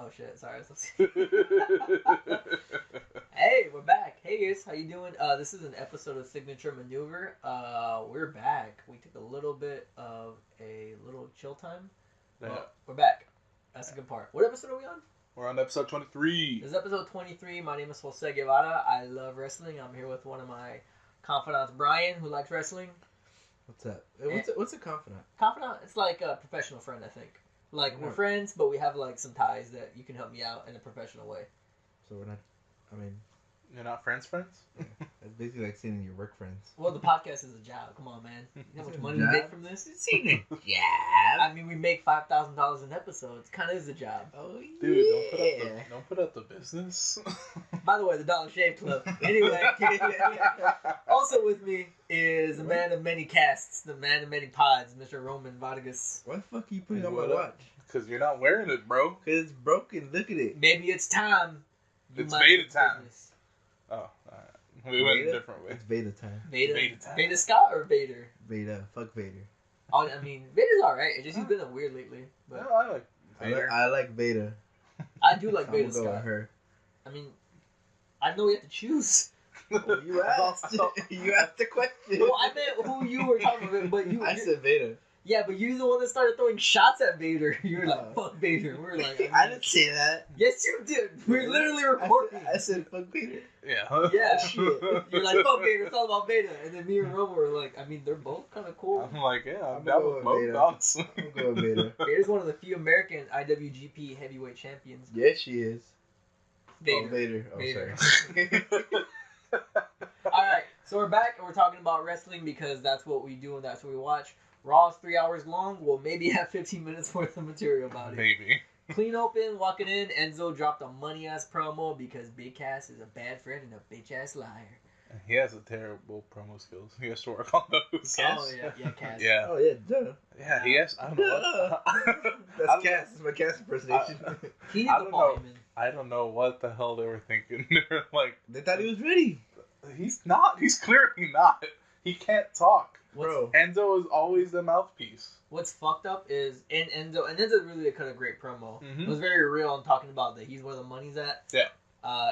Oh shit! Sorry. Hey, we're back. Hey guys, how you doing? This is an episode of Signature Maneuver. We're back. We took a little bit of a little chill time. Well, we're back. That's the good part. What episode are we on? We're on episode 23. This is episode 23. My name is Jose Guevara. I love wrestling. I'm here with one of my confidants, Brian, who likes wrestling. What's up? What's a confidant? Confidant? It's like a professional friend, I think. Like, we're friends, but we have, like, some ties that you can help me out in a professional way. So we're not, You're not friends? it's basically like seeing your work friends. Well, the podcast is a job. Come on, man. You know how much money we make from this? It's a job. I mean, we make $5,000 an episode. It kind of is a job. Oh, Dude, yeah. don't put up the business. By the way, the Dollar Shave Club. Anyway. Also with me is the man of many casts, the man of many pods, Mr. Roman Vargas. Why the fuck are you putting on my What watch? up? Because you're not wearing it, bro. Because it's broken. Look at it. Maybe it's time. It's beta time. Business. Oh, alright. We went a different way. It's beta time. Beta? Beta time. Beta Scott or Vader? Beta. Fuck Vader. Oh, I mean, Vader's alright. It's just he's been a weird lately. But I like Vader. I like Beta. I do like I'm Beta gonna go with Scott. her. I mean, I know we have to choose. Oh, you asked. You asked the question. Well, I meant who you were talking about, but you. I said Beta. Yeah, but you're the one that started throwing shots at Vader. You were like, No. fuck Vader. We were like, I didn't say that. Yes, you did. We're literally recording. I said fuck Vader. Yeah. Yeah, shit. You're like, fuck Vader, it's all about Vader. And then me and Roman were like, I mean, they're both kind of cool. I'm like, yeah, I'm I'm down going with with both Vader. dogs. I'm going Vader. Vader's one of the few American IWGP heavyweight champions. Yes, she is. Vader. Oh, Vader. Oh, Vader. sorry. Alright, so we're back and we're talking about wrestling because that's what we do and that's what we watch. Raw is 3 hours long. We'll maybe have 15 minutes worth of material about it. Maybe. Clean open, walking in. Enzo dropped a money ass promo because Big Cass is a bad friend and a bitch ass liar. He has a terrible promo skills. He has to work on those. Oh, yeah, Cass. Yeah. Oh, yeah, duh. Yeah, he has. I don't know what. That's Cass. That's my Cass impersonation. He needs I to don't call know. him in. I don't know what the hell they were thinking. They're like, They thought he was ready. he's not. He's clearly not. He can't talk. Bro. Enzo is always the mouthpiece. What's fucked up is in Enzo, and Enzo really cut a great promo. Mhm. It was very real and talking about that he's where the money's at. Yeah.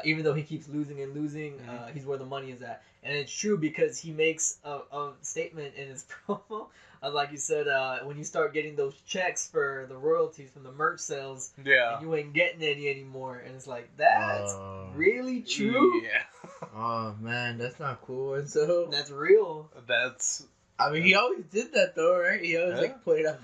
Even though he keeps losing and losing, he's where the money is at, and it's true because he makes a statement in his promo. Like you said, when you start getting those checks for the royalties from the merch sales, Yeah. and you ain't getting any anymore, and it's like that's Oh. really true. Yeah. Oh, man, that's not cool. And so, That's real. That's. I mean, he always did that, though, right? He always, Yeah. pointed out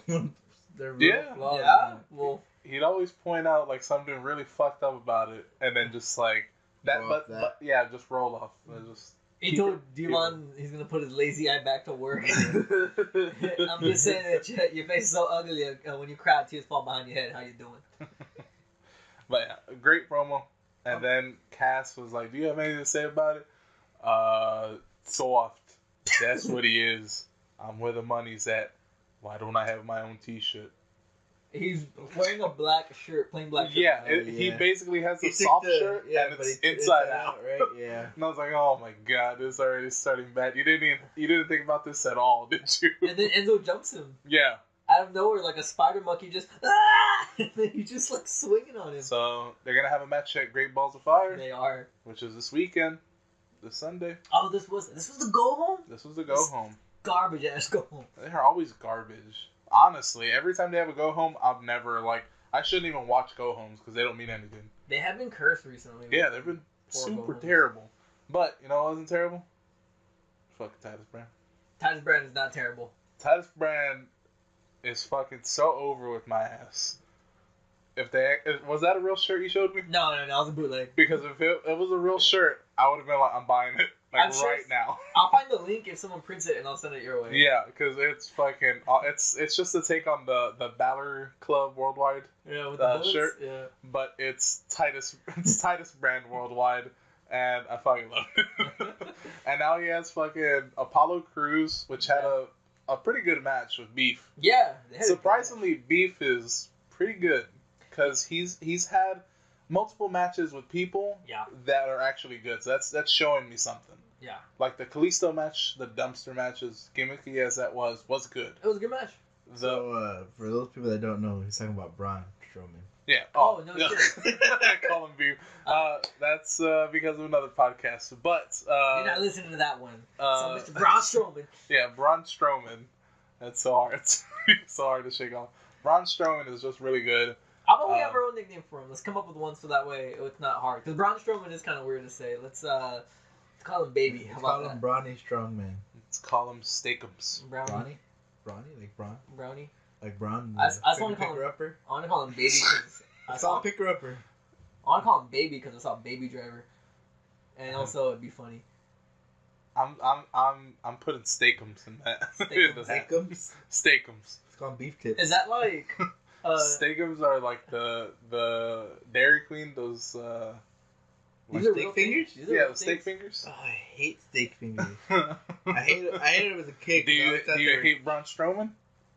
the real Yeah. flaws. Yeah. Well, He'd always point out like something really fucked up about it, and then just like that. Roll But, off that. but yeah, just roll off. Just. he Keep told it- Devon he's gonna put his lazy eye back to work. I'm just saying that your face is so ugly when you cry, tears fall behind your head. How you doing? But yeah, a great promo. And then Cass was like, "Do you have anything to say about it?" Soft. That's what he is. I'm where the money's at. Why don't I have my own T-shirt? He's wearing a black shirt, plain black shirt. Yeah, Oh, he yeah. basically has a He took soft the- shirt yeah, and but it's he- inside out. right? Yeah. And I was like, "Oh my god, this is already starting bad." You didn't think about this at all, did you? And then Enzo jumps him Yeah. out of nowhere like a spider monkey, just and then he's just like swinging on him. So they're gonna have a match at Great Balls of Fire, They are. which is this weekend, this Sunday. Oh, this was the go home. This was the go home. Garbage ass go home. They're always garbage. Honestly, every time they have a go home, I've never I shouldn't even watch go homes because they don't mean anything. They have been cursed recently. Yeah, they've been Poor super go-homes. terrible. But you know what wasn't terrible? Fucking Titus Brand. Titus Brand is not terrible. Titus Brand is fucking so over with my ass. Was that a real shirt you showed me? No, that was a bootleg. Because if it was a real shirt, I would have been like, I'm buying it I'm sure right now. I'll find the link if someone prints it and I'll send it your way. Yeah, because it's fucking. It's just a take on the Balor Club Worldwide, Yeah, with the bullets. shirt. Yeah. but it's Titus Brand Worldwide, and I fucking love it. And now he has fucking Apollo Crews, which had a pretty good match with Beef. Yeah. they had a good Surprisingly, Beef is pretty good because he's had multiple matches with people Yeah. that are actually good. So that's showing me something. match. Yeah. Like the Kalisto match, the dumpster match, as gimmicky as that was good. It was a good match. For those people that don't know, he's talking about Braun Strowman. Yeah. Oh, no yeah. shit. Call him Beef. That's because of another podcast. But You're not listening to that one. So Mr. Braun Strowman. Yeah, Braun Strowman. That's so hard. It's so hard to shake off. Braun Strowman is just really good. How about we have our own nickname for him? Let's come up with one so that way it's not hard. Because Braun Strowman is kind of weird to say. Let's call him Baby. How Let's about call that? him Brawny Strongman. Let's call him Steakums. Brownie. Brawny, like Braun, Brownie. like Braun. I just wanna call him- picker upper. I want to call him Baby because I saw picker upper. I want to call him Baby because I saw Baby Driver, and also it'd be funny. I'm putting Steakums in that. Steakums. Steakums. Steakums. It's called beef tips. Is that like? Steakums are like the Dairy Queen. Those These are steak real fingers? things? These are yeah, real the steak things? fingers. Oh, I hate steak fingers. I hate it as a kid. Do 'cause I you always thought do they you were- hate Braun Strowman?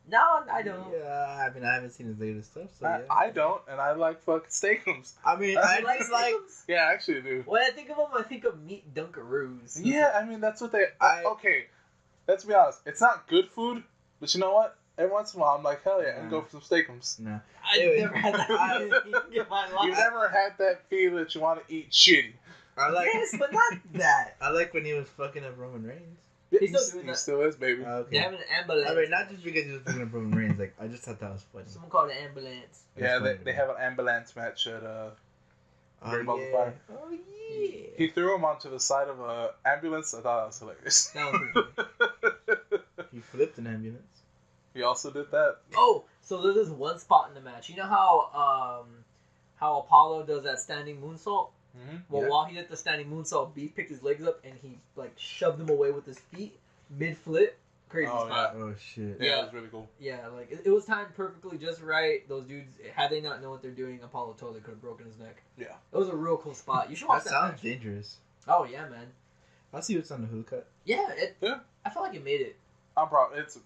No, I don't. Yeah, I mean, I haven't seen his latest stuff, so yeah. I don't, and I like fucking Steakums. I mean, You I like just like. Steakums? Yeah, I actually do. When I think of them, I think of meat Dunkaroos. Yeah, I mean that's what they. I- Okay, let's be honest. It's not good food, but you know what? Every once in a while, I'm like, hell yeah, and go for some Steakums. Nah. I've Anyway, never had that in my life. You've never had that feeling that you want to eat shitty. I like. Yes, but not that. I like when he was fucking up Roman Reigns. He's still doing He that. still is, baby. They Okay. have an ambulance. I mean, not just because he was fucking up Roman Reigns. Like, I just thought that was funny. Someone called an ambulance. Yeah, That's they, funny to they me. have an ambulance match at Great Balls of yeah. Fire. Oh yeah. He threw him onto the side of an ambulance. I thought that was hilarious. That was pretty He flipped an ambulance. He also did that. Oh, so there's this one spot in the match. You know how Apollo does that standing moonsault? Mm-hmm. Well, Yeah. while he did the standing moonsault, Beef picked his legs up and he like shoved them away with his feet mid flip. Crazy Oh, spot. Oh shit. Yeah, Yeah. it was really cool. Yeah, like it was timed perfectly, just right. Those dudes, had they not known what they're doing, Apollo totally could have broken his neck. Yeah. It was a real cool spot. You should watch That that. sounds match. dangerous. Oh yeah, man. I'll see what's on the hood cut. Yeah, Yeah. I felt like it made it. I'm proud. It's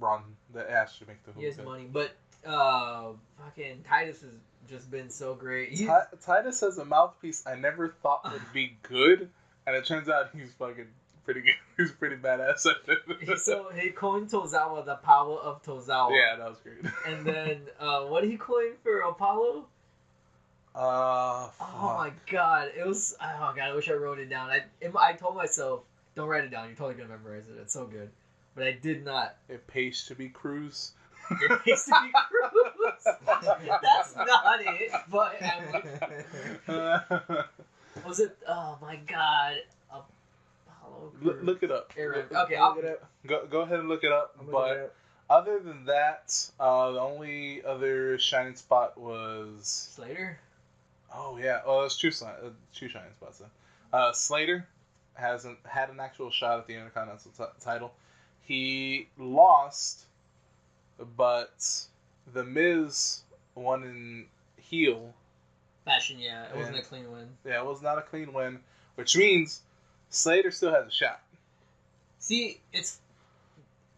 Braun that asked to make the He has hook. money, but fucking Titus has just been so great. He's, Titus has a mouthpiece I never thought would be good, and it turns out he's fucking pretty good. He's pretty badass at it. so he coined Tozawa the power of Tozawa. Yeah, that was great. And then what did he coin for Apollo? Oh my god, it was. Oh god, I wish I wrote it down. I told myself, don't write it down. You're totally gonna memorize it. It's so good, but I did not. It pays to be Cruz. It pays to be Cruz. That's not it. But was it? Oh my god, Apollo. Look it up. Aaron. Look Okay, it I'll. up. Go ahead and look it up. I'm looking it But up. other than that, the only other shining spot was. Slater. Oh yeah, well there's two shining spots then. Slater hasn't had an actual shot at the Intercontinental title. He lost, but The Miz won in heel. Fashion, yeah. It wasn't And- a clean win. Yeah, it was not a clean win, which means Slater still has a shot. See, it's.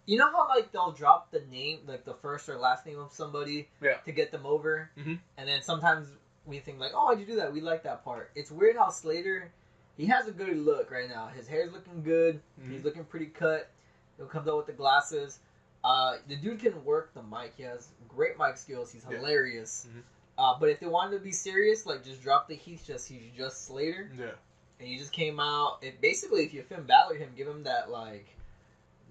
You know how, like, they'll drop the name, like, the first or last name of somebody Yeah. to get them over? Mhm. And then sometimes we think, like, oh, why'd you do that? We like that part. It's weird how Slater, he has a good look right now. His hair's looking good. Mhm. He's looking pretty cut. He comes out with the glasses. The dude can work the mic. He has great mic skills. He's Yeah. hilarious. Mhm. But if they wanted to be serious, like, just drop the he's just Slater. Yeah. And he just came out. Basically, if you Finn Balor him, give him that, like,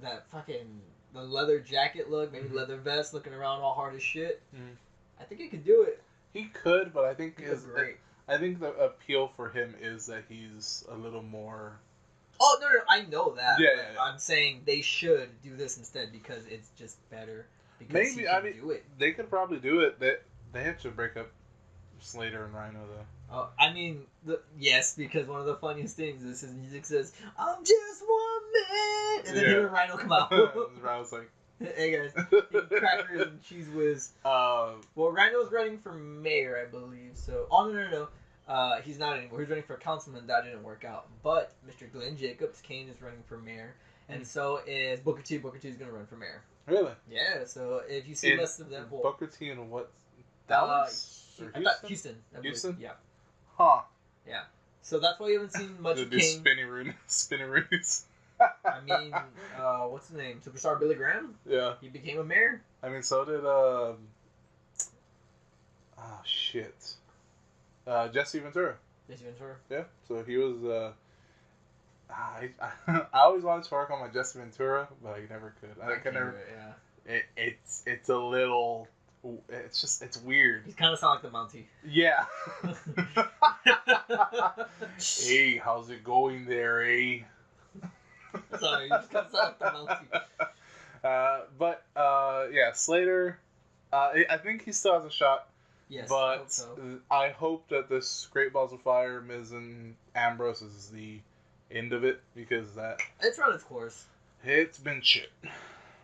that fucking the leather jacket look, maybe Mhm. leather vest, looking around all hard as shit. Mhm. I think he could do it. He could, but I think He does great. I think the appeal for him is that he's a little more. Oh no, I know that. Yeah, but yeah, yeah. I'm saying they should do this instead because it's just better. Because Maybe, he I can mean- do it. They could probably do it. They have to break up Slater and Rhino though. Oh, I mean, yes, because one of the funniest things is his music says, "I'm just one man," and then Yeah. him and Rhino come out. Rhino's like. Hey guys, crackers and cheese whiz. Well, Rhino's running for mayor, I believe. So, no. He's not anymore. He's running for councilman. That didn't work out. But Mr. Glenn Jacobs, Kane, is running for mayor, and so is Booker T. Booker T is going to run for mayor. Really? Yeah. So if you see less of them, well, Booker T and what? Dallas? Or I thought Houston. I believe. Houston? Yeah. Huh. So that's why you haven't seen much They of do Kane. spinny roonies. I mean, what's his name? Superstar Billy Graham. Yeah. He became a mayor. I mean, so did shit. Jesse Ventura. Jesse Ventura. Yeah. So he was. I always wanted to work on my Jesse Ventura, but I never could. I can never. Yeah. It's a little. It's weird. He's kind of sound like the Mountie. Yeah. Hey, how's it going there, eh? Sorry, he just kind of sound like the Mountie. But yeah, Slater. I think he still has a shot. Yes, but I hope so. I hope that this Great Balls of Fire, Miz and Ambrose is the end of it, because It's run its course. it's been shit.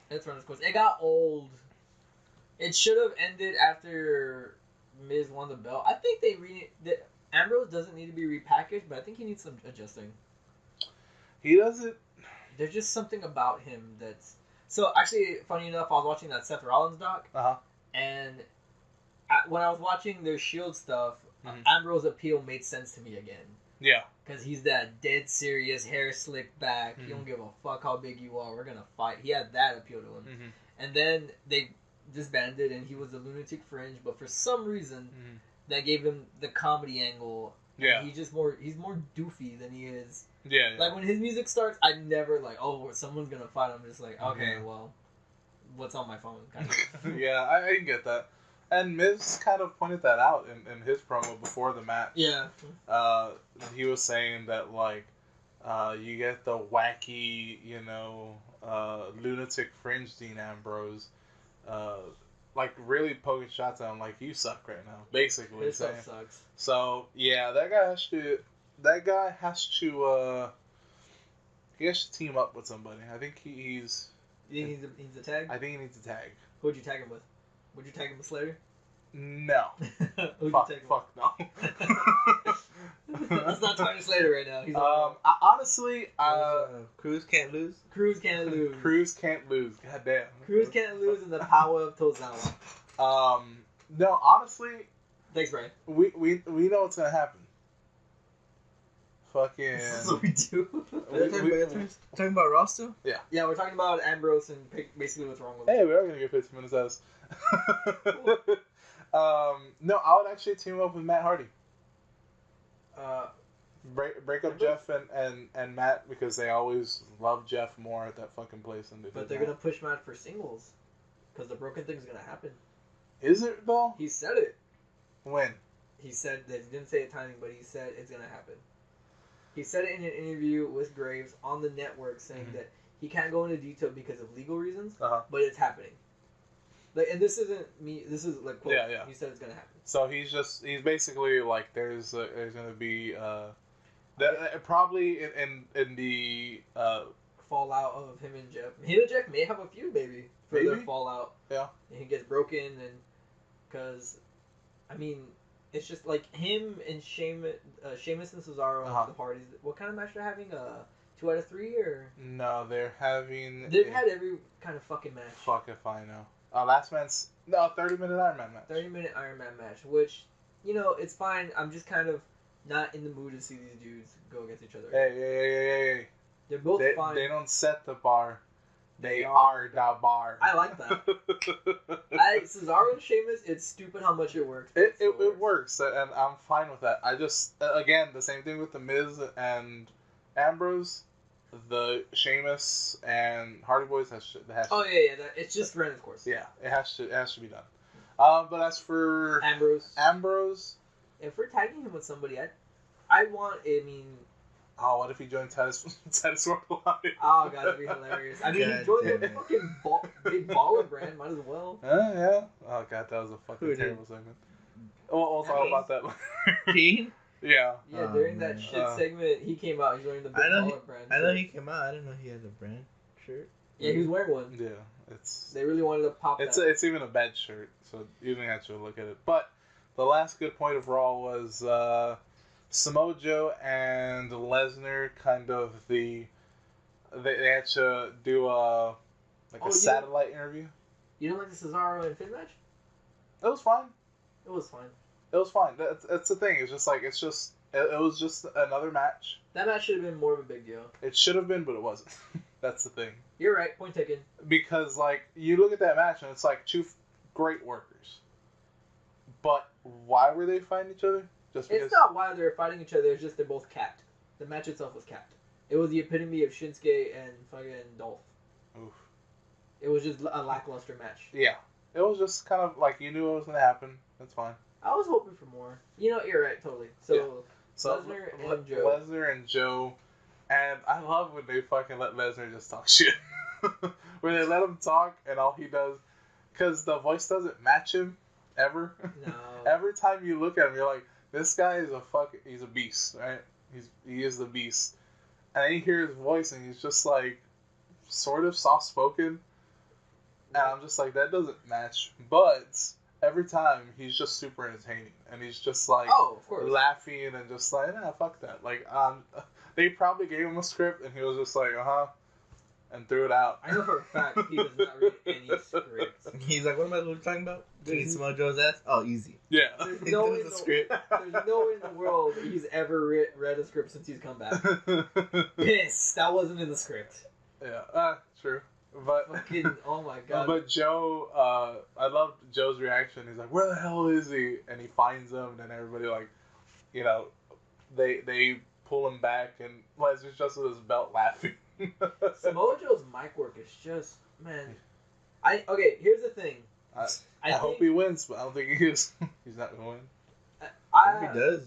It's run its course. It got old. It should have ended after Miz won the belt. I think Ambrose doesn't need to be repackaged, but I think he needs some adjusting. He doesn't. There's just something about him that's... So, actually, funny enough, I was watching that Seth Rollins doc, and when I was watching their Shield stuff, Ambrose appeal made sense to me again. Yeah. Because he's that dead serious, hair slicked back, you don't give a fuck how big you are, we're gonna fight. He had that appeal to him. And then they disbanded and he was the Lunatic Fringe, but for some reason, that gave him the comedy angle. Yeah. He's more doofy than he is. Yeah. Like, when his music starts, I never like, oh, someone's gonna fight. I'm just like, okay, well, what's on my phone? Kind of. Yeah, I can get that. And Miz kind of pointed that out in his promo before the match. Yeah. He was saying that, like, you get the wacky, lunatic fringe Dean Ambrose, like, really poking shots at him, like, you suck right now, basically. His stuff sucks. So, yeah, that guy has to he has to team up with somebody. I think he's... He needs a tag? I think he needs a tag. Who'd you tag him with? Would you tag him with Slater? No. Who'd Fuck, you tag him fuck no. with? Let's not talk to Slater right now. He's honestly, Cruz can't lose. Cruz can't lose. Cruz can't lose. God damn. Cruz can't lose in the power of Tozawa. No, honestly, Thanks, Brian. we know what's gonna happen. Fucking. That's what we do. Talking about Raw still? Yeah, we're talking about Ambrose and basically what's wrong with him. Hey, we are gonna get 15 minutes out of this. No, I would actually team up with Matt Hardy. Break up Jeff and Matt, because they always love Jeff more at that fucking place than they But did they're Matt. gonna push Matt for singles, because the broken thing's gonna happen. Is it though? He said it. When? He said that he didn't say a timing, but he said it's gonna happen. He said it in an interview with Graves on the network, saying that he can't go into detail because of legal reasons, but it's happening. Like, and this isn't me. This is like quote. Yeah. He said it's gonna happen. So he's basically like there's gonna be probably in the fallout of him and Jeff. Him and Jeff may have a feud, maybe, for their Maybe. fallout. Yeah. And he gets broken, and because, I mean, it's just like him and Sheamus and Cesaro and the parties. What kind of match they're having? 2 out of 3 or? No, they're having. They've had every kind of fucking match. Fuck if I know. Last man's 30-minute Iron Man match. 30-minute Iron Man match, which, it's fine. I'm just kind of not in the mood to see these dudes go against each other. Hey. They're both fine. They don't set the bar. They are the bar. I like that. Cesaro and Sheamus, it's stupid how much it works. It works, and I'm fine with that. I just, again, the same thing with The Miz and Ambrose. The Sheamus and Hardy Boys has it's just ran its course. Yeah, it has to be done. But as for Ambrose, if we're tagging him with somebody, I want. I mean, what if he joined Titus World Live? Oh god, that'd be hilarious. I mean, he joined the fucking big baller brand. Might as well. Yeah. Oh god, that was a fucking terrible segment. We'll talk about that later. Keen? Yeah. Yeah, during that shit segment, he came out. He's wearing the big baller brand. I know he came out. I didn't know he had a brand shirt. Yeah, he was wearing one. Yeah, They really wanted to pop that. It's even a bad shirt, so you didn't have to look at it. But the last good point of Raw was Samoa Joe and Lesnar. Kind of they had to do a satellite interview. You don't like the Cesaro and Finn match? It was fine. It was fine. It was fine. That's the thing. It's just It was just another match. That match should have been more of a big deal. It should have been, but it wasn't. That's the thing. You're right. Point taken. Because, like, you look at that match and it's like two great workers. But why were they fighting each other? Just because. It's not why they're fighting each other. It's just they're both capped. The match itself was capped. It was the epitome of Shinsuke and fucking Dolph. Oof. It was just a lackluster match. Yeah. It was just kind of like you knew it was going to happen. That's fine. I was hoping for more. You know, you're right, totally. So, Yeah. So Lesnar and Joe. Lesnar and Joe. And I love when they fucking let Lesnar just talk shit. When they let him talk and all he does. Because the voice doesn't match him ever. No. Every time you look at him, you're like, this guy is he's a beast, right? He is the beast. And then you hear his voice and he's just like, sort of soft-spoken. And I'm just like, that doesn't match. But every time, he's just super entertaining. And he's just like, Oh, of course. laughing and just like, nah, fuck that. Like, they probably gave him a script and he was just like, and threw it out. I know for a fact he does not read any scripts. He's like, what am I talking about? Can you smell Joe's ass? Oh, easy. Yeah. There's It no was way a in the- script. There's no way in the world he's ever read a script since he's come back. Piss. That wasn't in the script. Yeah, true. But Fucking, oh my god. But Joe, I loved Joe's reaction. He's like, "Where the hell is he?" And he finds him, and everybody like, you know, they pull him back, and Lesnar's just with his belt laughing. Samoa Joe's mic work is just, man. Okay, here's the thing. I hope he wins, but I don't think he is. He's not gonna win. I hope he does.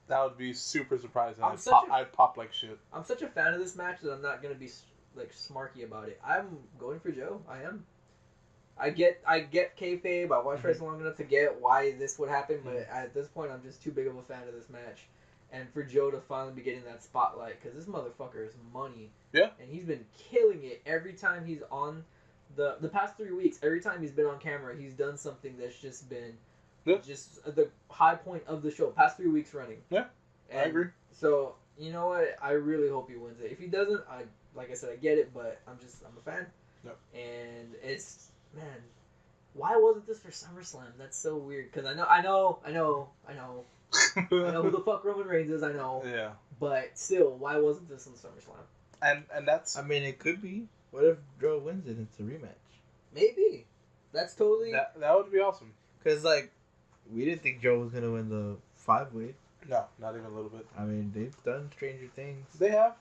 That would be super surprising. I'm I'd pop like shit. I'm such a fan of this match that I'm not gonna be like smarky about it. I'm going for Joe. I am. I get kayfabe. I watched wrestling long enough to get why this would happen, but at this point, I'm just too big of a fan of this match. And for Joe to finally be getting that spotlight, because this motherfucker is money. Yeah. And he's been killing it every time he's on the past 3 weeks. Every time he's been on camera, he's done something that's just been just the high point of the show. Past 3 weeks running. Yeah. And I agree. So you know what? I really hope he wins it. If he doesn't, like I said, I get it, but I'm a fan. Yep. And it's, man, why wasn't this for SummerSlam? That's so weird. Because I know who the fuck Roman Reigns is. I know. Yeah. But still, why wasn't this on SummerSlam? And that's I mean, it could be. What if Joe wins it? It's a rematch. Maybe. That's totally. that would be awesome. Because, like, we didn't think Joe was going to win the 5-way. No, not even a little bit. I mean, they've done Stranger Things. They have.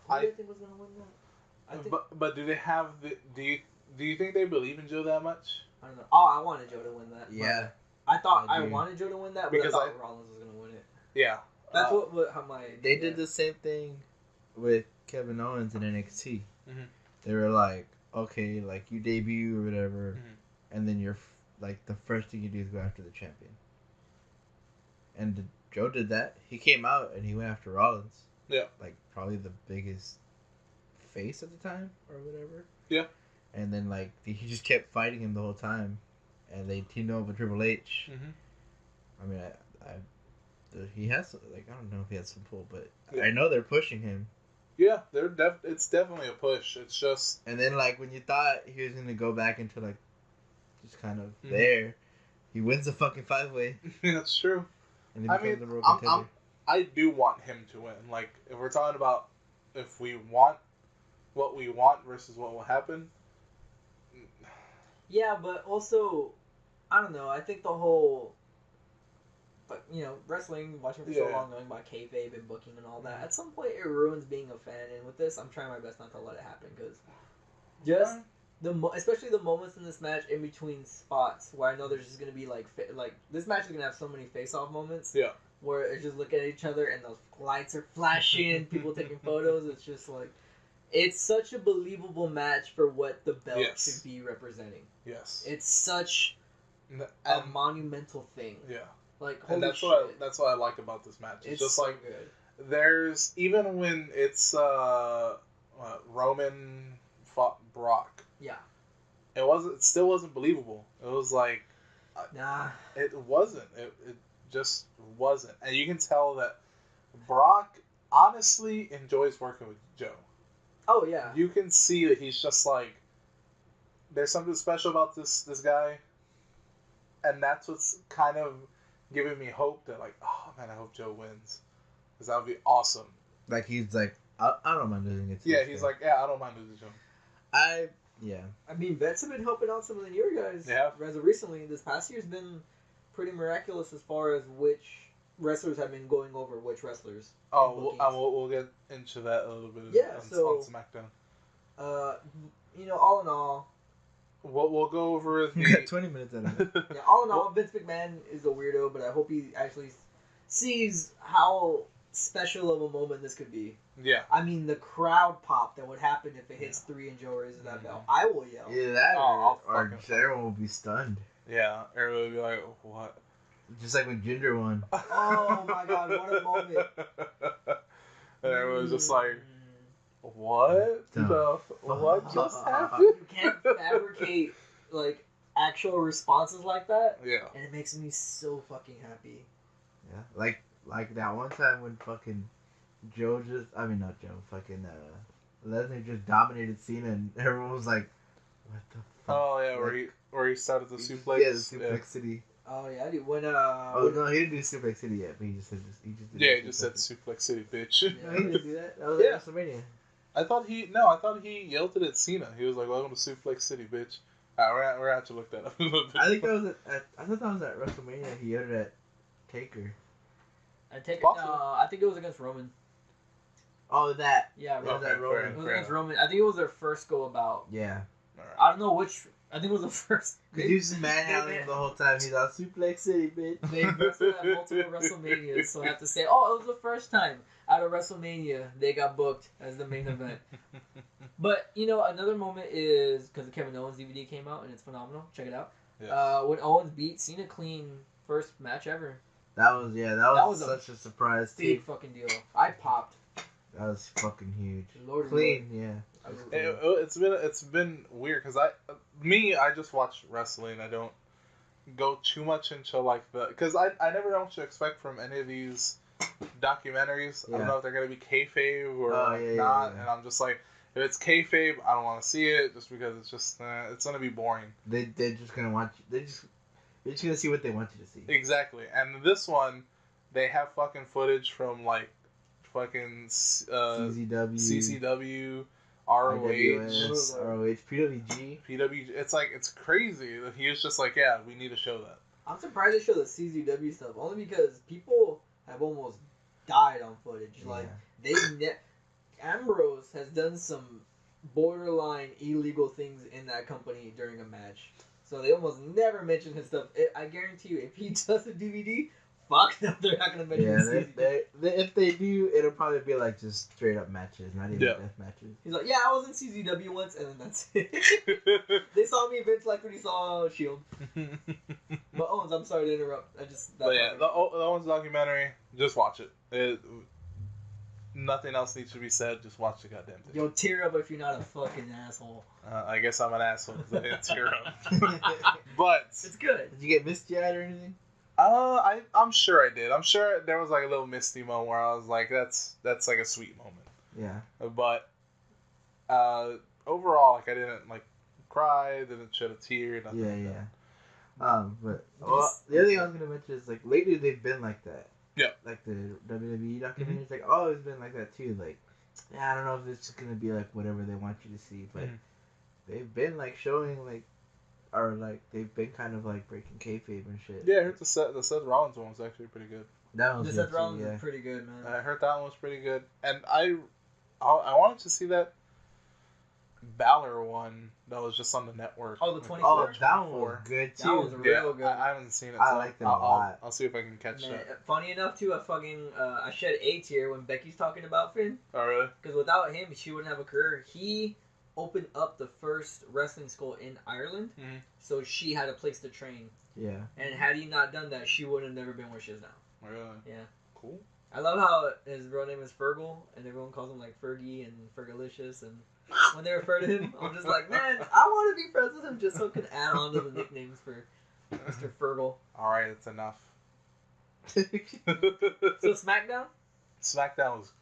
Who do you think was gonna win that? I think. But do they have the? Do you think they believe in Joe that much? I don't know. Oh, I wanted Joe to win that. Yeah. I thought I I do. wanted Joe to win that, but Because I thought Rollins was gonna win it. Yeah. That's how my. They did the same thing with Kevin Owens in NXT. Mhm. They were like, okay, like, you debut or whatever, Mhm. and then you're, like, the first thing you do is go after the champion. And Joe did that. He came out and he went after Rollins. Yeah. Like, probably the biggest face at the time or whatever. Yeah. And then, like, he just kept fighting him the whole time. And they teamed up with Triple H. Mhm. I mean, he has, like, I don't know if he has some pull, but Yeah. I know they're pushing him. Yeah, it's definitely a push. It's just And then, like, when you thought he was going to go back into, like, just kind of Mhm. there, he wins the fucking 5-way. that's true. And he I becomes mean, the world I'm- contender. I do want him to win. Like, if we're talking about if we want what we want versus what will happen. Yeah, but also, I don't know. I think the whole, but wrestling, watching for so Yeah. long, knowing about kayfabe and booking and all that. At some point, it ruins being a fan. And with this, I'm trying my best not to let it happen because just especially the moments in this match in between spots where I know there's just gonna be like this match is gonna have so many face-off moments. Yeah. Where it's just looking at each other and the lights are flashing, people taking photos. It's just like, it's such a believable match for what the belt Yes. should be representing. Yes. It's such a And, monumental thing. yeah. Like, holy And that's shit. what I like about this match. It's just so like good. there's even when it's Roman fought Brock. Yeah. It still wasn't believable. It was like Nah. it wasn't. It just wasn't. And you can tell that Brock honestly enjoys working with Joe. Oh, yeah. You can see that he's just like, there's something special about this guy, and that's what's kind of giving me hope that like, oh man, I hope Joe wins, because that would be awesome. Like he's like, I don't mind losing it. Yeah, he's like, yeah, I don't mind losing to him. I I mean, vets have been helping out some of the newer guys. Yeah. As of recently, this past year's been pretty miraculous as far as which wrestlers have been going over which wrestlers. Oh, we'll get into that a little bit. Yeah, on so- SmackDown. All in all, We'll go over we got the. 20 minutes out of it. yeah, all in all, Vince McMahon is a weirdo, but I hope he actually sees how special of a moment this could be. Yeah. I mean, the crowd pop that would happen if it hits 3 and Joe raises that belt. I will yell. Either that Oh, or I'll fucking- everyone will be stunned. Yeah. Everybody will be like, what? Just like when Ginger won. Oh my God, what a moment. And everyone's just like, what? What just happened? You can't fabricate like actual responses like that, Yeah. and it makes me so fucking happy. Yeah, like that one time when fucking not Joe, fucking Lesnar just dominated Cena and everyone was like, what the fuck? Oh yeah, Like, where he started the suplex. Yeah, the Suplex City. Oh yeah, dude. When Oh no, he didn't do Suplex City yet, but he just did Yeah, he just said Suplex City, bitch. No, he didn't do that. That was Yeah. at WrestleMania. I thought he yelled it at Cena. He was like, "Welcome to Suplex City, bitch." We're gonna have to look that up. I think that was I thought that was at WrestleMania. He yelled it at Taker. I take it. Possible. I think it was against Roman. Oh, that. Yeah, Okay, Roman. that Roman. fair It was enough. against Roman. I think it was their first go about. Yeah. Alright. I don't know which. I think it was the first. Cause he was just manhandling him the whole time. He's on Suplex City, bitch. They wrestled at multiple WrestleManias, so I have to say, oh, it was the first time out of WrestleMania they got booked as the main event. But another moment is because the Kevin Owens DVD came out and it's phenomenal. Check it out. Yes. When Owens beat Cena clean, first match ever. That was such a surprise Big too. fucking deal. I popped. That was fucking huge. Lord Clean, yeah. I was- It's been weird because I just watch wrestling. I don't go too much into like because I never know what to expect from any of these documentaries. I Yeah. don't know if they're gonna be kayfabe or Oh, yeah, not, yeah. and I'm just like, if it's kayfabe, I don't want to see it just because it's just it's gonna be boring. They're just gonna want you. You're just gonna see what they want you to see. Exactly, and this one, they have fucking footage from like fucking CZW, CCW, ROH. IWS, ROH, PWG. PWG, it's crazy. He was just like, yeah, we need to show that. I'm surprised they show the CZW stuff only because people have almost died on footage. Like Ambrose has done some borderline illegal things in that company during a match, so they almost never mention his stuff. I guarantee you, if he does a DVD, fuck no, they're not gonna mention Yeah, his CZW. if they do, it'll probably be like just straight up matches, not even death matches. He's like, yeah, I was in CZW once, and then that's it. They saw me, Vince, like when he saw Shield. But Owens, I'm sorry to interrupt. But yeah, the Owens documentary, just watch it. Nothing else needs to be said. Just watch the goddamn thing. You'll tear up if you're not a fucking asshole. I guess I'm an asshole because I didn't tear up. But It's good. Did you get misty eyed or anything? I'm sure I did. I'm sure there was like a little misty moment where I was like, that's like a sweet moment. Yeah. But overall, like I didn't like cry, didn't shed a tear, nothing like Yeah. that. But the other thing I was gonna mention is like lately they've been like that. Yeah. Like the WWE documentary, it's like always been like that too. Like, I don't know if it's just gonna be like whatever they want you to see, but they've been like showing like, or like they've been kind of like breaking kayfabe and shit. Yeah, I heard the Seth Rollins one was actually pretty good. That was The good Seth too, Rollins yeah. is pretty good, man. I heard that one was pretty good, and I wanted to see that Balor one that was just on the network. Oh, the 24? Oh, that one was good too. That was real good. I haven't seen it. I so like that a lot. I'll see if I can catch Man, that. funny enough too, I shed a tear when Becky's talking about Finn, Oh really? because without him, she wouldn't have a career. He opened up the first wrestling school in Ireland, Mhm. so she had a place to train. Yeah. And had he not done that, she would have never been where she is now. Really? Yeah. Cool. I love how his real name is Fergal, and everyone calls him like Fergie and Fergalicious, and when they refer to him, I'm just like, man, I want to be friends with him just so I can add on to the nicknames for Mr. Fergal. All right, it's enough. So SmackDown? SmackDown was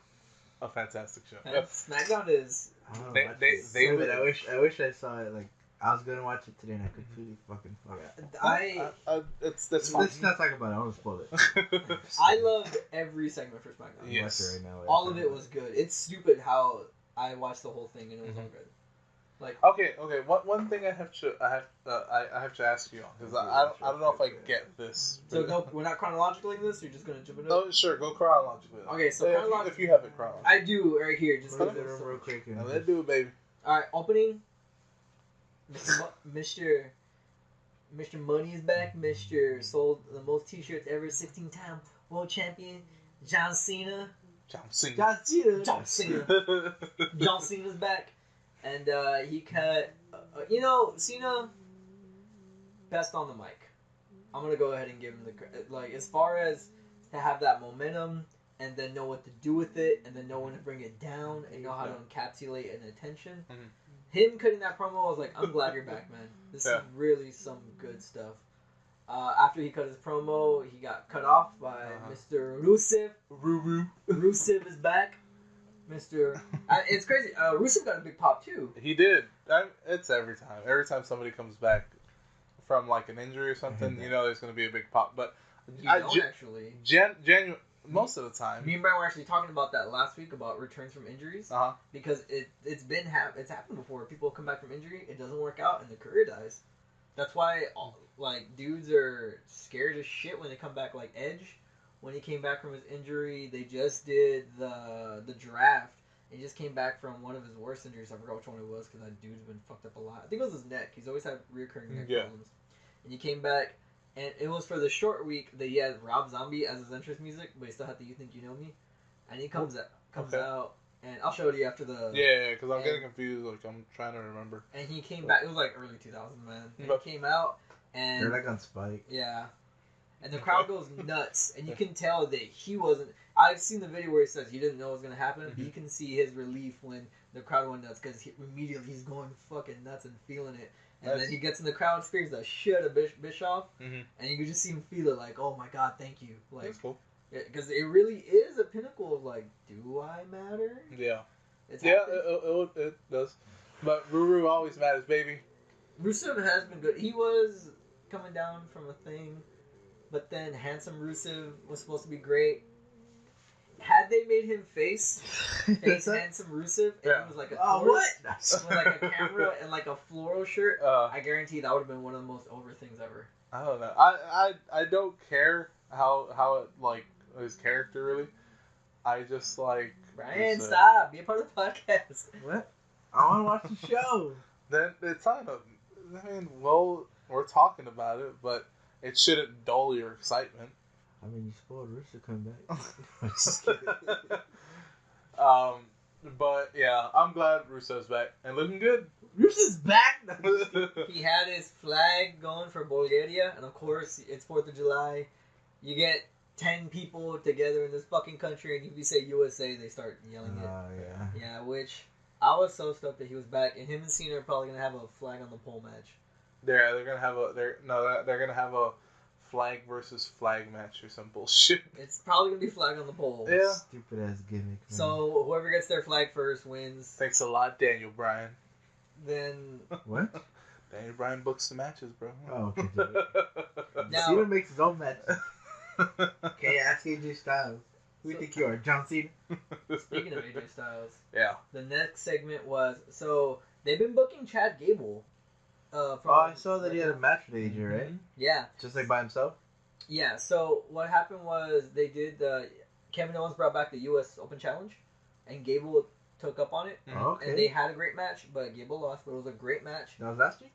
a fantastic show. And SmackDown is I don't They- watch they- it. they So would- good. I wish I saw it. Like I was gonna watch it today and I completely fucking forgot. That's fine. Let's not talk about it. I want to spoil it. I loved every segment for SmackDown. Yeah. Watch it right now. All of it was good. It's stupid how I watched the whole thing and it was all good. Like Okay. One thing I have to ask you on because I don't know if I get this. so no, we're not chronologically in this. You're just gonna jump into it. Oh, sure. Go chronologically. Okay, so if you have it chronologically. I do right here. Just Look because at it it's so real much. quick. Now, let's do it, baby. All right, opening. Mr. Money is back. Mr. sold the most T-shirts ever. 16-time world champion John Cena. John Cena. John Cena. John Cena's back, and he cut. Cena best on the mic. I'm gonna go ahead and give him the like as far as to have that momentum and then know what to do with it and then know when to bring it down and know how to encapsulate an attention. Mhm. Him cutting that promo, I was like, I'm glad you're back, man. This is really some good stuff. After he cut his promo, he got cut off by Mr. Rusev. Rusev is back. It's crazy. Rusev got a big pop too. He did. It's every time. Every time somebody comes back from like an injury or something, you know there's going to be a big pop. But Actually. Most of the time. Me and Brian were actually talking about that last week about returns from injuries. Because it's happened before. People come back from injury, it doesn't work out, and the career dies. That's why dudes are scared as shit when they come back. Like Edge, when he came back from his injury, they just did the draft. He just came back from one of his worst injuries. I forgot which one it was because that dude's been fucked up a lot. I think it was his neck. He's always had recurring neck problems. And he came back, and it was for the short week that he had Rob Zombie as his entrance music, but he still had the You Think You Know Me. And he comes out, and I'll show it to you after the... Yeah, because I'm getting confused. Like, I'm trying to remember. And he came back. It was like early 2000s, man. And he came out, and... They're like on Spike. Yeah. And the crowd goes nuts, and you can tell that he wasn't... I've seen the video where he says he didn't know it was going to happen, but you can see his relief when the crowd went nuts, because immediately he's going fucking nuts and feeling it. And then he gets in the crowd, spears the shit out of Bischoff, and you can just see him feel it, like, oh my god, thank you. Like, that's cool. Because it really is a pinnacle of, like, do I matter? Yeah. It does. But Ruru always matters, baby. Rusev has been good. He was coming down from a thing, but then Handsome Rusev was supposed to be great. Had they made him face Handsome Rusev, and he was like a with like a camera and like a floral shirt, I guarantee that would have been one of the most over things ever. I don't know. I don't care how it like his character really. I just like Brian, stop. Be a part of the podcast. What? I want to watch the show. Then it's not we're talking about it, but it shouldn't dull your excitement. I mean, you spoiled Rusev come back. But yeah, I'm glad Rusev's back and looking good. Rusev's back. He had his flag going for Bulgaria, and of course, it's 4th of July. You get 10 people together in this fucking country, and if you say USA, they start yelling it. Yeah. Yeah, which I was so stoked that he was back, and him and Cena are probably gonna have a flag on the pole match. Yeah, they're gonna have a flag versus flag match or some bullshit. It's probably gonna be flag on the pole. Yeah. Stupid ass gimmick. Man. So whoever gets their flag first wins. Thanks a lot, Daniel Bryan. Then what? Daniel Bryan books the matches, bro. Oh, okay. Now, Cena makes his own matches. Okay, ask AJ Styles. Who do you think you are, John Cena? Speaking of AJ Styles, yeah. The next segment was they've been booking Chad Gable. I saw that he had a match with AJ, right? Yeah. Just like by himself? Yeah, so what happened was they did Kevin Owens brought back the US Open Challenge, and Gable took up on it. Oh, okay. And they had a great match, but Gable lost, but it was a great match. That was last week?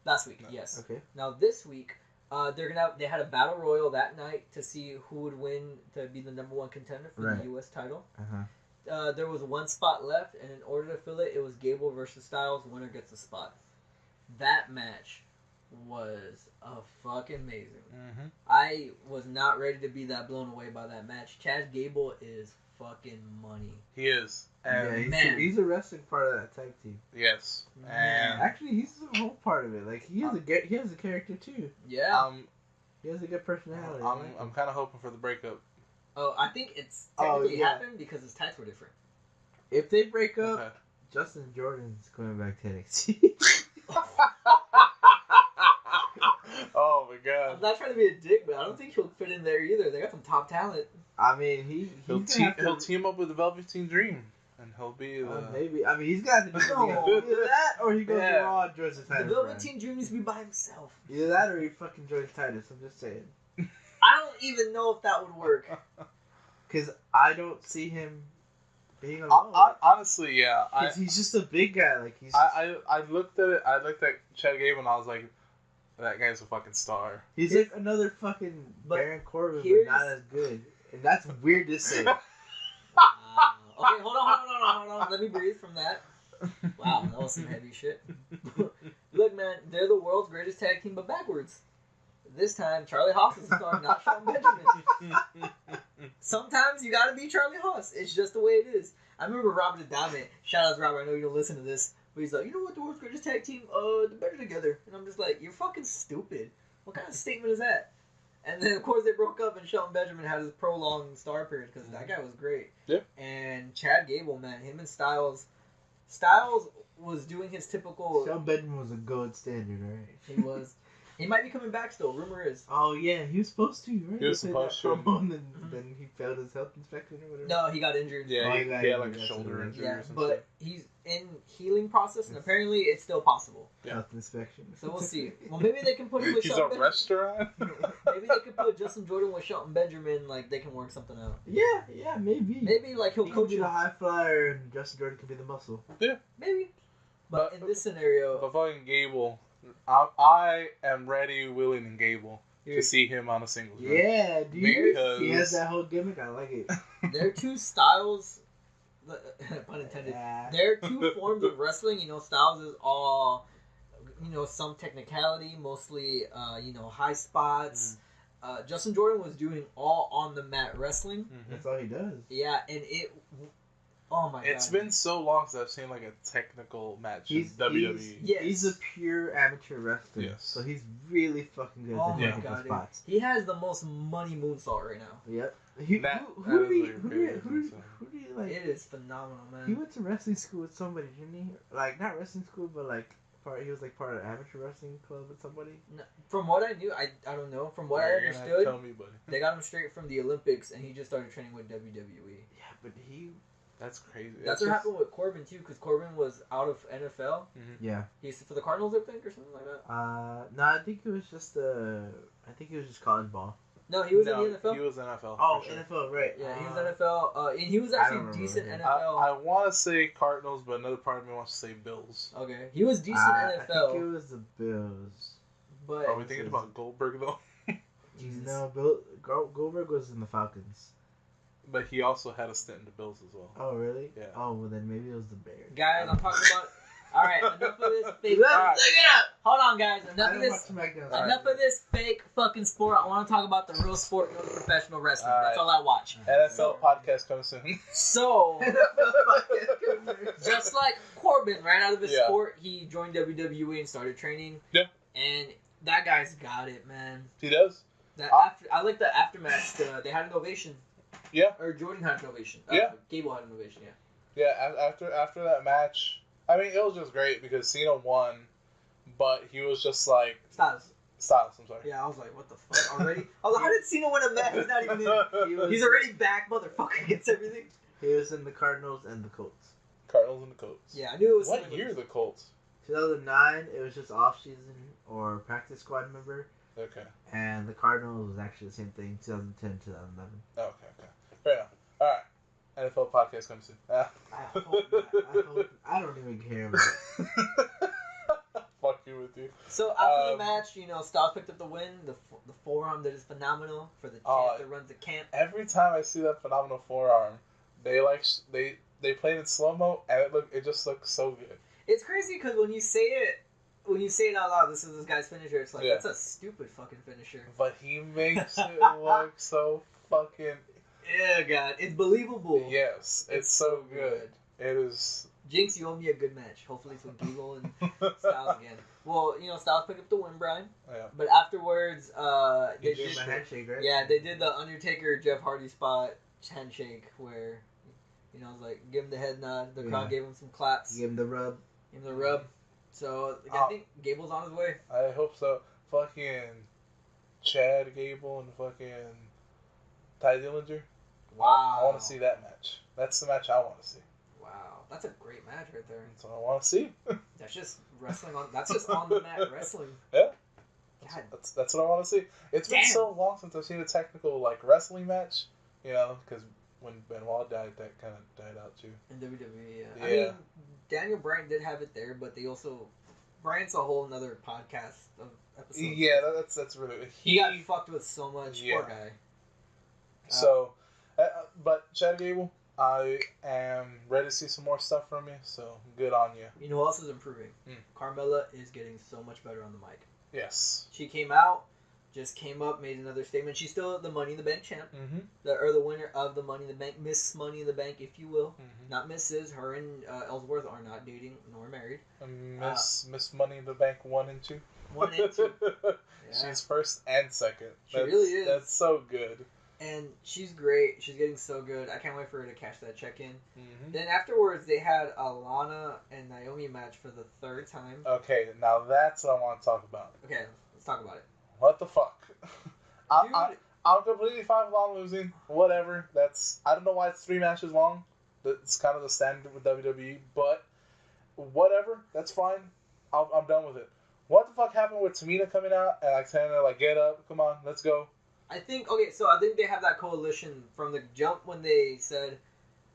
Last week, yes. Okay. Now this week, they had a battle royal that night to see who would win to be the #1 contender for the US title. There was one spot left, and in order to fill it, it was Gable versus Styles. Winner gets the spot. That match was fucking amazing. I was not ready to be that blown away by that match. Chad Gable is fucking money. He is. And yeah, he's a wrestling part of that tag team. Yes. And actually, he's the whole part of it. Like he has a character too. Yeah. He has a good personality. I'm kind of hoping for the breakup. Oh, I think it's technically happened because his tights were different. If they break up, Justin Jordan's going back to NXT. Oh my I'm god. not trying to be a dick, but I don't think he'll fit in there either. They got some top talent. I mean, He'll team up with the Velveteen Dream, and he'll be the. maybe. I mean, he's got to do something. No. Either that, or he goes Yeah. to Raw and joins the The Titus brand. Velveteen Dream needs to be by himself. Either that, or he fucking joins Titus. I'm just saying. I don't even know if that would work. Because I don't see him being alone. Honestly, yeah. He's just a big guy. Like he's. I looked at it. I looked at Chad Gable and I was like, that guy's a fucking star. He's like another fucking But Baron Corbin, but here's- not as good. And that's weird to say. Okay, hold on. Let me breathe from that. Wow, that was some heavy shit. Look, man, they're the world's greatest tag team, but backwards. This time, Charlie Haas is the star, not Shawn Benjamin. Sometimes you gotta be Charlie Haas. It's just the way it is. I remember Robert Adame. Shout out to Robert. I know you don't listen to this, but he's like, you know what? The world's greatest tag team, they're better together. And I'm just like, you're fucking stupid. What kind of statement is that? And then of course they broke up, and Shelton Benjamin had his prolonged star period because that guy was great. Yep. And Chad Gable, man, him and Styles was doing his typical. Shelton Benjamin was a gold standard, right? He was. He might be coming back still. Rumor is. Oh yeah, he was supposed to, right? He was played supposed that to. promo, and then he failed his health inspection or whatever. No, he got injured. Yeah, Oh, he he got had like injured, a that's shoulder what it is. injury Yeah, or something. but he's in healing process, and apparently it's still possible. Yeah. Health inspection. So we'll see. Well, maybe they can put him with He's a Shelton Benjamin. restaurant. Maybe they could put Justin Jordan with Shelton Benjamin. Like they can work something out. Yeah, maybe. Maybe like he'll He could coach be you. the high flyer, and Justin Jordan could be the muscle. Maybe. But in this scenario, But fucking Gable, I am ready, willing, and Gable to see him on a singles run. Yeah, dude. Because- He has that whole gimmick. I like it. there are two styles. Pun intended. Yeah. There are two forms of wrestling. You know, Styles is all, some technicality, mostly, high spots. Justin Jordan was doing all on the mat wrestling. That's all he does. Yeah, and oh my god. It's been so long since I've seen like a technical match in WWE. Yes. He's a pure amateur wrestler. Yes. So he's really fucking good Oh at the my technical god, dude. spots. He has the most money moonsault right now. Yep. That is like very Who do you like? It is phenomenal, man. He went to wrestling school with somebody, didn't he? Like, not wrestling school, but like, he was like part of an amateur wrestling club with somebody. From what I knew, I don't know. From what I You're gonna have to understood, tell me, buddy. they got him straight from the Olympics, and he just started training with WWE. Yeah, but he. That's crazy. That's what happened with Corbin too, because Corbin was out of NFL. Yeah. He's for the Cardinals, I think, or something like that. No, I think it was just I think it was just college ball. No, he was in the NFL. He was NFL. Oh, for sure. NFL, right? Yeah, he was NFL, and he was I don't actually remember decent him. NFL. I want to say Cardinals, but another part of me wants to say Bills. Okay, he was decent I think it NFL, was the Bills. but Are we thinking about Goldberg though? Jesus. No, Goldberg was in the Falcons. But he also had a stint in the Bills as well. Oh, really? Yeah. Oh, well then maybe it was the Bears. guys, I'm talking about. All right, enough of this fake. Look Alright. it up! Hold on, guys. I Enough of don't this. watch SmackDown. Enough of this fake fucking sport. I want to talk about the real sport, professional wrestling. That's all I watch. NFL podcast coming soon. So, just like Corbin, right out of the Yeah. sport, he joined WWE and started training. Yeah. And that guy's got it, man. He does. I like the aftermath. They had an ovation. Yeah. Or Jordan had an ovation. Yeah. Gable had an ovation. Yeah. Yeah. After that match, I mean, it was just great because Cena won, but he was just like Styles. I'm sorry. Yeah, I was like, what the fuck already? I was like, how did Cena win a match? He's not even in. He's already back, motherfucker. Gets everything. He was in the Cardinals and the Colts. Cardinals and the Colts. Yeah, I knew it was. What something year with- the Colts? 2009, it was just off season or practice squad member, Okay. and the Cardinals was actually the same thing. 2010, 2011. Okay. Fair enough. All right. NFL podcast comes soon. I hope not. I don't even care about it. Fuck you with you. So after the match, Styles picked up the win. The forearm that is phenomenal for the champ that runs the camp. Every time I see that phenomenal forearm, they play it in slow mo, and it just looks so good. It's crazy because when you say it out loud, this is this guy's finisher. It's like Yeah. that's a stupid fucking finisher. But he makes it look so fucking. Yeah, God, it's believable. Yes, it's so good. It is. Jinx, you owe me a good match. Hopefully it's with Gable and Styles again. Well, Styles picked up the win, Brian. Yeah. But afterwards, He they Give did him a handshake, right? Yeah, they did the Undertaker Jeff Hardy spot handshake where, it was like give him the head nod. The crowd gave him some claps. Give him the rub. Give him the rub. So I think Gable's on his way. I hope so. Fucking Chad Gable and fucking Ty Dillinger. Wow. I want to see that match. That's the match I want to see. Wow, that's a great match right there. That's what I want to see. That's just wrestling on. That's just on the mat wrestling. Yeah. God. That's what I want to see. It's been so long since I've seen a technical like wrestling match. You know, because when Benoit died, that kind of died out too. In WWE, Yeah. I mean, Daniel Bryan did have it there, but they also Bryan's a whole another podcast of episodes. Yeah, that's really he got fucked with so much. Yeah. Poor guy. So, but Chad Gable, I am ready to see some more stuff from you. So good on you. You know who else is improving? Hmm. Carmella is getting so much better on the mic. Yes. She came out, just came up, made another statement. She's still the Money in the Bank champ, Mm-hmm. the winner of the Money in the Bank, Miss Money in the Bank, if you will. Mm-hmm. Not Mrs. Her and Ellsworth are not dating nor married. Miss Money in the Bank 1 and 2. 1 and 2. Yeah. She's first and second. She really is. That's so good. And she's great. She's getting so good. I can't wait for her to cash that check in. Mm-hmm. Then afterwards, they had a Lana and Naomi match for the third time. Okay, now that's what I want to talk about. Okay, let's talk about it. What the fuck? Dude, I'm completely fine with Lana losing. Whatever. I don't know why it's 3 matches long. It's kind of the standard with WWE, but whatever. That's fine. I'm done with it. What the fuck happened with Tamina coming out and like saying like, get up, come on, let's go. I think they have that coalition from the jump when they said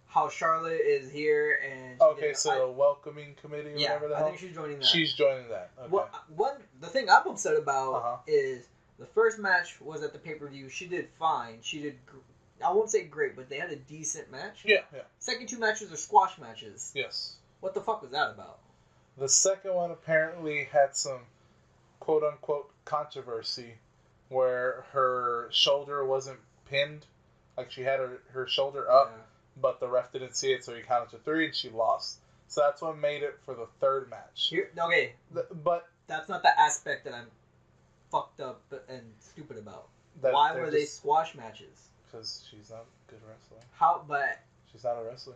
how Charlotte is here and The welcoming committee or whatever the hell. I think she's joining that. She's joining that. Okay. The thing I'm upset about is the first match was at the pay-per-view. She did fine. I won't say great, but they had a decent match. Yeah. Second 2 matches are squash matches. Yes. What the fuck was that about? The second one apparently had some quote-unquote controversy where her shoulder wasn't pinned. Like, she had her shoulder up, but the ref didn't see it, so he counted to 3, and she lost. So that's what made it for the third match. But that's not the aspect that I'm fucked up and stupid about. Why were they squash matches? Because she's not a good wrestler. She's not a wrestler.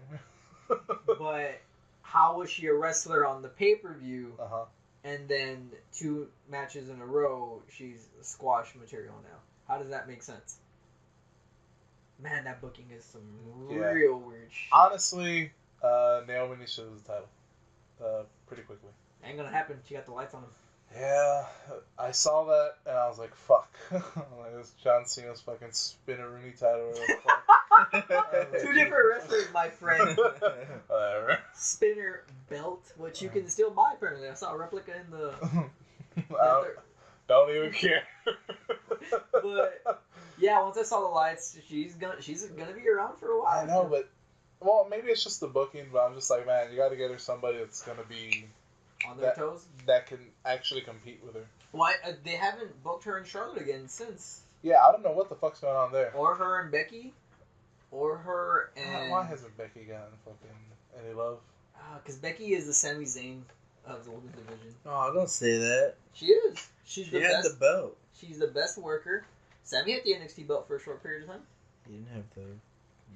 But how was she a wrestler on the pay-per-view? And then 2 matches in a row, she's squash material now. How does that make sense? Man, that booking is some real weird shit. Honestly, Naomi needs to lose the title pretty quickly. Ain't gonna happen. She got the lights on. Yeah, I saw that and I was like, fuck. Like, this John Cena's fucking Spinneroonie title. 2 different wrestlers, my friend. Whatever. Spinner belt, which you can still buy apparently. I saw a replica in the... Don't even care. But yeah, once I saw the lights, she's gonna be around for a while. I know, but well, maybe it's just the booking, but I'm just like, man, you got to get her somebody that's gonna be on their toes, that can actually compete with her. Why they haven't booked her and Charlotte again since? Yeah, I don't know what the fuck's going on there. Or her and Becky, or her and why hasn't Becky gotten fucking any love? Because Becky is the Sami Zayn of the women's division. Oh, don't say that. She is. She's the best. The belt. She's the best worker. Sammy had the NXT belt for a short period of time. He didn't have the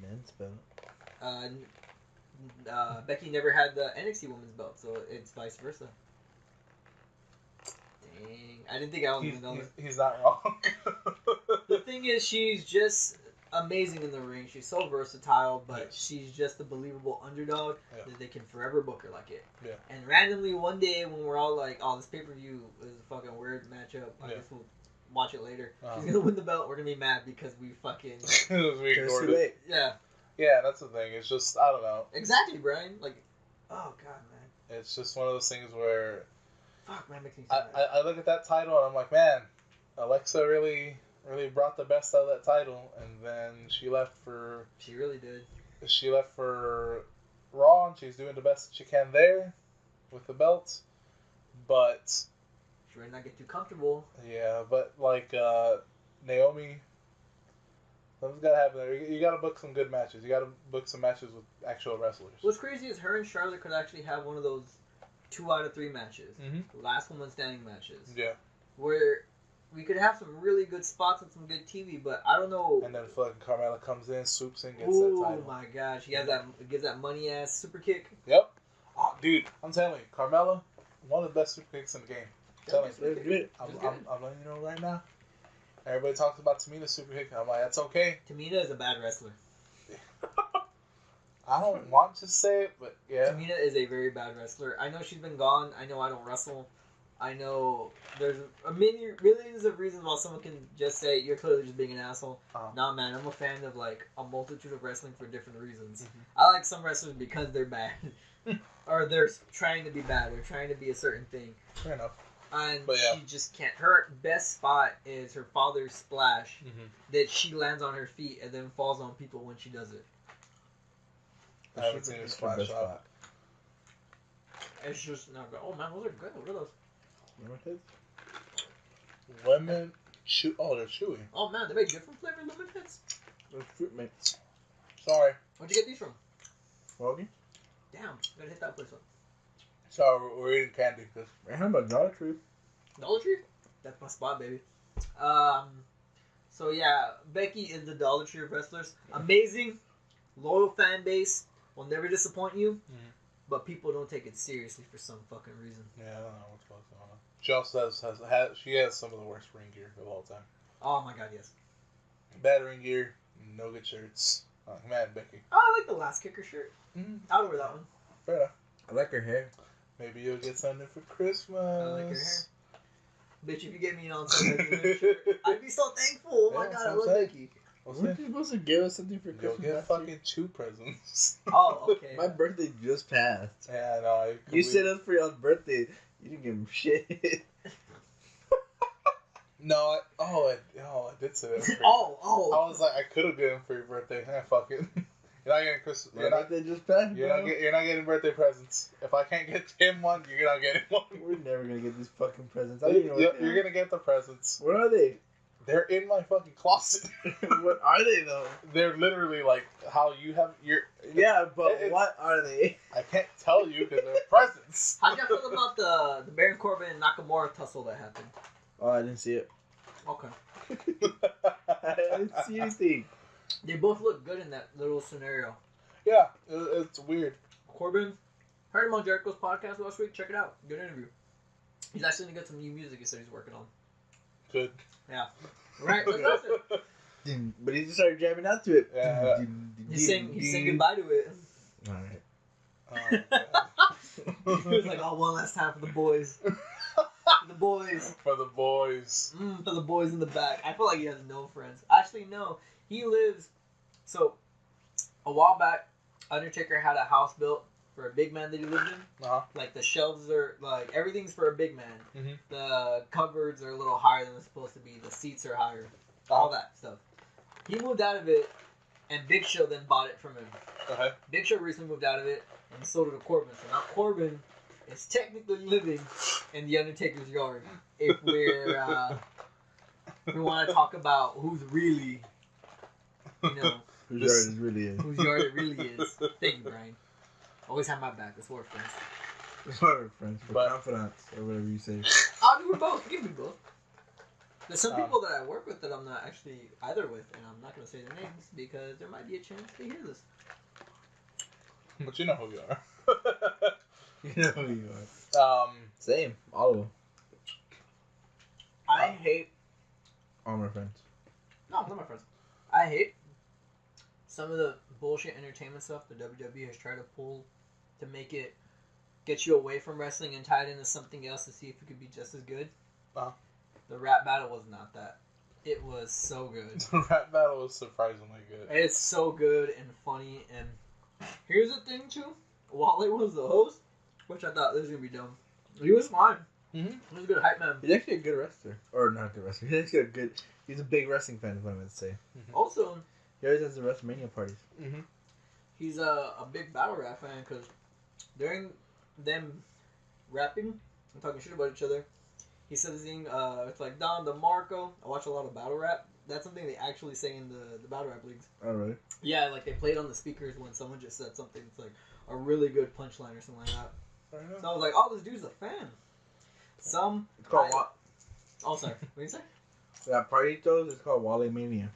men's belt. Becky never had the NXT women's belt, so it's vice versa. Dang. I didn't think I was going to know this. He's not wrong. The thing is, she's just amazing in the ring. She's so versatile, but she's just a believable underdog that they can forever book her like it. Yeah. And randomly one day when we're all like, oh, this pay-per-view is a fucking weird matchup, I guess we'll watch it later. She's going to win the belt. We're going to be mad because we fucking... we ignored it. Yeah. Yeah, that's the thing. It's just, I don't know. Exactly, Brian. Like, oh, God, man. It's just one of those things where... Fuck, man, makes me so mad. I look at that title and I'm like, man, Alexa really brought the best out of that title, and then she left for... She really did. She left for Raw, and she's doing the best she can there with the belt, but... She might not get too comfortable. Yeah, but, like, Naomi... Something's gotta happen there. You gotta book some good matches. You gotta book some matches with actual wrestlers. What's crazy is her and Charlotte could actually have one of those 2 out of 3 matches. Mm-hmm. Last woman standing matches. Yeah. Where we could have some really good spots and some good TV, but I don't know. And then fucking Carmella comes in, swoops in, gets that title. Oh my gosh, he has gives that money ass super kick. Yep. Oh, dude, I'm telling you, Carmella, one of the best super kicks in the game. Yeah, I'm super kick. Legit. It was good. I'm letting you know right now. Everybody talks about Tamina's super kick. I'm like, that's okay. Tamina is a bad wrestler. I don't want to say it, but yeah. Tamina is a very bad wrestler. I know she's been gone. I know I don't wrestle. I know there's millions of reasons why someone can just say you're clearly just being an asshole. Nah, man, I'm a fan of like a multitude of wrestling for different reasons. I like some wrestlers because they're bad, or they're trying to be bad, or trying to be a certain thing. Fair enough. And But yeah. she just can't. Her best spot is her father's splash that she lands on her feet and then falls on people when she does it. I haven't seen a splash shot. It's just not good. Oh man, those are good. What are those? Lemon Heads? Lemon chew. Oh, they're chewy. Oh man, they make different flavored lemon pits. Those fruit mints. Sorry. Where'd you get these from? Froggy? Damn, gotta hit that place up. Sorry, we're eating candy. Cause I have a Dollar Tree. Dollar Tree? That's my spot, baby. So yeah, Becky is the Dollar Tree of wrestlers. Amazing, loyal fan base. Will never disappoint you. But people don't take it seriously for some fucking reason. yeah, I don't know what's going on. She also she has some of the worst ring gear of all time. Oh my god, yes. Bad ring gear, no good shirts. Mad Becky. Oh, I like the last kicker shirt. I'll wear that one. Fair enough. I like her hair. Maybe you'll get something for Christmas. I like her hair. Bitch, if you get me on something, shirt, I'd be so thankful. Oh my god, I love Becky. Weren't you supposed to give us something for You'll Christmas? get last fucking year? 2 presents. Oh, okay. My birthday just passed. Yeah, I know. You set up for your birthday. You didn't give him shit. No, I did say that. Oh. I was like, I could have given him for your birthday. Fuck it. You're not getting Christmas. My birthday just passed, You're bro. not getting birthday presents. If I can't get him one, you're not getting one. We're never gonna get these fucking presents. I don't even know what they You're are. gonna get the presents. What are they? They're in my fucking closet. What are they though? They're literally like how you have your. Yeah, but It's- what are they? I can't tell you because they're presents. How'd you feel about the Baron Corbin and Nakamura tussle that happened? Oh, I didn't see it. Okay. I didn't see anything. They both look good in that little scenario. Yeah, it's weird. Corbin, heard him on Jericho's podcast last week. Check it out. Good interview. He's actually gonna get some new music he said he's working on. Good. Yeah. Right? That's it. But he just started jamming out to it. Yeah. He's saying goodbye to it. Alright. He was like, oh, one last time for the boys. The boys. For the boys. For the boys in the back. I feel like he has no friends. Actually, no. He lives... So, a while back, Undertaker had a house built for a big man that he lived in. Uh-huh. Like, the shelves are... Like, everything's for a big man. Mhm. The cupboards are a little higher than they're supposed to be. The seats are higher. All that stuff. He moved out of it, and Big Show then bought it from him. Okay. Big Show recently moved out of it, and so did Corbin. So now Corbin is technically living in the Undertaker's yard. If we want to talk about who's really, Whose yard it really is. whose yard it really is. Thank you, Brian. Always have my back. That's what we're friends. Sorry, friends. For But- confidants, or whatever you say. I'll do both. Give me both. There's some people that I work with that I'm not actually either with, and I'm not going to say their names because there might be a chance they hear this. But you know who you are. You know who you are. Same. All of them. I hate... All my friends. No, not my friends. I hate some of the bullshit entertainment stuff the WWE has tried to pull to make it get you away from wrestling and tie it into something else to see if it could be just as good. The rap battle was not that. It was so good. The rap battle was surprisingly good. It's so good and funny. And here's the thing too: Wale was the host, which I thought this was gonna be dumb. He was fine. Mm-hmm. He was a good hype man. He's actually a good wrestler. Or not a good wrestler. He's actually a good... He's a big wrestling fan, is what I meant to say. Also, He always has the WrestleMania parties. Mm-hmm. he's a big battle rap fan because during them rapping and talking shit about each other, he said this thing, it's like Don DeMarco. I watch a lot of battle rap. That's something they actually say in the battle rap leagues. Oh, really? Yeah, like they played on the speakers when someone just said something. It's like a really good punchline or something like that. So I was like, oh, this dude's a fan. It's called... Oh, sorry. What did you say? That party he throws is called Wale Mania.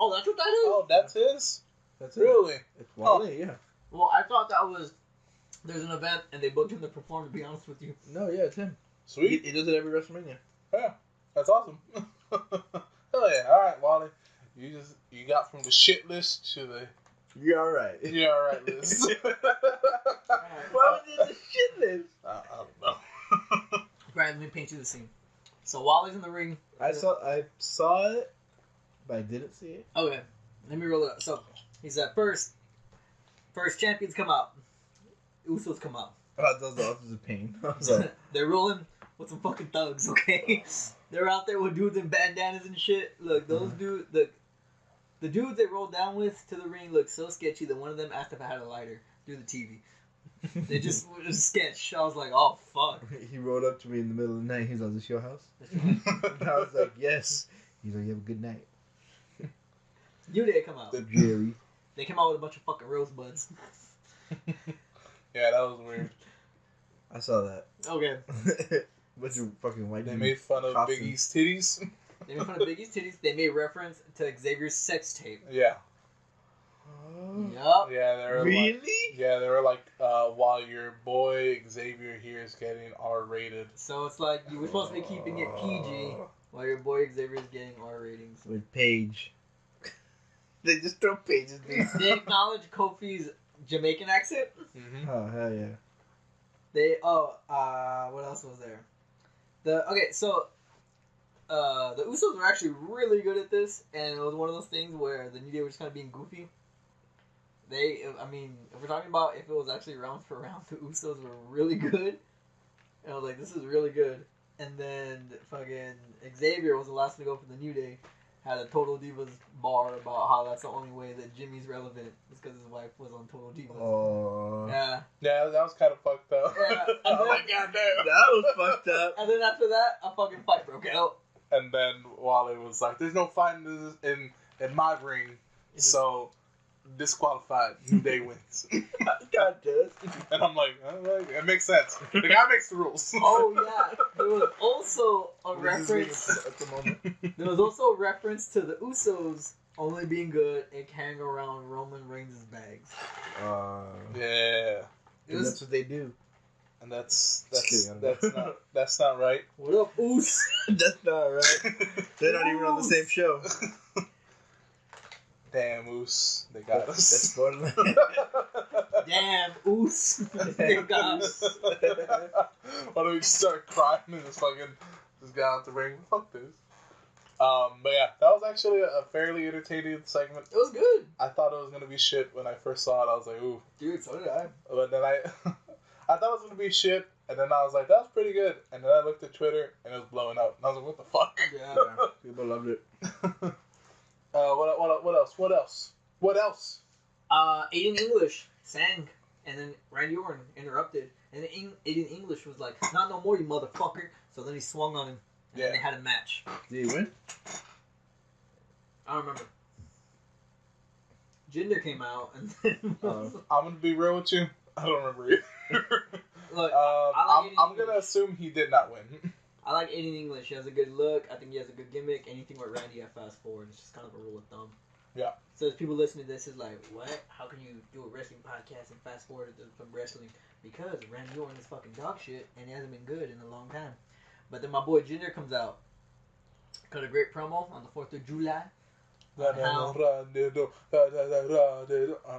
Oh, that's what that is? Oh, that's his? That's it. Really? It's Wale, yeah. Well, I thought that was there's an event and they booked him to perform. To be honest with you, No, yeah, it's him. Sweet. He does it every WrestleMania. Yeah, that's awesome. Hell yeah! All right, Wally, you got from the shit list to the You're all right. you're all right list. Why was it the shit list? I don't know. right? Let me paint you the scene. So Wally's in the ring. I saw it, but I didn't see it. Okay, let me roll it up. So he said first champions come out. Usos come out. Oh, those are a pain. I was like, They're rolling with some fucking thugs, okay? They're out there with dudes in bandanas and shit. Look, those dudes, the dudes they rolled down with to the ring looked so sketchy that one of them asked if I had a lighter through the TV. They just was a sketch. I was like, oh fuck. he rode up to me in the middle of the night. He's like, "This your house?" And I was like, "Yes." He's like, "You have a good night." New Day come out. Jerry. They came out with a bunch of fucking rosebuds. Yeah, that was weird. I saw that. Okay. Bunch of fucking white They dudes. made fun of Costumes. Biggie's titties. They made fun of Biggie's titties. They made reference to Xavier's sex tape. Yeah. Yup. Yeah, they were Really? like, yeah, they were like, while your boy Xavier here is getting R-rated. So it's like you were supposed to be keeping it PG while your boy Xavier's getting R ratings. With Paige. They just throw Paige's name. They acknowledge Kofi's Jamaican accent. Mm-hmm. Oh, hell yeah. What else was there? The Usos were actually really good at this, and it was one of those things where the New Day were just kind of being goofy. If we're talking about if it was actually round for round, the Usos were really good. And I was like, this is really good. And then fucking Xavier was the last to go for the New Day. Had a Total Divas bar about how that's the only way that Jimmy's relevant is because his wife was on Total Divas. Oh. Yeah. Yeah, that was kind of fucked up. Yeah. Oh my god, damn. That was fucked up. And then after that, a fucking fight broke out. And then Wally was like, "There's no fighting in my ring, so disqualified. New Day wins." God does. And I'm like, it makes sense. The guy makes the rules. Oh yeah, there was also a This is reference. at the moment. There was also a reference to the Usos only being good at carrying around Roman Reigns' bags. Yeah, It was, That's what they do. and that's kidding, that's not right. what up, Us? That's not right. They're not even on the same show. Damn, Moose, they got That's us. borderline. Damn, Us. They got us. Why don't we just start crying and just get out the ring? Fuck this. But yeah, that was actually a fairly entertaining segment. It was good, I thought it was gonna be shit when I first saw it. I was like, ooh. dude. So did I. But then I thought it was gonna be shit, and then I was like, that was pretty good. And then I looked at Twitter, and it was blowing up. And I was like, what the fuck? Yeah. People loved it. What else? Aiden English sang, and then Randy Orton interrupted, and then Aiden English was like, "Not no more, you motherfucker." So then he swung on him, and then they had a match. Did he win? I don't remember. Jinder came out, and then I'm gonna be real with you. I don't remember either. look, I'm gonna assume he did not win. I like Aiden English. He has a good look. I think he has a good gimmick. Anything with Randy, I fast forward. It's just kind of a rule of thumb. Yeah. So as people listening to this is like, what? How can you do a wrestling podcast and fast forward from wrestling? Because Randy Orton is fucking dog shit, and he hasn't been good in a long time. But then my boy Jinder comes out, cut a great promo on the 4th of July. Oh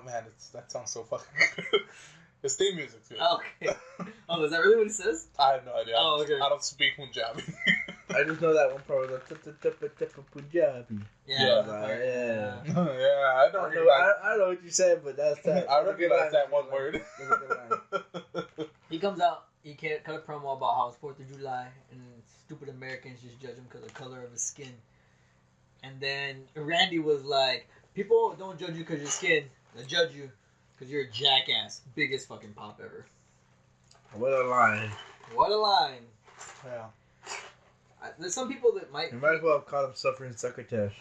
man, that sounds so fucking good. His theme music's good. Okay. Oh, is that really what he says? I have no idea. Oh, okay. I don't speak Punjabi. I just know that one part was like Punjabi. Yeah. Yeah. Yeah, I don't recognize. I don't know what you said, but that's that. I recognize that one word. That's a good line. He comes out, he can't cut a promo about how it's 4th of July, and stupid Americans just judge him because of the color of his skin. And then Randy was like, people don't judge you because your skin, they judge you because you're a jackass. Biggest fucking pop ever. What a line. What a line. Yeah. There's some people that might... You might as well have caught him suffering succotash.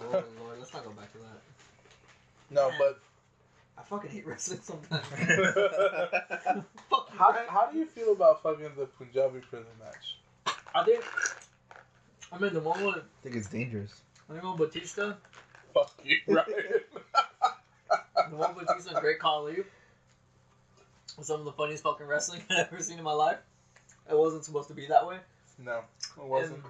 Oh, Lord, let's not go back to that. No, but I fucking hate wrestling sometimes. how do you feel about fucking the Punjabi prison match? I think... I mean, the one with... I think it's dangerous. I think with Batista... Fuck you, right? The one with Batista and Great Khali some of the funniest fucking wrestling I've ever seen in my life. It wasn't supposed to be that way. No, it wasn't.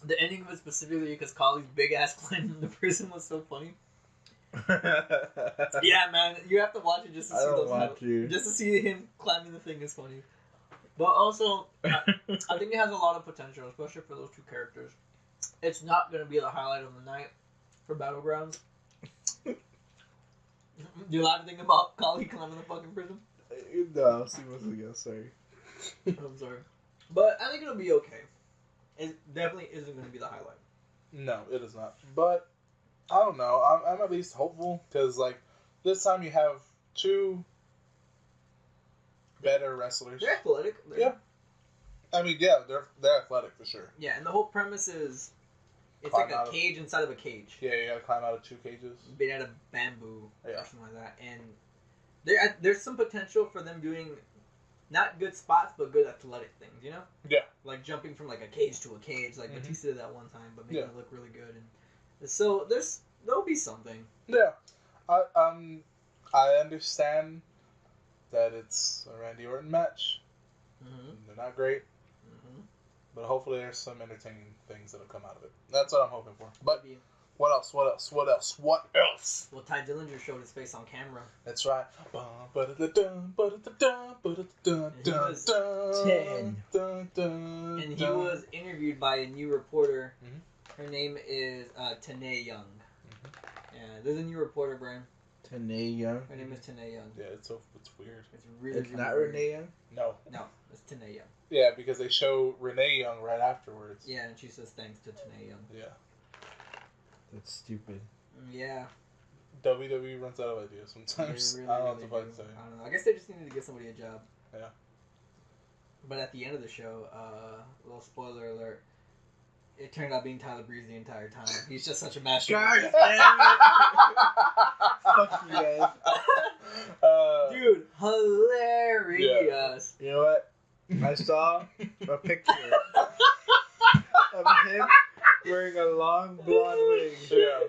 And the ending of it specifically, because Kali's big ass climbing the prison was so funny. Yeah, man, you have to watch it just to see those. Just to see him climbing the thing is funny. But also, I think it has a lot of potential, especially for those two characters. It's not going to be the highlight of the night for Battlegrounds. Do you like to think about Kali climbing the fucking prison? No, I'll see what's again. Sorry. I'm sorry. But I think it'll be okay. It definitely isn't going to be the highlight. No, it is not. But, I don't know. I'm at least hopeful, because, like, this time you have two better wrestlers. They're athletic. Yeah. I mean, yeah, they're athletic for sure. Yeah, and the whole premise is it's like a cage inside of a cage. Yeah, you gotta climb out of 2 cages. Made out of bamboo or something like that. And there's some potential for them doing not good spots, but good athletic things, you know? Yeah. Like jumping from like a cage to a cage, like Batista did that one time, but making it look really good. And so there'll be something. Yeah. I understand that it's a Randy Orton match. Mm-hmm. They're not great. Mm-hmm. But hopefully there's some entertaining things that'll come out of it. That's what I'm hoping for. But what else? What else? What else? What else? Well, Ty Dillinger showed his face on camera. That's right. And he was interviewed by a new reporter. Mm-hmm. Her name is Tanae Young. Mm-hmm. Yeah, there's a new reporter, Brian. Tanae Young. Her name is Tanae Young. Yeah, it's weird. It's really. It's really not weird. Renee Young. No, it's Tanae Young. Yeah, because they show Renee Young right afterwards. Yeah, and she says thanks to Tanae Young. Yeah. That's stupid. Yeah. WWE runs out of ideas sometimes. Really, I don't know what to say. I don't know. I guess they just needed to get somebody a job. Yeah. But at the end of the show, little spoiler alert, it turned out being Tyler Breeze the entire time. He's just such a master. God damn it! Fuck you guys. Dude, hilarious. Yeah. You know what? I saw a picture of him wearing a long blonde wig. Yeah.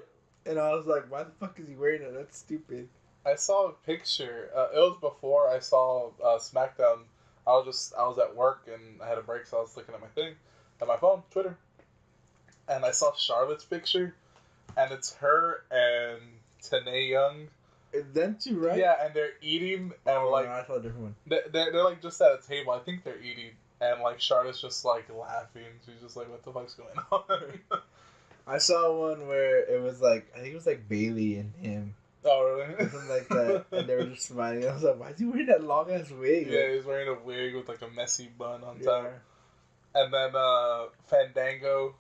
And I was like, why the fuck is he wearing it? That's stupid. I saw a picture. It was before I saw SmackDown. I was at work and I had a break, so I was looking at my thing, at my phone, Twitter, and I saw Charlotte's picture, and it's her and Tanae Young. It's them two, right? Yeah, and they're eating, and no, like I saw a different one. They're like just at a table. I think they're eating, and like Charlotte's just like laughing. She's just like, "What the fuck's going on?" I saw one where it was like, I think it was like Bailey and him. Oh, really? Something like that. And they were just smiling. I was like, why is he wearing that long ass wig? Yeah, he's wearing a wig with like a messy bun on top. And then Fandango,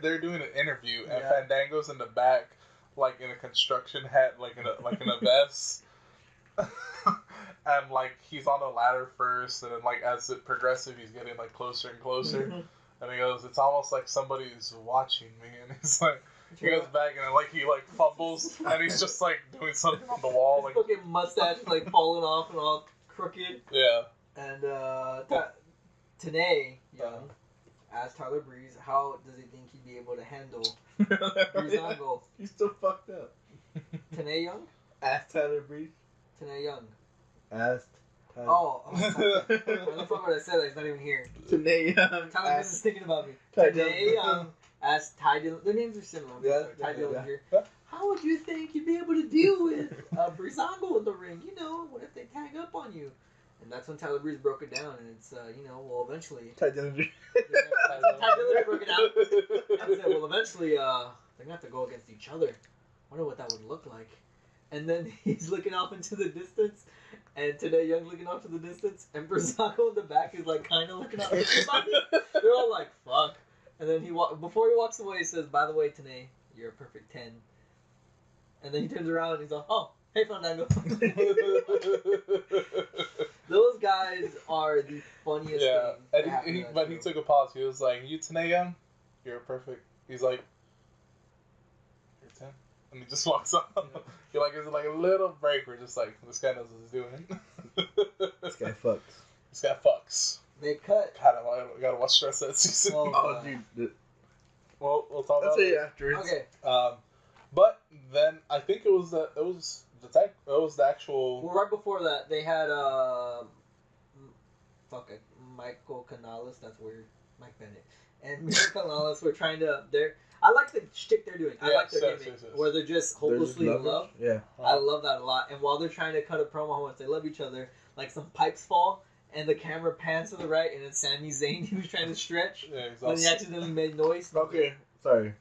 they're doing an interview, and Fandango's in the back, like in a construction hat, like in a vest. And like he's on a ladder first, and then like as it progresses, he's getting like closer and closer. And he goes, "It's almost like somebody's watching me." And he's like, he goes back and like he like fumbles, and he's just like doing something on the wall, his like fucking mustache like falling off and all crooked. Yeah. And Tanae Young asked Tyler Breeze, how does he think he'd be able to handle Breezango? He's still fucked up. Tanae Young? Asked Tyler Breeze. Tanae Young. Asked Tyler. Oh, the fuck what I said, he's not even here. Tanae Young. Tyler Breeze is thinking about me. Ty Tanae Young asked Ty Dillon. Their names are similar. Yeah, Ty Dillon here. Yeah. How would you think you'd be able to deal with Breezango in the ring? You know, what if they tag up on you? And that's when Tyler Breeze broke it down, and it's, well, eventually... Ty Dillon. Ty Dillon broke it down. And said, well, eventually, they're going to have to go against each other. I wonder what that would look like. And then he's looking off into the distance, and Tanae Young looking off to the distance, and Breezango in the back is, like, kind of looking out at everybody. They're all like, fuck. And then before he walks away, he says, by the way, Tanae, you're a perfect 10. And then he turns around and he's like, oh, hey, Fandango. Those guys are the funniest thing. And but he took a pause. He was like, you Tanae Young? You're perfect. He's like, you're 10. And he just walks off. You're like, it's like a little break where just like, this guy knows what he's doing. This guy fucks. This guy fucks. They cut. God, I gotta watch the rest of that season. Oh, dude. We'll talk about it it afterwards. Okay. But then I think it was the That was the actual. Well, right before that, they had Michael Canales. That's weird. Mike Bennett and Michael Canales were trying to. I like the shtick they're doing. I like their gimmick where they're just hopelessly in love. Yeah, I love that a lot. And while they're trying to cut a promo how much they love each other, like some pipes fall and the camera pans to the right, and it's Sami Zayn who's trying to stretch when he accidentally made noise. Okay, sorry.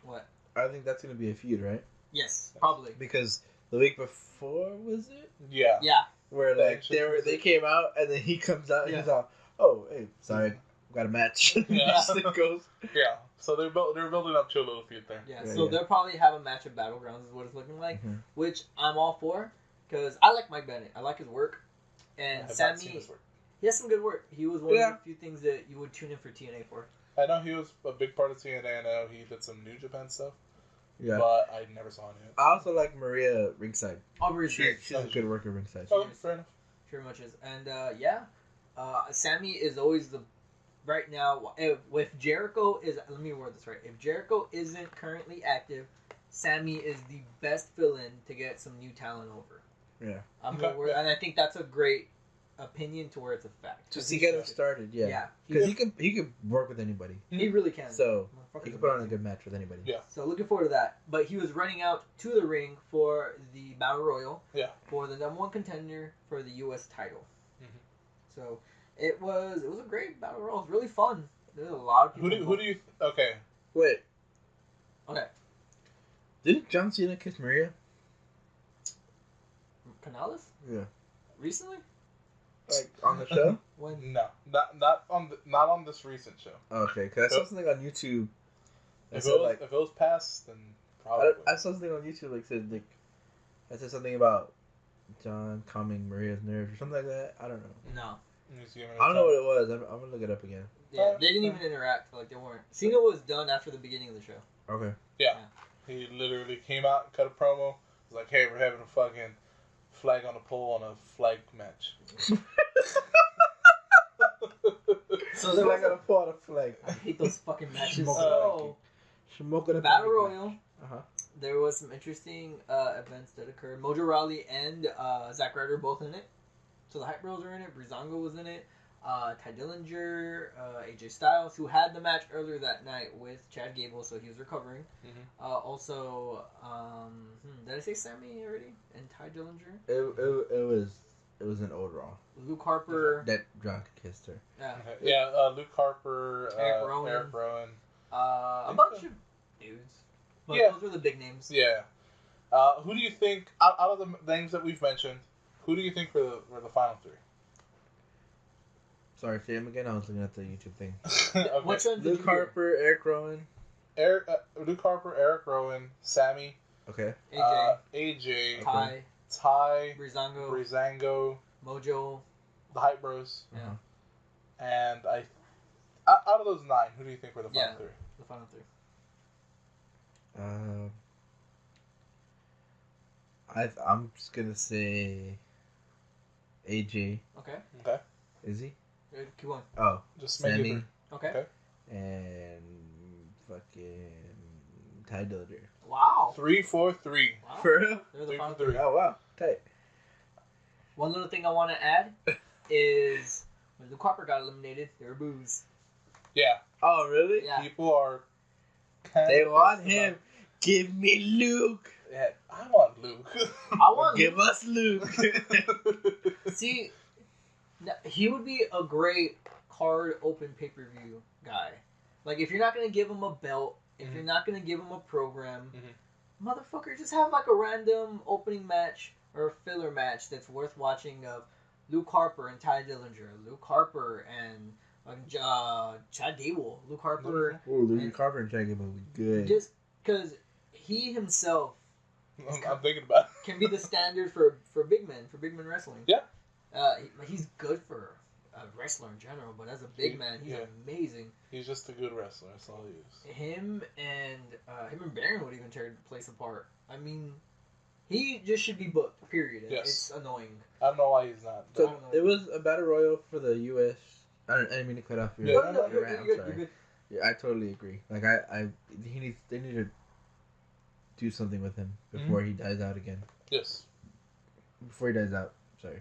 What? I think that's gonna be a feud, right? Yes, probably. Because the week before was it? Yeah. Yeah. Where like they came out and then he comes out and he's all, "Oh, hey, sorry, got a match." Yeah. It goes. Yeah. So they're building up to a little feud there. Yeah. Yeah, So yeah. they'll probably have a match at Battlegrounds, is what it's looking like, Mhm. which I'm all for because I like Mike Bennett. I like his work, I and have not Sami, seen this work. he has some good work. He was one Yeah. of the few things that you would tune in for TNA for. I know he was a big part of TNA. I know he did some New Japan stuff, Yeah. but I never saw him yet. I also like Maria ringside. Aubrey's great. She's a good worker ringside. Oh, fair enough. Very much is. And Sammy is always the right now. If Jericho is, let me word this right. If Jericho isn't currently active, Sammy is the best fill-in to get some new talent over. Yeah. And I think that's a great opinion to where it's a fact. Just to get him started, yeah. Yeah, Because he can work with anybody. he really can. So Motherfucker's he can put on a amazing. good match with anybody. Yeah. So looking forward to that. But he was running out to the ring for the Battle Royal. Yeah. For the #1 contender for the U.S. title. Mhm. So it was a great Battle Royal. It was really fun. There's a lot of people. Who do you? Okay. Wait. Okay. Didn't John Cena kiss Maria? Canales? Yeah. Recently? Like on the show? When? No, not on this recent show. Okay, because I saw something on YouTube. That If said, it was past, then probably. I saw something on YouTube that said something about John calming Maria's nerves or something like that. I don't know. No. I don't know what it was. I'm gonna look it up again. Yeah, they didn't even interact. Like they weren't. Cena was done after the beginning of the show. Okay. He literally came out, cut a promo. Was like, "Hey, we're having a fucking flag on a pole on a flag match." So there I was gotta pull out a flag. I hate those fucking matches. Smoke So Smoking a Battle flag Royal. match. Uh-huh. There was some interesting events that occurred. Mojo Rawley and Zack Ryder both in it. So the Hype Bros are in it. Breezango was in it. Ty Dillinger, AJ Styles, who had the match earlier that night with Chad Gable, so he was recovering. Mhm. Also, did I say Sammy already? And Ty Dillinger? It was an old Raw Luke Harper. that John kissed her. Yeah. Okay. Yeah, Luke Harper, Eric Rowan. Eric Rowan. A bunch of dudes. But Yeah. those were the big names. Yeah. Who do you think out of the names that we've mentioned? Who do you think were the final three? Sorry, say him again. I was looking at the YouTube thing. Okay. Which one did you Luke hear? Harper, Eric Rowan. Luke Harper, Eric Rowan, Sammy, Okay. AJ, AJ, Ty, Ty, Breezango, Breezango, Mojo. the Hype Bros, Yeah. and out of those 9, who do you think were the final Yeah. three? The final three. I'm just gonna say AJ. Okay. Okay, Is he? Keep going. Oh, just make it Sammy three. Okay. Okay. and fucking Ty Dillinger. Wow. 3, 4, 3. Wow. For real? They're the Three final for three. three. Oh wow, tight. One little thing I want to add is when Luke Harper got eliminated, there were boos. Yeah, Oh really? Yeah. people are. They kinda want pissed him. Give me Luke. Yeah, I want Luke. I want Give us Luke. See, he would be a great card open pay-per-view guy. Like, if you're not going to give him a belt, if you're not going to give him a program, motherfucker, just have like a random opening match or a filler match that's worth watching of Luke Harper and Ty Dillinger, Luke Harper and Chad Gable, Luke Harper, Ooh, Luke Harper and Chad Gable would be good. just because he himself I'm thinking about it. can be the standard for big men wrestling. Yeah. He's good for a wrestler in general, but as a big man, he's amazing. He's just a good wrestler. That's all he is. Him and Baron would even tear the place apart. I mean, he just should be booked. Period. Yes. It's annoying. I don't know why he's not. So I don't know. it was a battle royal for the U.S. I didn't mean to cut off your. Yeah. No, your you're rant, I'm good. sorry. You're good. Yeah, I totally agree. Like they need to do something with him before he dies out again. Yes. before he dies out. Sorry.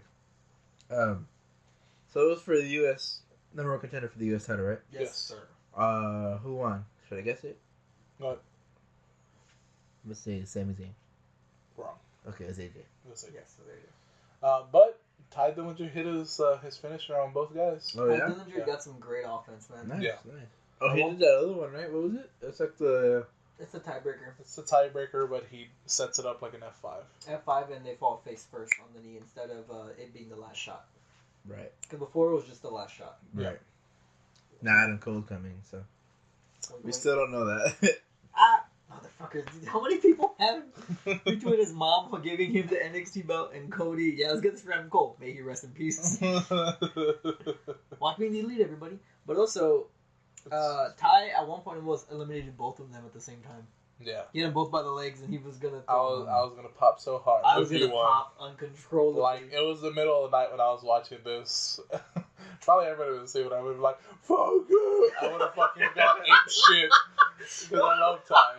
So it was for the U.S. number one contender for the U.S. title, right? Yes, Yes. sir. Who won? Should I guess it? What? Let's say Sami Zayn. Wrong. Okay, it's AJ. Let's see. Yes, so there you go. But Ty Dillinger hit his finisher on both guys. Oh yeah. Dillinger got some great offense, man. Nice, Yeah. nice. Oh, he did that other one, right? What was it? It's like the. It's a tiebreaker. It's a tiebreaker, but he sets it up like an F5. F5, and they fall face first on the knee instead of it being the last shot. Right. Because before it was just the last shot. Yeah. Right. Now Adam Cole's coming, so we still don't know that. Motherfuckers, how many people have between his mom giving him the NXT belt and Cody? Yeah, let's get this for Adam Cole. May he rest in peace. Watch me delete everybody. But also, Ty at one point almost eliminated both of them at the same time. Yeah. He had them both by the legs, and he was gonna. I was gonna pop so hard. I was if gonna he won. pop uncontrollably. Like, it was the middle of the night when I was watching this. Probably everybody would see what I would be like, fuck you! I would have fucking gone ape shit. Because I love Ty.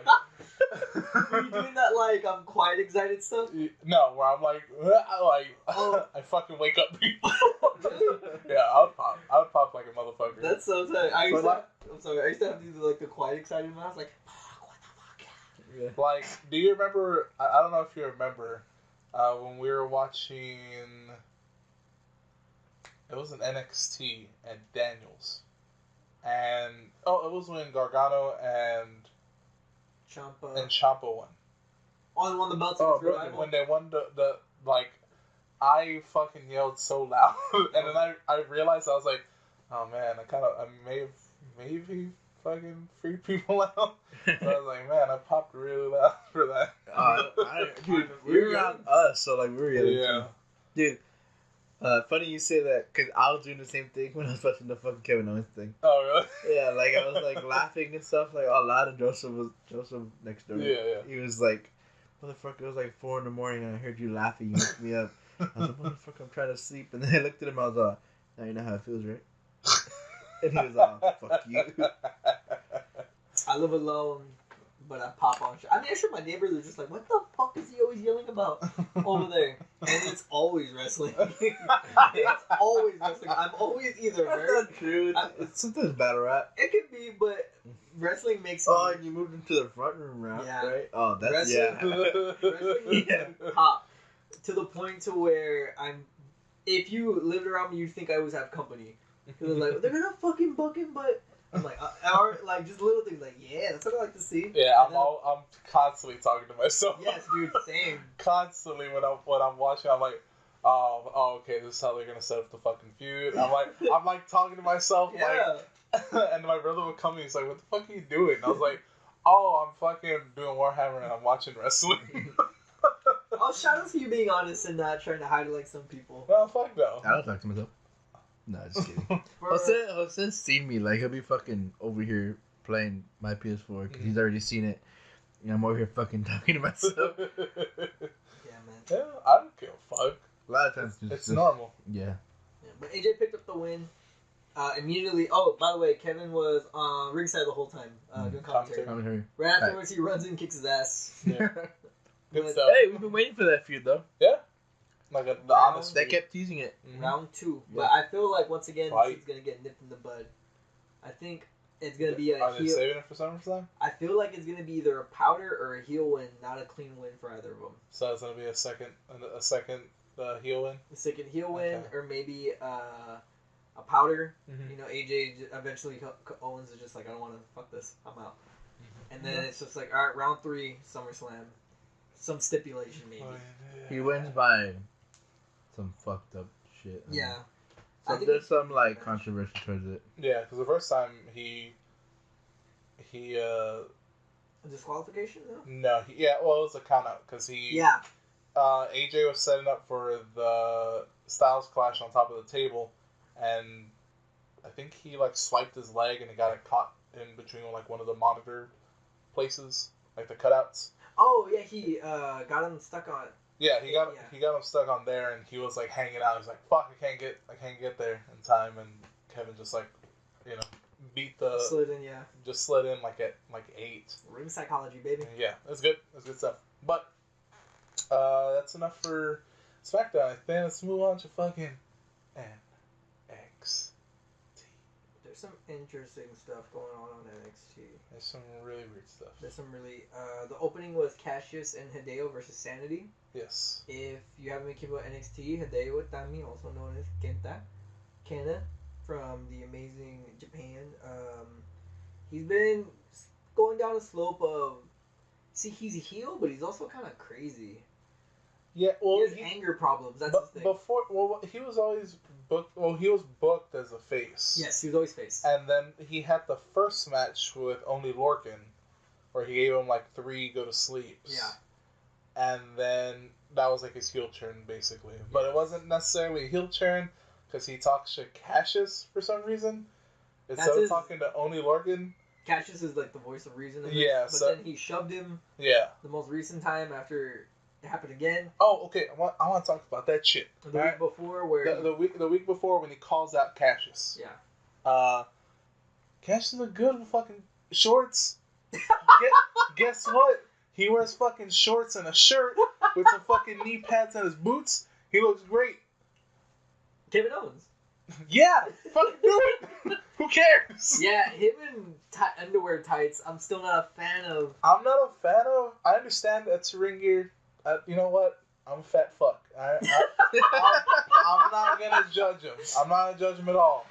Were you doing that like I'm quite excited stuff? No, where I'm like, I fucking wake up people. Yeah, I would pop like a motherfucker. That's so tight. I'm sorry. I used to have to do like the quiet excited mouth, like, fuck, what the fuck? Yeah. Like, do you remember, I don't know if you remember, when we were watching, it was an NXT at Daniels. And, it was when Gargano and Ciampa won. Oh, they won the belts. Oh, for bro, When they won the like, I fucking yelled so loud. And then I realized, I was like, oh man, I may have maybe fucking freaked people out. But I was like, man, I popped really loud for that. Dude, we were around us, so like we were yelling Yeah. too. Dude, funny you say that, because I was doing the same thing when I was watching the fucking Kevin Owens thing. Oh, really? Yeah, like I was like laughing and stuff, like a lot of Joseph next door. Yeah. He was like, motherfucker, it was like 4 a.m. and I heard you laughing, you woke me up. I was like, motherfucker, I'm trying to sleep. And then I looked at him, I was like, now you know how it feels, right? And he was like, fuck you. I live alone, but I pop on shit. I mean, I'm sure my neighbors are just like, what the fuck is he always yelling about over there? And it's always wrestling. It's always wrestling. I'm always either That's very... not true. It's sometimes battle rap. It could be, but wrestling makes me... Oh, and you moved into the front room route, Yeah. right? Oh, that's, Wrestling- Wrestling makes Yeah. me pop to the point to where I'm... If you lived around me, you'd think I always have company. Because like, they're gonna fucking book him, but... I'm like, or like just little things like, yeah, that's what I like to see. Yeah, And then- I'm constantly talking to myself. Yes, dude, same. Constantly when I'm watching, I'm like, oh, okay, this is how they're gonna set up the fucking feud. I'm like talking to myself, Yeah. like, and my brother would come and he's like, what the fuck are you doing? And I was like, oh, I'm fucking doing Warhammer and I'm watching wrestling. Oh, shout out to you being honest and not trying to hide like some people. Well, fuck no. I don't talk to myself. No, just kidding. For- Jose's seen me, like, he'll be fucking over here playing my PS4 because he's already seen it. And I'm over here fucking talking to myself. Yeah, man. Yeah, I don't give a fuck. A lot of times, It's normal. Yeah. Yeah, but AJ picked up the win. Immediately. Oh, by the way, Kevin was ringside the whole time. Good commentary. Commentary. Right afterwards, he runs in, kicks his ass. Yeah. Good But- stuff. Hey, we've been waiting for that feud, though. Like the honest. They kept teasing it. Mhm. Round 2. Yeah. But I feel like, once again, Right. this is going to get nipped in the bud. I think it's going to be a Are they heel. saving it for SummerSlam? I feel like it's going to be either a powder or a heel win, not a clean win for either of them. So it's gonna be a second heel win. The second heel win, Okay. or maybe a powder. Mhm. You know, AJ eventually Owens is just like, I don't want to fuck this. I'm out. And then it's just like, all right, round 3, SummerSlam. Some stipulation maybe. Oh, yeah. He wins by some fucked up shit. Yeah. I So think there's it's- some, like, controversy towards it. Yeah, because the first time he A disqualification though? no, it was a count out because Yeah. AJ was setting up for the Styles Clash on top of the table, and I think he like swiped his leg and he got it caught in between like one of the monitor places, like the cutouts. Oh yeah, he got him stuck on. Yeah, he got Yeah. him stuck on there, and he was like hanging out. He's like, "Fuck, I can't get there in time." And Kevin just like, Slid in, yeah. just slid in like at like 8. Ring psychology, baby. Yeah, that's good. That's good stuff. But that's enough for SmackDown. I think let's move on to fucking NXT. There's some interesting stuff going on NXT. There's some really weird stuff. There's some really. The opening was Cassius and Hideo versus Sanity. Yes. If you haven't been keeping up NXT, Hideo Itami, also known as Kenta, from the amazing Japan. He's been going down a slope of. See, he's a heel, but he's also kind of crazy. Yeah, well, he has anger problems. That's his thing. Before, well, he was always booked. Well, he was booked as a face. Yes, he was always face. And then he had the first match with Only Lorcan, where he gave him like 3 go to sleeps. Yeah. And then that was like his heel turn, basically. But it wasn't necessarily a heel turn because he talked to Cassius for some reason instead of talking to Only Lorcan. Cassius is like the voice of reason. Yeah. But then he shoved him. Yeah. The most recent time after. It happened again. Oh, okay. I want to talk about that shit. The week before, where the week before when he calls out Cassius. Yeah. Cassius is a good fucking shorts. Guess what? He wears fucking shorts and a shirt with some fucking knee pads and his boots. He looks great. Kevin Owens. Yeah, fucking do it. Who cares? Yeah, him in underwear tights. I'm still not a fan of. I'm not a fan of. I understand that's ring gear. You know what? I'm a fat fuck. I'm not gonna judge him. I'm not gonna judge him at all.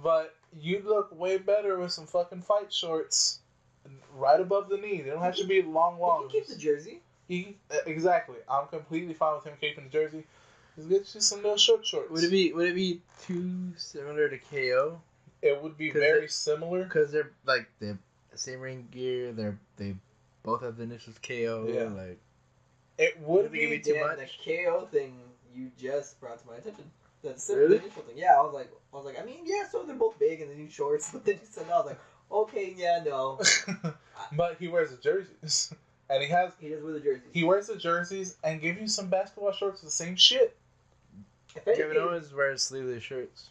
But you look way better with some fucking fight shorts, right above the knee. They don't have to be long. He can keep the jersey. Exactly. I'm completely fine with him keeping the jersey. Just get you some little shorts. Would it be too similar to KO? It would be very similar because they're like the same ring gear. They both have the initials KO. Yeah. Like. It would be too much. The KO thing you just brought to my attention. That's really? The initial thing. Yeah, I was like, I mean, yeah, so they're both big and they need shorts, but then you said no, I was like, okay, yeah, no. But he wears the jerseys, and he does wear the jerseys. He wears the jerseys and gives you some basketball shorts with the same shit. Kevin Owens wears sleeveless shirts.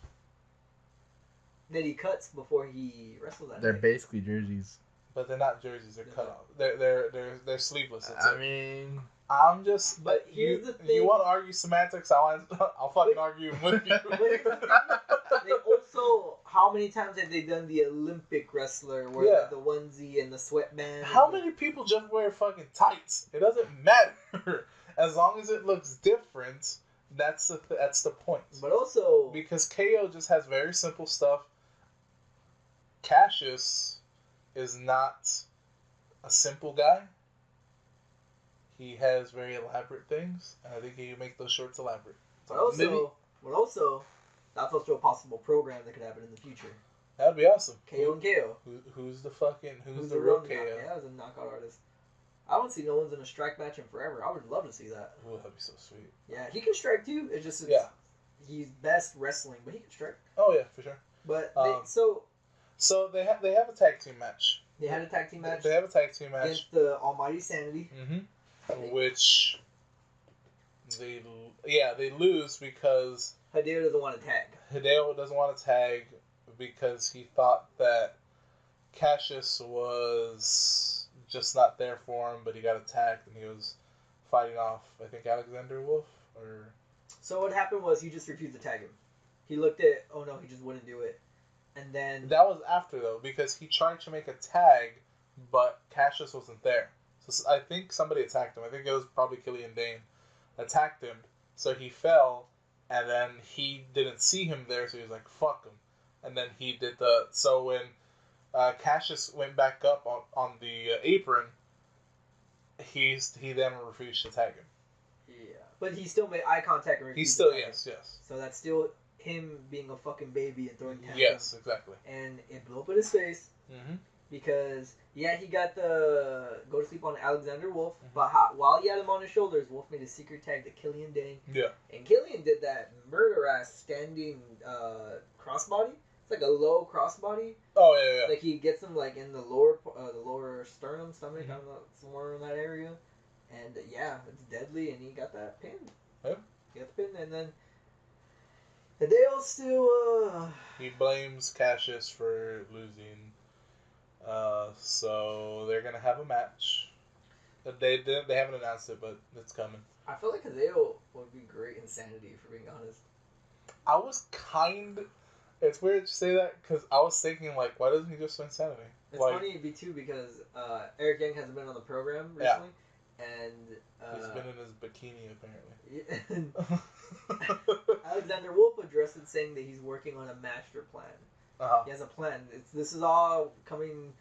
That he cuts before he wrestles that. They're basically jerseys. But they're not jerseys. They're cut off. They're sleeveless. I mean. I'm just. But here's the thing. You want to argue semantics? I'll fucking argue with you. They also, how many times have they done the Olympic wrestler where the onesie and the sweatband? How many people just wear fucking tights? It doesn't matter as long as it looks different. That's the point. But also because KO just has very simple stuff. Cassius is not a simple guy. He has very elaborate things, and I think he can make those shorts elaborate. But also, that's also a possible program that could happen in the future. That'd be awesome. KO and KO. Who's the real KO? Yeah, as a knockout artist. I haven't seen no one's in a strike match in forever. I would love to see that. Ooh, that'd be so sweet. Yeah, he can strike too. It's just he's best wrestling, but he can strike. Oh yeah, for sure. But so they have a tag team match. They had a tag team match. They have a tag team match against the Almighty Sanity. Mm-hmm. Which they lose because Hideo doesn't want to tag. Hideo doesn't want to tag because he thought that Cassius was just not there for him, but he got attacked and he was fighting off, I think, Alexander Wolf or. So what happened was he just refused to tag him. He looked at, oh no, he just wouldn't do it, and then that was after though because he tried to make a tag, but Cassius wasn't there. So I think somebody attacked him. I think it was probably Killian Dane attacked him. So he fell, and then he didn't see him there, so he was like, fuck him. And then he did so when Cassius went back up on the apron, he then refused to tag him. Yeah. But he still made eye contact and refused He still, to tag yes. So that's still him being a fucking baby and throwing tantrums. Yes, exactly. And it blew up in his face. Mm-hmm. Because, yeah, he got the go to sleep on Alexander Wolf, but while he had him on his shoulders, Wolf made a secret tag to Killian Dane. Yeah. And Killian did that murder-ass standing crossbody. It's like a low crossbody. Oh, yeah. Like, he gets him, like, in the lower sternum, stomach, I don't know, somewhere in that area. And, yeah, it's deadly, and he got that pin. Yeah. He got the pin, and then Hideo still, He blames Cassius for losing. So they're gonna have a match. They haven't announced it, but it's coming. I feel like Hideo would be great in Sanity, for being honest. I was it's weird to say that, because I was thinking, like, why doesn't he just win Sanity? It's like, funny, too, because Eric Yang hasn't been on the program recently. And he's been in his bikini, apparently. Alexander Wolf addressed it, saying that he's working on a master plan. Uh-huh. He has a plan. This is all coming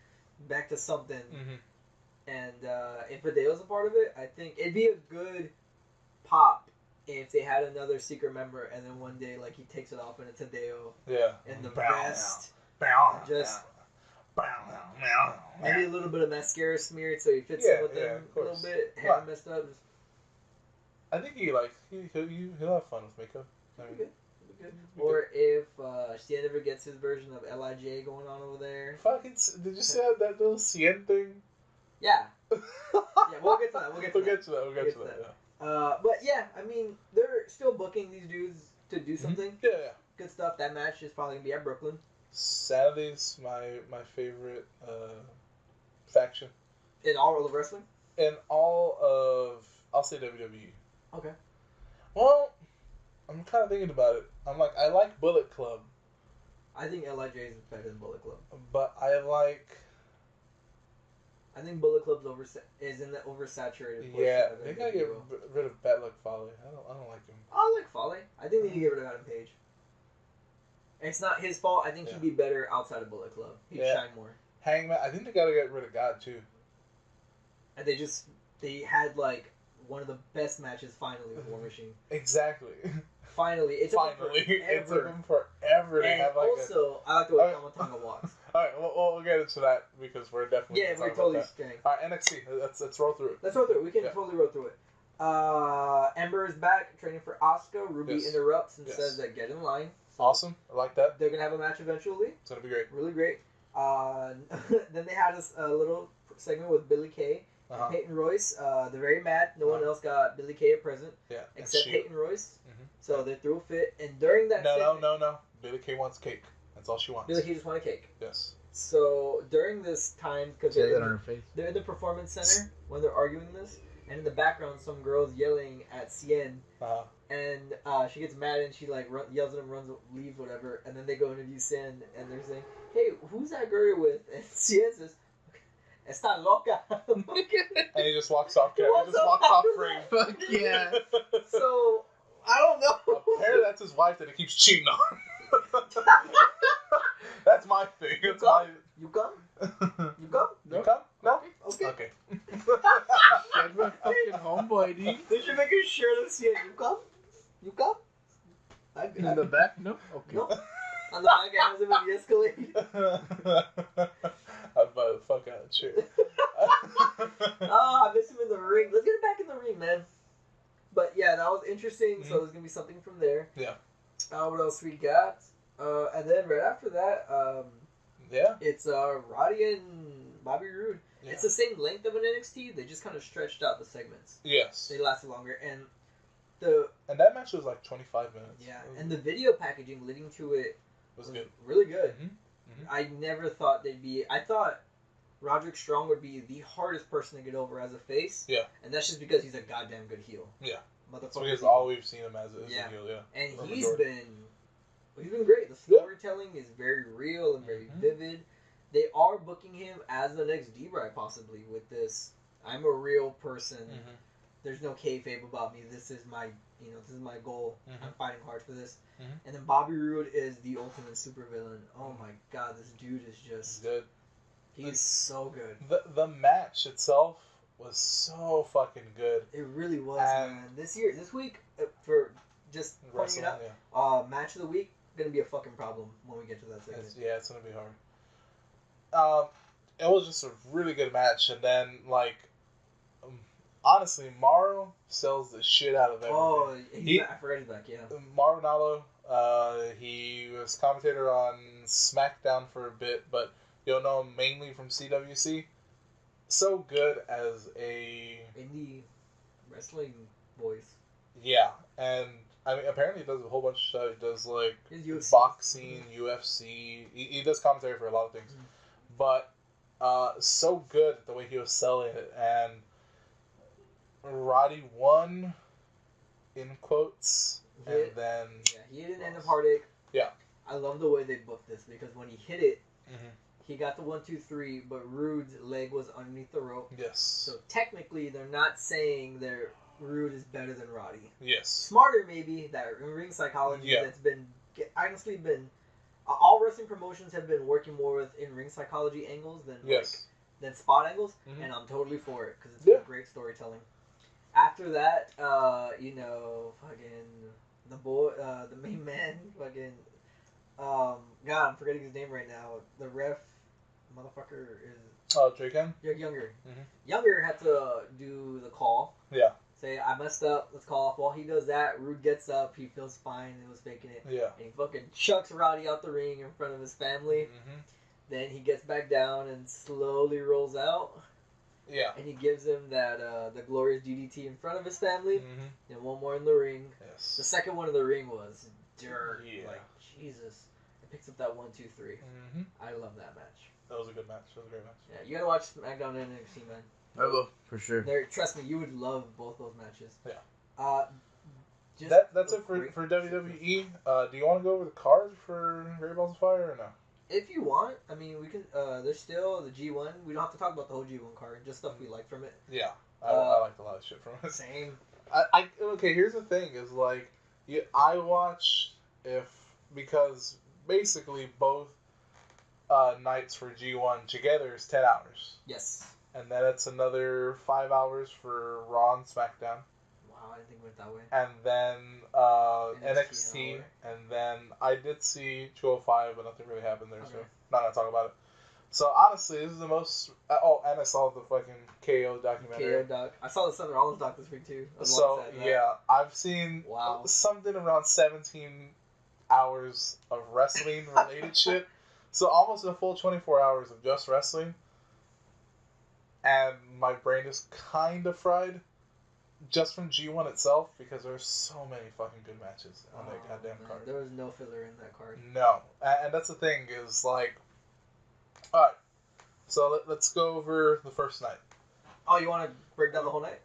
back to something. Mm-hmm. And if Hideo's a part of it, I think it'd be a good pop if they had another secret member, and then one day, like, he takes it off and it's Hideo. Yeah. In the vest. Just maybe a little bit of mascara smeared so he fits in with them a little bit. Hair messed up. I think he'll have fun with makeup. Good. Or if Cien ever gets his version of Lij going on over there. Fucking, did you see that little Cien thing? Yeah. Yeah, we'll get to that. We'll get to that. Yeah. But yeah, I mean, they're still booking these dudes to do something. Yeah. Good stuff. That match is probably gonna be at Brooklyn. Saturday's my favorite faction. In all of wrestling? In all of, I'll say WWE. Okay. Well, I'm kind of thinking about it. I'm like, I like Bullet Club. I think Lij is better than Bullet Club. But I think Bullet Club's is in the oversaturated portion. Yeah, of they gotta get rid of Bad Luck Fale. I don't like him. I like Fale. I think they need to get rid of Adam Page. It's not his fault. I think he'd be better outside of Bullet Club. He'd shine more. Hangman. I think they gotta get rid of God too. And they had like one of the best matches finally with War Machine. Exactly. Finally, it took them forever to have like. Also, I like the way Tama Tonga walks. All right, we'll get into that because we're definitely. Yeah, we're totally staying. All right, NXT. Let's roll through it. Let's roll through it. We can totally roll through it. Ember is back training for Asuka. Ruby interrupts and says that get in line. So awesome, I like that. They're gonna have a match eventually. It's gonna be great. Really great. Then they had a little segment with Billie Kay and Peyton Royce. They're very mad. No one else got Billie Kay a present. Yeah. Except Peyton Royce. Mm-hmm. So they threw a fit, and during that No. Billie Kay wants cake. That's all she wants. Billie Kay just wanted cake. Yes. So during this time, because they're in the performance center when they're arguing this, and in the background, some girl's yelling at Cien, and she gets mad and she like yells at him, leaves, whatever, and then they go interview Cien, and they're saying, "Hey, who's that girl you're with?" And Cien says, "Está loca." And he just walks off. He just walks off frame. Fuck yeah. So I don't know. Apparently, that's his wife that he keeps cheating on. That's my thing. You come? You come? No? You come? No? Okay. That's my fucking homeboy, dude. They should make a shirt that says, "You come? You come?" In the back? No? Okay. No. On the back, it has him in the Escalade. I'd buy the fuck out of the chair. I miss him in the ring. Let's get him back in the ring, man. But yeah, that was interesting. Mm-hmm. So there's gonna be something from there. Yeah. What else we got? And then right after that, it's Roddy and Bobby Roode. Yeah. It's the same length of an NXT. They just kind of stretched out the segments. Yes. They lasted longer, and that match was like 25 minutes. Yeah, and the video packaging leading to it was good. Really good. Mm-hmm. Mm-hmm. I never thought I thought Roderick Strong would be the hardest person to get over as a face. Yeah. And that's just because he's a goddamn good heel. Yeah. That's because all we've seen him as is a heel, And he's been great. The storytelling is very real and very vivid. They are booking him as the next D-Bry possibly with this. I'm a real person. Mm-hmm. There's no kayfabe about me. This is my goal. Mm-hmm. I'm fighting hard for this. Mm-hmm. And then Bobby Roode is the ultimate supervillain. Oh my god, this dude is just good. He's so good. The match itself was so fucking good. It really was, man. This week, for just pointing it out, match of the week gonna be a fucking problem when we get to that segment. It's gonna be hard. It was just a really good match, and then honestly, Mauro sells the shit out of everything. Oh, I forgot he's back. Yeah. Mauro Nalo, he was commentator on SmackDown for a bit, but you'll know him mainly from CWC. So good as a indie wrestling voice. Yeah, and I mean, apparently he does a whole bunch of stuff. He does boxing, UFC. He does commentary for a lot of things, but so good at the way he was selling it, and Roddy won, in quotes, He and hit- then he hit an end of lost. heartache. Yeah. I love the way they booked this because when he hit it, Mhm. he got the 1-2-3, but Rude's leg was underneath the rope. Yes. So technically, they're not saying that Rude is better than Roddy. Yes. Smarter, maybe, that ring psychology Yeah. that's honestly been. All wrestling promotions have been working more with in-ring psychology angles Yes. than spot angles, Mhm. and I'm totally for it because it's Yeah. been great storytelling. After that, fucking the main man, fucking, God, I'm forgetting his name right now. The ref, motherfucker is Oh, Draken? Younger. Mhm. Younger had to do the call. Yeah. Say, I messed up, let's call off. While he does that, Rude gets up, he feels fine, and was faking it. Yeah. And he fucking chucks Roddy out the ring in front of his family. Mhm. Then he gets back down and slowly rolls out. Yeah. And he gives him that the glorious DDT in front of his family. Mhm. And one more in the ring. The Yes. second one in the ring was dirt. Yeah. Like, Jesus. It picks up that 1-2-3. Mhm. I love that match. That was a good match. That was a great match. Yeah, you gotta watch SmackDown and NXT, man. I will, for sure. Trust me, you would love both those matches. Yeah. That's a it for great- WWE. Do you want to go over the card for Great Balls of Fire or no? If you want, I mean, we can. There's still the G1. We don't have to talk about the whole G1 card. Just stuff we like from it. Yeah. I liked a lot of shit from it. Same. Okay, here's the thing: is like, I watched because basically both nights for G1 together is 10 hours, Yes. and then it's another 5 hours for Raw and SmackDown, Wow, I didn't think of it that way. and then NXT, NXT, and then I did see 205, but nothing really happened there, so Okay. not gonna talk about it. So honestly, this is the most. Oh, and I saw the fucking KO documentary. KO doc. I saw the Seth Rollins doc this week too. So alongside that. yeah, I've seen Wow. something around 17 hours of wrestling related shit. So almost a full 24 hours of just wrestling, and my brain is kind of fried, just from G1 itself because there's so many fucking good matches on that goddamn man, card. There was no filler in that card. No, and that's the thing is like, all right. So let's go over the first night. Oh, you want to break down the whole night?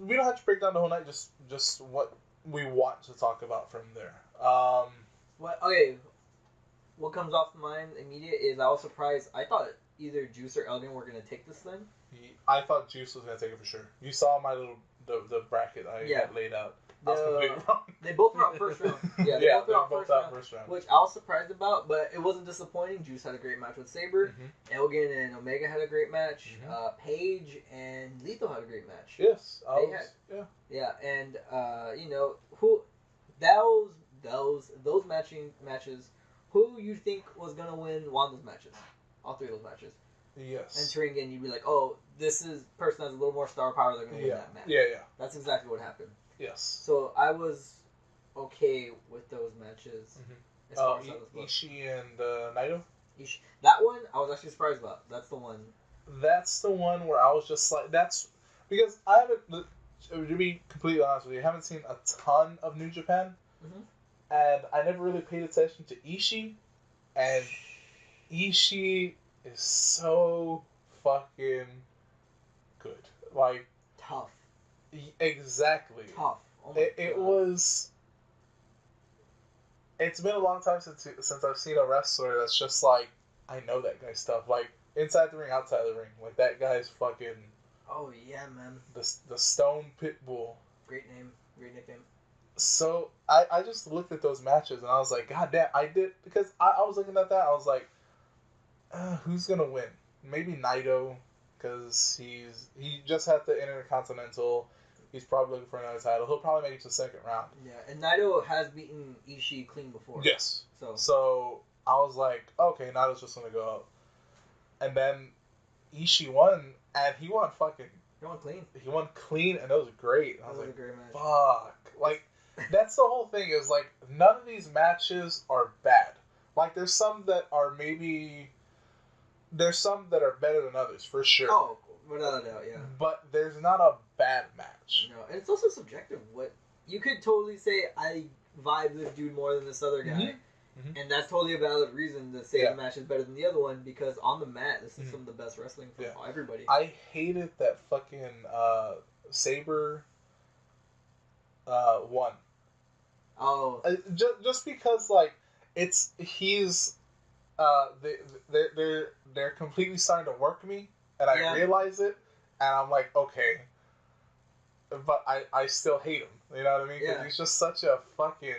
We don't have to break down the whole night. Just what we want to talk about from there. What? Okay. What comes off the mind immediate is I was surprised. I thought either Juice or Elgin were gonna take this thing. I thought Juice was gonna take it for sure. You saw my little the bracket I had laid out. I was completely wrong. They both were out first round. Yeah, Yeah, they both were out first round. first round. Which I was surprised about, but it wasn't disappointing. Juice had a great match with Sabre. Mhm. Elgin and Omega had a great match. Mhm. Paige and Lethal had a great match. Yes, Yeah, and who those matches. Who you think was gonna win one of those matches? All three of those matches. Yes. Entering in, you'd be like, oh, this is person has a little more star power. They're gonna win that match. Yeah. That's exactly what happened. Yes. So I was okay with those matches. Mhm. As far as I was booked. Ishii and Naito. That one I was actually surprised about. That's the one. That's the one where I was just like, that's because I haven't. To be completely honest with you, I haven't seen a ton of New Japan, Mhm. and I never really paid attention to Ishii, and Ishii is so fucking good. Like, Tough. exactly. Tough. Oh my It God. was. It's been a long time since I've seen a wrestler that's just like, I know that guy's stuff. Like, inside the ring, outside the ring. Like, that guy's fucking Oh yeah, man. the Stone Pitbull. Great name. Great nickname. So I just looked at those matches and I was like, God damn, I did, because I was looking at that, I was like, who's gonna win? Maybe Naito, because he just had the Intercontinental. He's probably looking for another title. He'll probably make it to the second round. Yeah, and Naito has beaten Ishii clean before. Yes. So I was like, okay, Naito's just gonna go up, and then Ishii won, and he won clean. He won clean, and it was great. I That was was like, a great match. fuck. Like, that's the whole thing, is like, none of these matches are bad. Like, there's some that are better than others, for sure. Oh, without a doubt, yeah. But there's not a bad match. No, and it's also subjective. What you could totally say, I vibe this dude more than this other guy, Mhm. and that's totally a valid reason to say Yeah. the match is better than the other one because on the mat, this is Mhm. some of the best wrestling from Yeah. everybody. I hated that fucking Saber won. Oh, Just because like he's they're completely starting to work me, and I realize it, and I'm like, okay, but I still hate him. You know what I mean? Because he's just such a fucking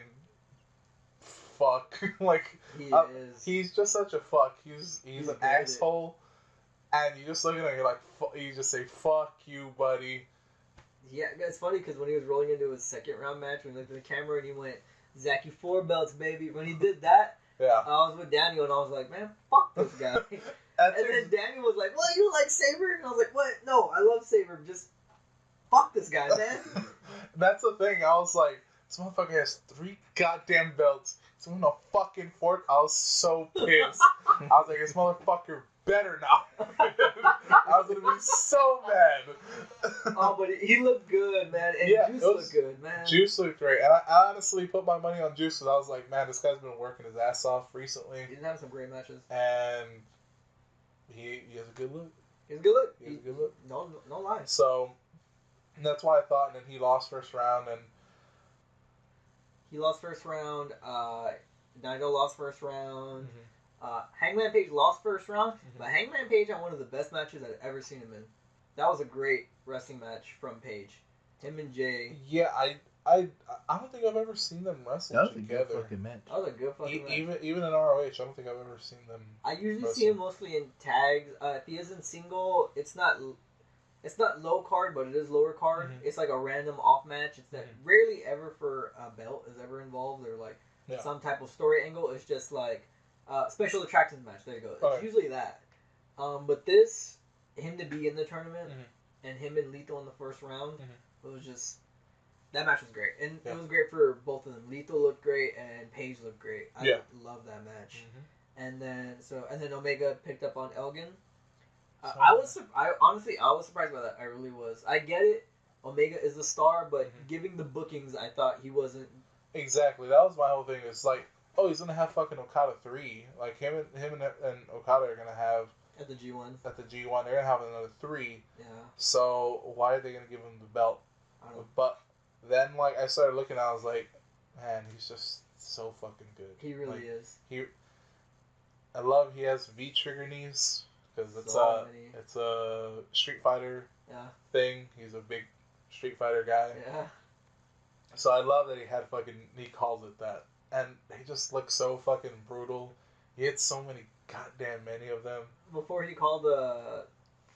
fuck. Like he's just such a fuck. He's an asshole, and you just look at him, you're like, you just say, "Fuck you, buddy." Yeah, it's funny because when he was rolling into his second round match, when he looked at the camera and he went, "Zach, you 4 belts, baby." When he did that, yeah, I was with Daniel and I was like, "Man, fuck this guy." And then Daniel was like, "What, you don't like Saber?" And I was like, "What? No, I love Saber. Just fuck this guy, man." That's the thing. I was like, this motherfucker has 3 goddamn belts. He's on a fucking fork. I was so pissed. I was like, this motherfucker better not. I was gonna be so mad. Oh, but he looked good, man. And Juice looked good, man. Juice looked great. And I honestly put my money on Juice because I was like, man, this guy's been working his ass off recently. He's having some great matches. And he has a good look. He has a good look. He has a good look. No lie. So that's why I thought, and then he lost first round, and he lost first round. Dino lost first round. Hangman Page lost first round, but Hangman Page had one of the best matches I've ever seen him in. That was a great wrestling match from Page. Him and Jay. Yeah, I don't think I've ever seen them wrestle together. That was a good fucking match. That was a good fucking match. Even in ROH, I don't think I've ever seen them. I usually see him mostly in tags. If he isn't single, it's not low card, but it is lower card. It's like a random off match. It's that rarely ever for a belt is ever involved or like some type of story angle. It's just like special attractions match. There you go. It's usually that. But this, him to be in the tournament and him and Lethal in the first round, it was just, that match was great. And it was great for both of them. Lethal looked great and Page looked great. I love that match. And then Omega picked up on Elgin. I was surprised by that. I really was. I get it. Omega is the star, but giving the bookings, I thought he wasn't. Exactly. That was my whole thing. It's like, oh, he's gonna have fucking Okada 3. Like him and Okada are gonna have at the G1. At the G1, they're gonna have another 3. Yeah. So why are they gonna give him the belt? I don't know. But then, like, I started looking, I was like, man, he's just so fucking good. He really is. I love he has V trigger knees because it's a Street Fighter thing. He's a big Street Fighter guy. Yeah. So I love that he calls it that. And he just looks so fucking brutal. He hit so many of them. Before he called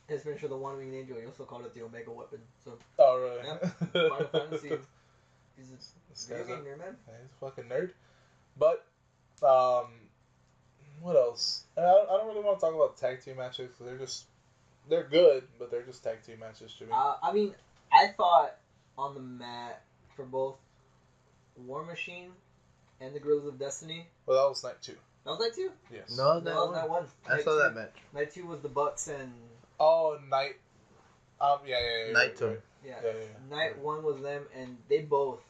his finisher the One Winged Angel, he also called it the Omega Weapon. So. Oh really? Yeah. Final Fantasy. He's a video game nerd, man. Yeah, he's a fucking nerd. But what else? I don't really want to talk about tag team matches because they're good, but they're just tag team matches to me. I mean, I thought on the mat for both War Machine and the Guerrillas of Destiny. Well, that was night 2. That was night 2? Yes. No, that was night 1. I saw that match. Night 2 was the Bucks and. Oh, night. Yeah. Night 2. Yeah. Night 1 was them, and they both.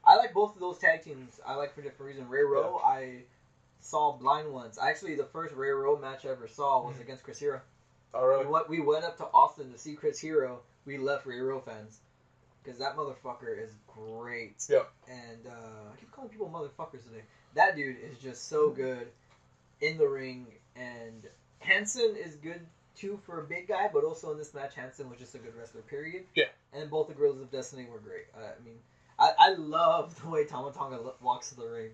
I like both of those tag teams. I like for different reasons. Ray Rowe, I saw blind once. Actually, the first Ray Rowe match I ever saw was against Chris Hero. Oh, really? We went up to Austin to see Chris Hero. We left Ray Rowe fans. Because that motherfucker is great. Yep. And I keep calling people motherfuckers today. That dude is just so good in the ring. And Hansen is good too for a big guy, but also in this match, Hansen was just a good wrestler, period. Yeah. And both the Guerrillas of Destiny were great. I love the way Tama Tonga walks to the ring.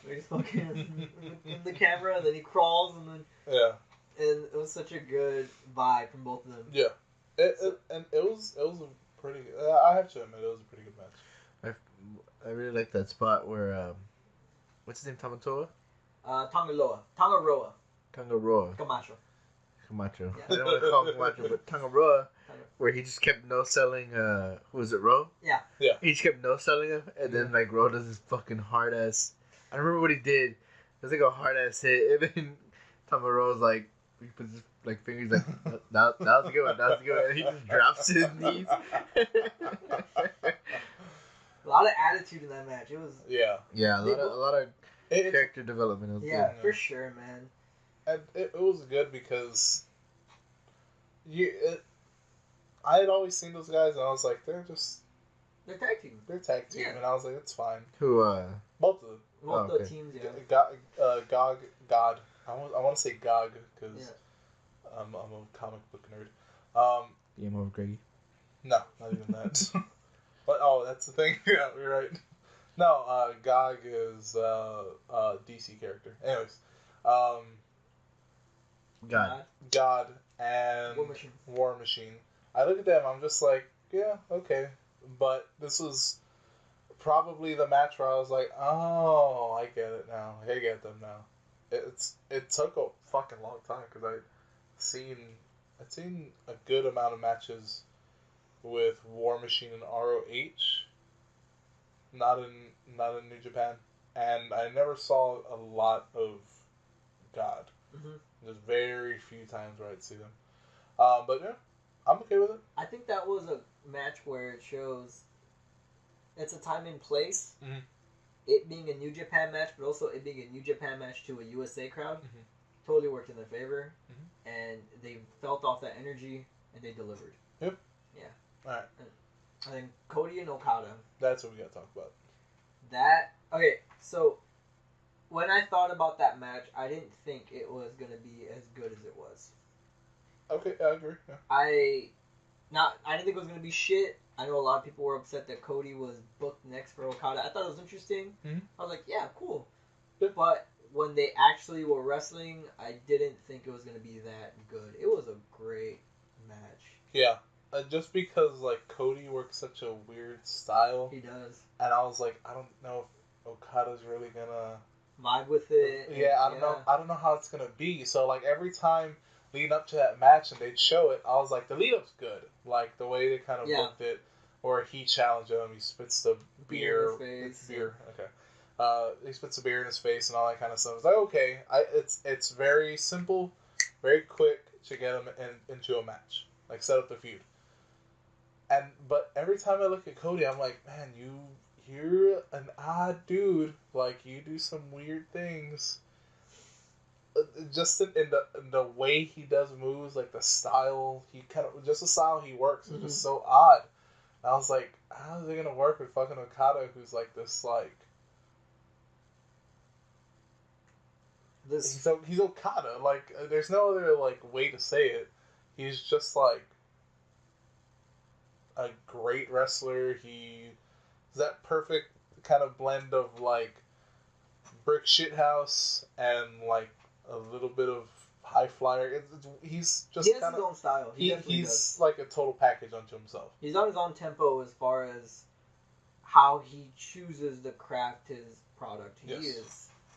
He's fucking in the camera, and then he crawls, and then. Yeah. And it was such a good vibe from both of them. Yeah. It was a pretty. I have to admit, it was a pretty good match. I really like that spot where what's his name? Tamatoa? Tongaroa. Camacho. Yeah. I don't want to call him Camacho, but Tongaroa, where he just kept no-selling, who was it, Rowe? Yeah. He just kept no-selling him, and then, like, Rowe does this fucking hard-ass... I remember what he did. It was like a hard-ass hit, and then Tongaroa's like, he puts his, like, fingers like, that was a good one, and he just drops his knees. A lot of attitude in that match. It was... Yeah. Yeah, a lot of character development. Was yeah, good. for sure, man. And it was good because I had always seen those guys, and I was like, they're tag team. they're tag team, Yeah. and I was like, it's fine. Who? Both of them. Both okay. the teams, yeah. God. I want to say Gog because I'm a comic book nerd. Game over, Greggy. No, not even that. But that's the thing. Yeah, you're right. No, Gog is a DC character. Anyways, God and War Machine. I look at them, I'm just like, yeah, okay. But this was probably the match where I was like, oh, I get it now. I get them now. It took a fucking long time because I'd seen a good amount of matches with War Machine and ROH, not in New Japan, and I never saw a lot of God. Mm-hmm. There's very few times where I'd see them. But yeah, I'm okay with it. I think that was a match where it shows it's a time and place. Mm-hmm. It being a New Japan match, but also it being a New Japan match to a USA crowd, totally worked in their favor. And they felt off that energy, and they delivered. Yep. Yeah. All right. And then Cody and Okada. That's what we got to talk about. Okay, so when I thought about that match, I didn't think it was going to be as good as it was. Okay, I agree. Yeah. I didn't think it was going to be shit. I know a lot of people were upset that Cody was booked next for Okada. I thought it was interesting. Mm-hmm. I was like, yeah, cool. Yeah. But when they actually were wrestling, I didn't think it was going to be that good. It was a great match. Yeah. Just because, like, Cody works such a weird style. He does. And I was like, I don't know if Okada's really gonna vibe with it. Yeah, I don't know how it's gonna be. So, like, every time leading up to that match and they'd show it, I was like, the lead up's good. Like, the way they kind of booked it, or he challenged him, he spits the beer. It's beer, okay. He spits the beer in his face and all that kind of stuff. It's like, okay, it's very simple, very quick to get him into a match. Like, set up the feud. But every time I look at Cody, I'm like, man, you're an odd dude. Like, you do some weird things. Just in the way he does moves, like the style, just the style he works is just so odd. And I was like, how is it gonna work with fucking Okada, who's like this, like, he's Okada. Like, there's no other like way to say it. He's just like a great wrestler. He is that perfect kind of blend of like brick shithouse and like a little bit of high flyer. He's just he has his own style. He's like a total package unto himself. He's on his own tempo as far as how he chooses to craft his product.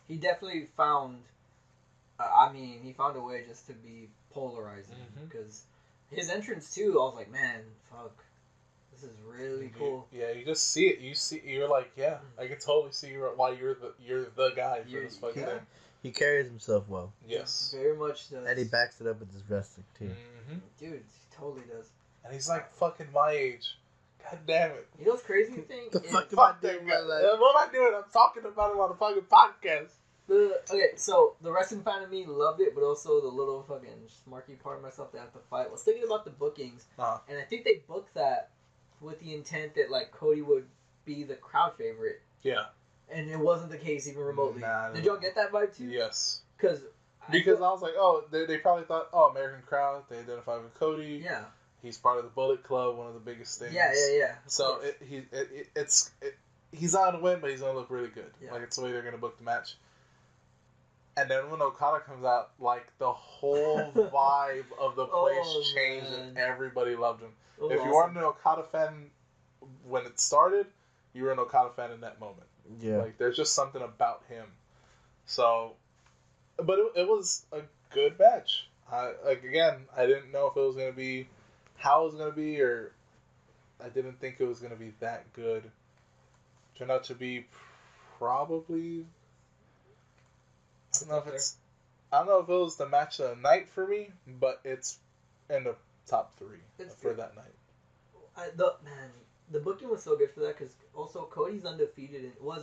He definitely found. He found a way just to be polarizing because his entrance too. I was like, man, fuck. This is really cool. Yeah, you just see it. You're like, yeah, I can totally see why you're the guy for this fucking thing. He carries himself well. Yes, very much does. And he backs it up with his wrestling too. Mm-hmm. Dude, he totally does. And he's like fucking my age. God damn it! You know what's crazy thing? The fuck am I doing? What am I doing? I'm talking about it on a fucking podcast. So the wrestling fan of me loved it, but also the little fucking smarky part of myself that I have to fight was thinking about the bookings, and I think they booked that with the intent that like Cody would be the crowd favorite. Yeah. And it wasn't the case even remotely. Did y'all get that vibe too? Yes. Because I was like, oh, they probably thought, oh, American crowd, they identify with Cody. Yeah. He's part of the Bullet Club, one of the biggest things. Yeah. So he's not gonna win, but he's gonna look really good. Yeah. Like, it's the way they're gonna book the match. And then when Okada comes out, like, the whole vibe of the place changed, and everybody loved him. If you weren't an Okada fan when it started, you were an Okada fan in that moment. Yeah. Like, there's just something about him. So, but it was a good match. I didn't know if it was going to be how it was going to be, or I didn't think it was going to be that good. Turned out to be probably... I don't know if it was the match of the night for me, but it's in the top 3 for that night. The booking was so good for that because also Cody's was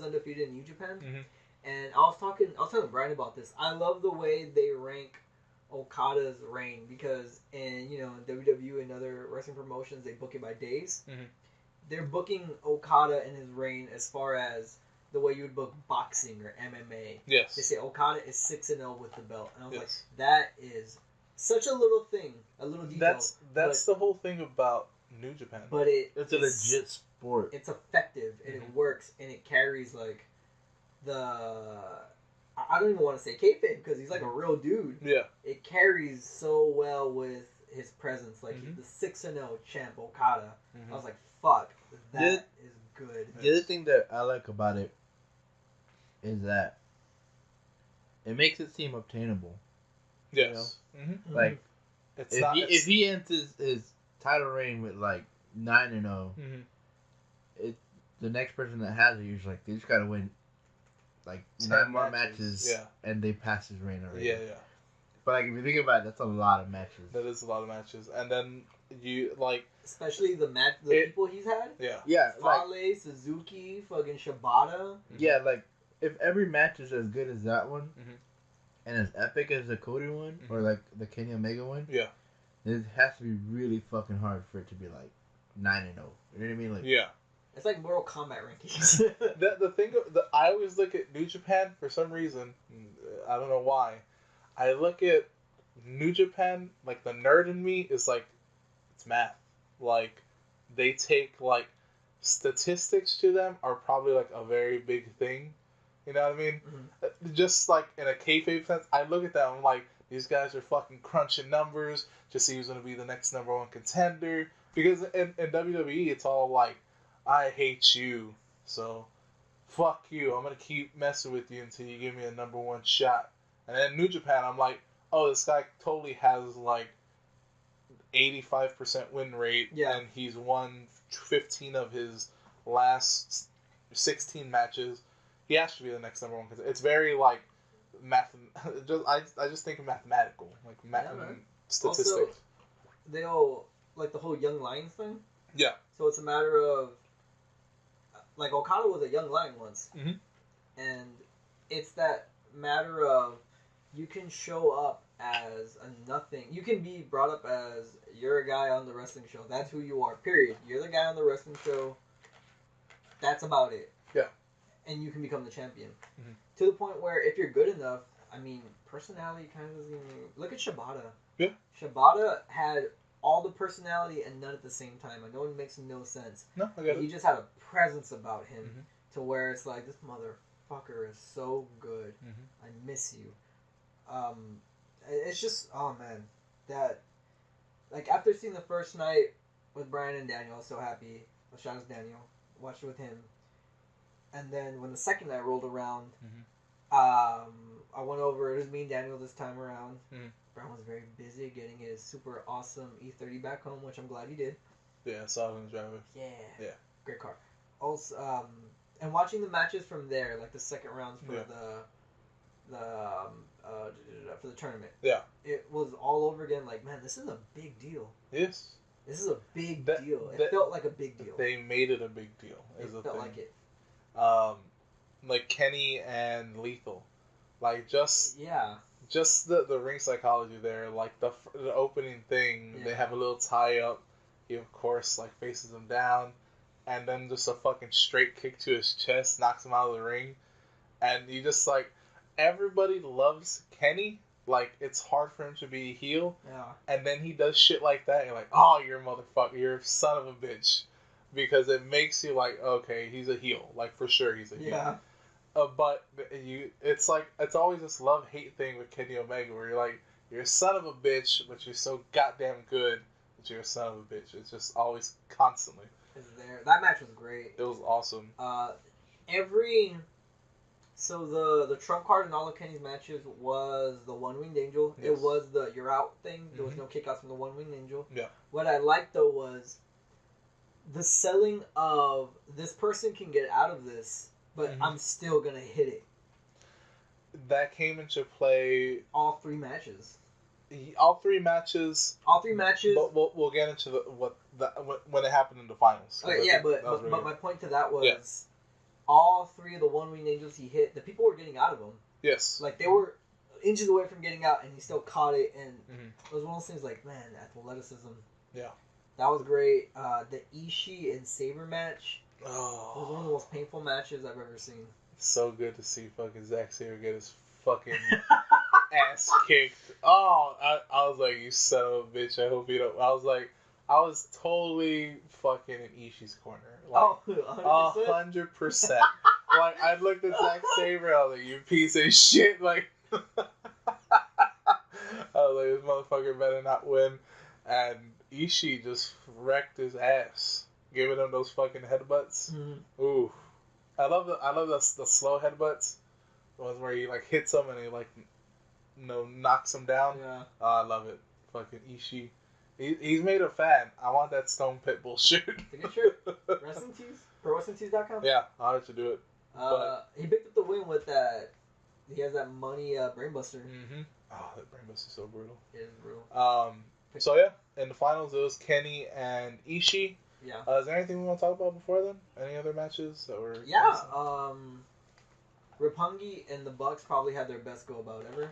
undefeated in New Japan, and I was talking to Brian about this. I love the way they rank Okada's reign, because in WWE and other wrestling promotions they book it by days. Mm-hmm. They're booking Okada and his reign as far as the way you would book boxing or MMA. Yes. They say Okada is 6-0 with the belt, and I was like, Yes. that is such a little thing, a little detail. That's the whole thing about New Japan. But it's a legit sport. It's effective and it works and it carries like I don't even want to say kayfabe because he's like a real dude. Yeah. It carries so well with his presence, like Mhm. the 6-0 champ Okada. Mhm. I was like, fuck, that is good. The other thing that I like about it is that it makes it seem obtainable. Yes. Mm-hmm. Mhm. Like It's if he enters his title reign with like 9-0, Mhm. the next person that has it, you're just like, they just gotta win like 10 9 more matches. matches, Yeah. and they pass his reign already. Yeah. But like if you think about it, that's a lot of matches. That is a lot of matches, and then you like, Especially the people he's had. yeah. Yeah, like Fale, Suzuki, fucking Shibata. yeah, like if every match is as good as that one, Mhm. and as epic as the Cody one, or Mhm. like the Kenny Omega one, Yeah. it has to be really fucking hard for it to be like 9-0. You know what I mean? Like Yeah. It's like Mortal Kombat rankings. The thing that I always look at New Japan for some reason, I don't know why. I look at New Japan, like the nerd in me is like, it's math. Like they take like statistics to them are probably like a very big thing. You know what I mean? Mhm. Just like in a kayfabe sense, I look at them, I'm like, these guys are fucking crunching numbers to see who's gonna be the next number one contender. Because in WWE, it's all like, I hate you, so fuck you. I'm gonna keep messing with you until you give me a number one shot. And then New Japan, I'm like, oh, this guy totally has like 85% win rate, Yeah. and he's won 15 of his last 16 matches. He has to be the next number one because it's very like I just think of mathematical, like Yeah, man. statistics. Also, they all like the whole Young Lions thing. Yeah. So it's a matter of like Okada was a young lion once, Mhm. and it's that matter of you can show up as a nothing. You can be brought up as you're a guy on the wrestling show. That's who you are. Period. You're the guy on the wrestling show. That's about it. Yeah. And you can become the champion. Mhm. To the point where if you're good enough, I mean, personality kind of doesn't even... Look at Shibata. Yeah. Shibata had all the personality and none at the same time. I know it makes no sense. No, I get He it. just had a presence about him Mhm. to where it's like, this motherfucker is so good. Mhm. I miss you. It's just, oh man, that, like, after seeing the first night with Brian and Daniel, I was so happy. Shout out to Daniel. Watched it with him. And then when the second night rolled around, Mhm. I went over. It was me and Daniel this time around. Mhm. Brian was very busy getting his super awesome E30 back home, which I'm glad he did. Yeah, I saw him driver. Yeah. Great car. Also, and watching the matches from there, like the second rounds for for the tournament. Yeah. It was all over again. Like, man, this is a big deal. Yes. This is a big That- deal. It that- felt like a big deal. They made it a big deal. It Is the felt thing. like it. Like Kenny and Lethal, like just Yeah. the ring psychology there. Like the opening thing, they Yeah. have a little tie up. He of course like faces him down, and then just a fucking straight kick to his chest knocks him out of the ring, and you just like everybody loves Kenny. Like it's hard for him to be a heel, Yeah. and then he does shit like that. And you're like, oh, you're a motherfucker. You're a son of a bitch. Because it makes you like, okay, he's a heel. Like, for sure he's a heel. Yeah. But it's like, it's always this love-hate thing with Kenny Omega where you're like, you're a son of a bitch, but you're so goddamn good that you're a son of a bitch. It's just always constantly. Is there? That match was great. It was awesome. So the trump card in all of Kenny's matches was the one-winged angel. Yes. It was the you're out thing. There was Mhm. no kickouts from the one-winged angel. Yeah. What I liked though was the selling of this person can get out of this, but Mhm. I'm still gonna hit it. That came into play All three matches. all three matches. All three matches. But we'll get into when it happened in the finals. Okay, yeah, but my point to that was all three of the one-winged angels he hit. The people were getting out of them. yes, Like they were, inches away from getting out, and he still caught it. And Mhm. it was one of those things like, man, athleticism. Yeah. That was great. The Ishii and Saber match was one of the Oh, most painful matches I've ever seen. so good to see fucking Zack Sabre get his fucking ass kicked. Oh, I was like, you son of a bitch. I hope you don't. I was totally fucking in Ishii's corner. Like, Oh, 100%. 100%. Like, I looked at Zack Sabre, I was like, you piece of shit. Like, I was like, this motherfucker better not win. And Ishii just wrecked his ass, giving him those fucking headbutts. Mhm. Ooh. I love the slow headbutts. The ones where he like hits him and he like knocks him down. Yeah. Oh, I love it. Fucking Ishii. He's made a fan. I want that Stone Pitbull shirt. It's a good shirt. Wrestling Tees? ProWrestlingTees.com? Yeah, I'll let you do it. He picked up the win with that. He has that money brainbuster. Mm-hmm. Oh, that Brainbuster is so brutal. It is brutal. So yeah, in the finals it was Kenny and Ishii. Yeah. Is there anything we want to talk about before then? Any other matches that were? Yeah. Roppongi and the Bucks probably had their best go about ever.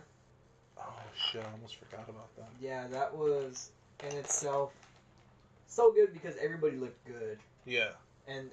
Oh shit! I almost forgot about that. Yeah, that was in itself so good because everybody looked good. Yeah. And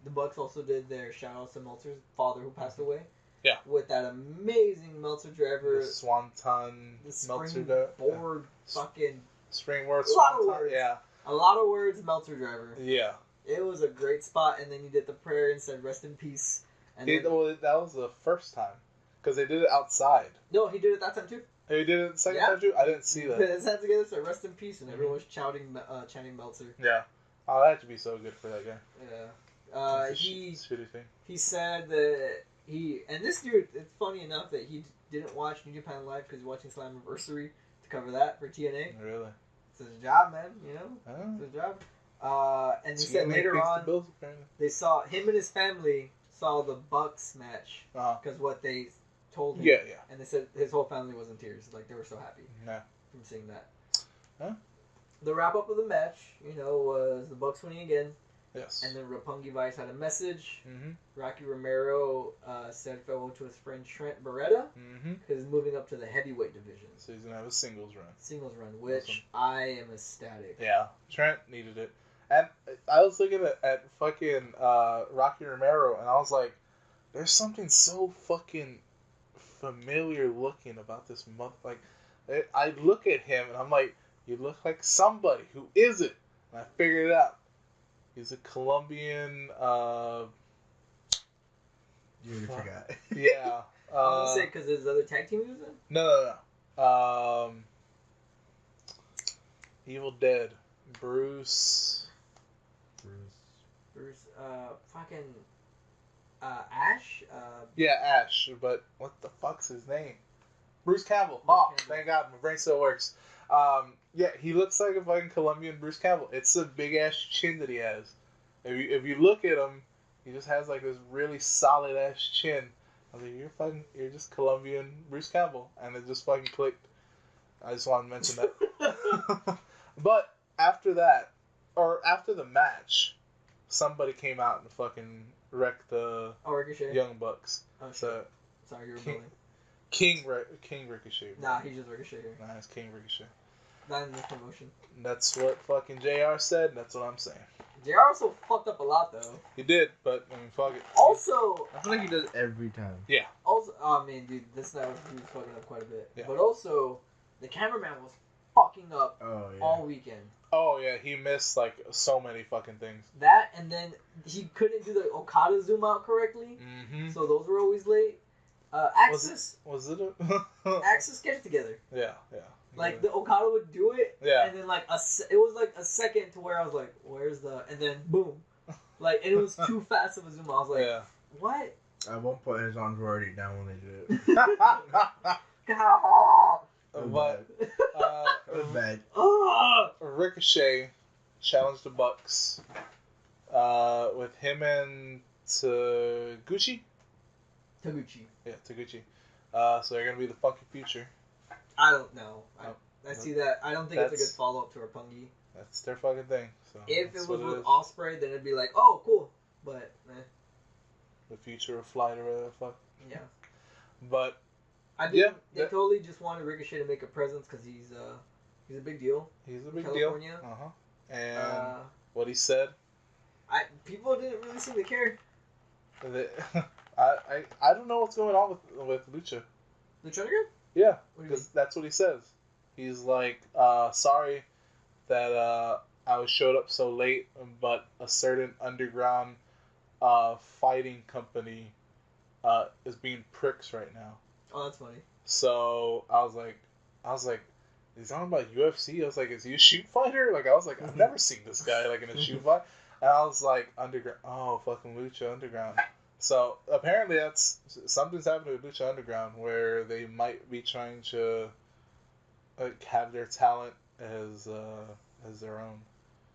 the Bucks also did their shout outs to Meltzer's father who passed away. Yeah. With that amazing Meltzer driver. The Swanton The Meltzer springboard fucking. Springboard A lot of Swanton. words. Yeah. A lot of words, Meltzer driver. Yeah. It was a great spot, and then he did the prayer and said, "Rest in peace." And then, Well, that was the first time because they did it outside. no, he did it that time too. He did it the second Yeah. time too. I didn't see He put that. his hands together, said, "Rest in peace," and Mhm. everyone was chanting Meltzer. Yeah. Oh, that had to be so good for that guy. Yeah. It's a He shitty thing. he said that and this dude. It's funny enough that he didn't watch New Japan Live because he's watching Slammiversary to cover that for TNA. Really? It's his job, man. You know, Huh? it's his job. And he TNA said later pays the on bills, apparently. they saw him and his family saw the Bucks match Uh-huh. because what they told him. Yeah, yeah. And they said his whole family was in tears. Like, they were so happy Nah. from seeing that. Huh? The wrap-up of the match, was the Bucks winning again. Yes. And then Roppongi Vice had a message. Mm-hmm. Rocky Romero said farewell to his friend Trent Beretta Mm-hmm. because he's moving up to the heavyweight division. So he's gonna have a singles run. Singles run, which Awesome. I am ecstatic. Yeah. Trent needed it. And I was looking at fucking Rocky Romero, and I was like, there's something so fucking familiar looking about this mother. Like, I look at him, and I'm like, you look like somebody. Who is it? And I figured it out. He's a Colombian. You already forgot. Yeah. I was gonna say because his other tag team he was in. No. Evil Dead. Bruce. Bruce, fucking, Ash. Yeah, Ash. But what the fuck's his name? Bruce Campbell. Bruce Oh, Campbell. thank God, my brain still works. Yeah, he looks like a fucking Colombian Bruce Campbell. It's the big ass chin that he has. If you look at him, he just has like this really solid ass chin. I was like, you're just Colombian Bruce Campbell, and it just fucking clicked. I just wanted to mention that. But after that, or after the match, somebody came out and fucking wrecked the Oh, Ricochet. Young Bucks. Oh, shit. So Sorry, you were King- building. King Ricochet. Bro. Nah, he's just Ricochet here. Nah, it's King Ricochet. Not in this promotion. That's what fucking JR said. That's what I'm saying. JR also fucked up a lot though. He did, but I mean, fuck it. Also, I feel like he does every time. I mean, dude, this night he was fucking up quite a bit. Yeah. But also, the cameraman was fucking up Oh yeah. all weekend. Oh yeah, he missed like so many fucking things. That, and then he couldn't do the Okada zoom out correctly, Mm-hmm. so those were always late. Axis, Was it a? Axis, get it together. Yeah. Like the Okada would do it, Yeah. and then like it was like a second to where I was like, "Where's the?" And then boom, like, and it was too fast of a zoom. I was like, Yeah. "What?" At one point, his arms were already down when they did it. But It was bad. Ricochet challenged the Bucks with him and Taguchi. Taguchi. Yeah, Taguchi. So they're gonna be the Funky Future. I don't know. Oh. I see that. I don't think it's a That's- good follow up to Roppongi. That's their fucking thing. So If that's it was what with is. Ospreay, then it'd be like, "Oh, cool," but The future of Flight or whatever the fuck. yeah. But They totally just wanted Ricochet to make a presence because he's a big deal. He's a big California. deal. And what he said. People didn't really seem to care. I don't know what's going on with Lucha. Lucha Underground? Yeah, because that's what he says. He's like, sorry that I was showed up so late, but a certain underground fighting company is being pricks right now. Oh, that's funny. So I was like, he's talking about UFC. I was like, is he a shoot fighter? Like I was like, I've never seen this guy like in a shoot fight. And I was like, underground. Oh, fucking Lucha Underground. So apparently something's happening with Lucha Underground where they might be trying to have their talent as their own.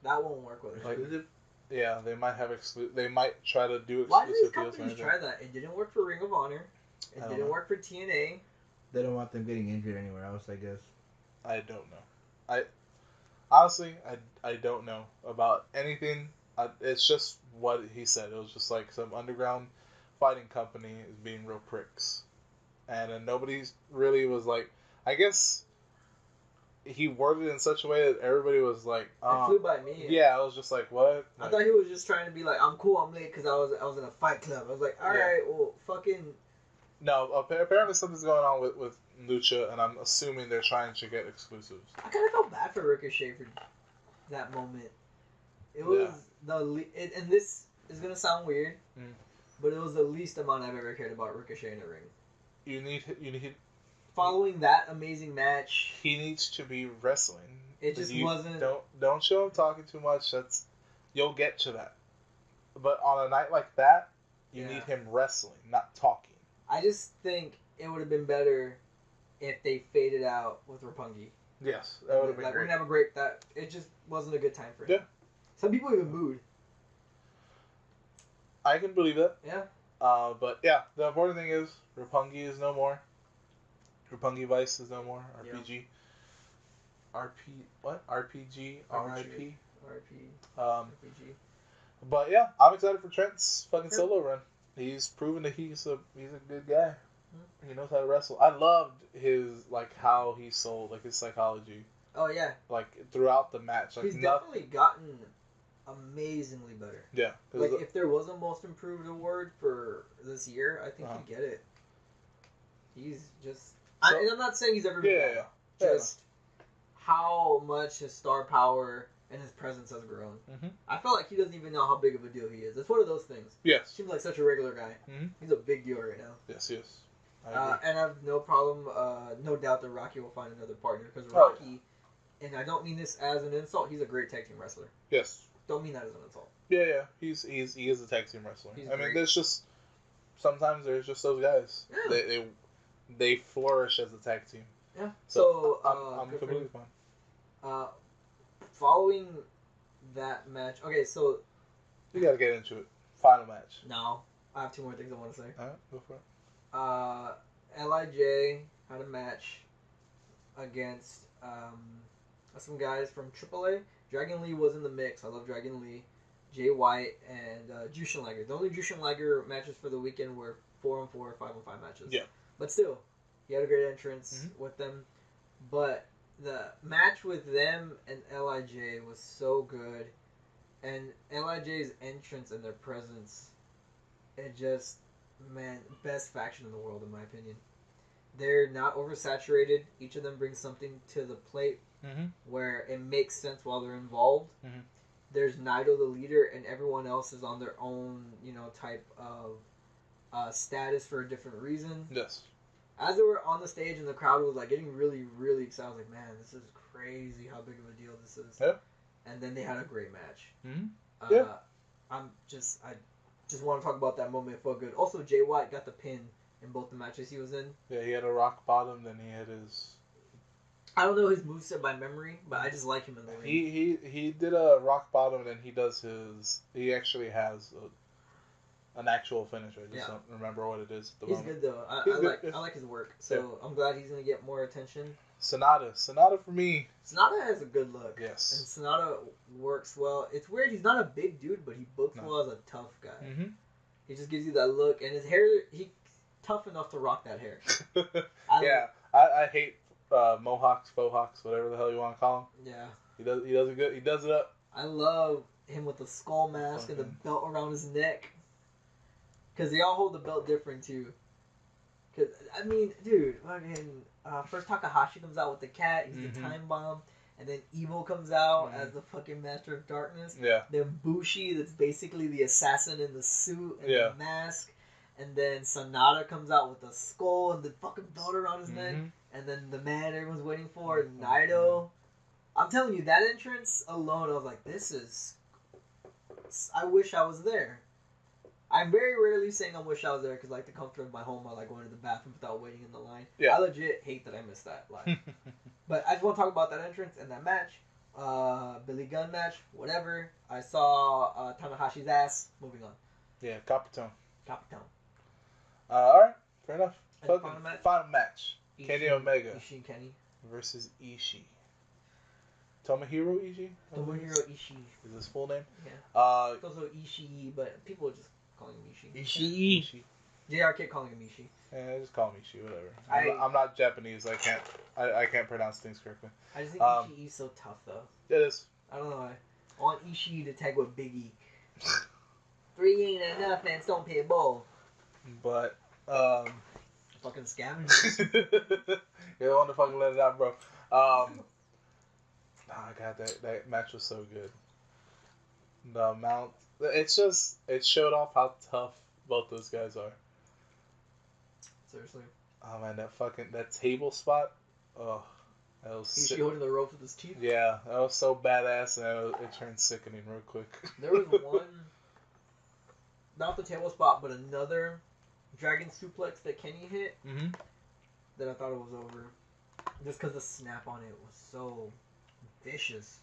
That won't work with exclusive. Yeah, they might have They might try to do exclusive. Why do these companies try that? It didn't work for Ring of Honor. It didn't work for TNA. They don't want them getting injured anywhere else, I guess. I don't know. Honestly, I don't know about anything. It's just what he said. It was just like some underground fighting company is being real pricks. And then nobody really was like, I guess he worded it in such a way that everybody was like, it flew by me. Yeah, I was just like, what? I thought he was just trying to be like, I'm cool, I'm late because I was in a fight club. I was like, alright, well, fucking... No, apparently something's going on with Lucha, and I'm assuming they're trying to get exclusives. I kind of felt bad for Ricochet for that moment. It was and this is gonna sound weird, but it was the least amount I've ever cared about Ricochet in the ring. You need. Following that amazing match, he needs to be wrestling. It just wasn't. Don't show him talking too much. You'll get to that. But on a night like that, you need him wrestling, not talking. I just think it would have been better if they faded out with Roppongi. Yes, that would have been great. We're gonna have a break. It just wasn't a good time for him. Yeah. Some people even booed. I can believe that. Yeah. But yeah, the important thing is Roppongi is no more. Roppongi Vice is no more. RPG. Yeah. RPG. RIP. RPG. But yeah, I'm excited for Trent's fucking solo run. He's proven that he's a good guy. Mm-hmm. He knows how to wrestle. I loved his how he sold, his psychology. Oh yeah. Throughout the match. He's definitely gotten amazingly better. Yeah. If there was a most improved award for this year, I think he'd get it. He's just and I'm not saying he's ever been bad. Just how much his star power and his presence has grown. Mm-hmm. I felt like he doesn't even know how big of a deal he is. It's one of those things. Yes. Seems like such a regular guy. Mm-hmm. He's a big deal right now. Yes, yes. And I have no problem, no doubt that Rocky will find another partner. Because Rocky, and I don't mean this as an insult, he's a great tag team wrestler. Yes. Don't mean that as an insult. Yeah. He is a tag team wrestler. There's just, sometimes there's just those guys. Yeah. They flourish as a tag team. Yeah. So I'm completely fine. Following that match, okay, so we gotta get into it. Final match. No, I have two more things I want to say. Alright, go for it. LIJ had a match against some guys from AAA. Dragon Lee was in the mix. I love Dragon Lee. Jay White and Jushin Liger. The only Jushin Liger matches for the weekend were 4-on-4, 5-on-5 matches. Yeah. But still, he had a great entrance with them. But the match with them and LIJ was so good. And LIJ's entrance and their presence, it just, man, best faction in the world in my opinion. They're not oversaturated. Each of them brings something to the plate where it makes sense while they're involved. Mm-hmm. There's Naito the leader, and everyone else is on their own, type of status for a different reason. Yes. As they were on the stage and the crowd was getting really, really excited, I was like, man, this is crazy how big of a deal this is. Yeah. And then they had a great match. Mm-hmm. Yeah. I just want to talk about that moment. It felt good. Also, Jay White got the pin in both the matches he was in. Yeah, he had a rock bottom, then he had his... I don't know his moveset by memory, but I just like him in the ring. He did a rock bottom, and then he does his... He actually has an actual finish. I just don't remember what it is at the moment. Good, though. I like his work, so I'm glad he's going to get more attention. Sonata for me. Sonata has a good look. Yes. And Sonata works well. It's weird, he's not a big dude, but he books well as a tough guy. Mm-hmm. He just gives you that look, and his hair, tough enough to rock that hair. I hate mohawks, faux hawks, whatever the hell you want to call them. Yeah. He does it good. He does it up. I love him with the skull mask and the belt around his neck. Because they all hold the belt different, too. Because, I mean, dude, fucking, first Takahashi comes out with the cat, he's the time bomb, and then Evil comes out as the fucking Master of Darkness. Yeah. Then Bushi, that's basically the assassin in the suit and the mask. And then Sanada comes out with the skull and the fucking belt around his neck. And then the man everyone's waiting for, Naito. I'm telling you, that entrance alone, I was like, this is... I wish I was there. I'm very rarely saying I wish I was there because, like, the comfort of my home, I like going to the bathroom without waiting in the line. Yeah. I legit hate that I missed that line. But I just want to talk about that entrance and that match. Billy Gunn match, whatever. I saw Tanahashi's ass. Moving on. Yeah, Capitone. Alright, fair enough. Final match. Ishii, Kenny Omega. Ishii and Kenny. Versus Ishii. Tomohiro Ishii? Tomohiro Ishii. Is his full name? Yeah. It's also Ishii, but people just call him Ishii. Ishii. JR kept calling him Ishii. Yeah, just call him Ishii, whatever. I'm not Japanese. I can't pronounce things correctly. I just think Ishii's so tough, though. It is. I don't know why. I want Ishii to tag with Big E. 3 ain't enough, man. Don't pay a bull. But, fucking scavengers. You don't want to fucking let it out, bro. God, that match was so good. The amount... It showed off how tough both those guys are. Seriously. Oh, man, that table spot. Oh, that was Ishii holding the ropes with his teeth? Yeah, that was so badass, and it turned sickening real quick. There was one... Not the table spot, but another dragon suplex that Kenny hit that I thought it was over. Just because the snap on it was so vicious.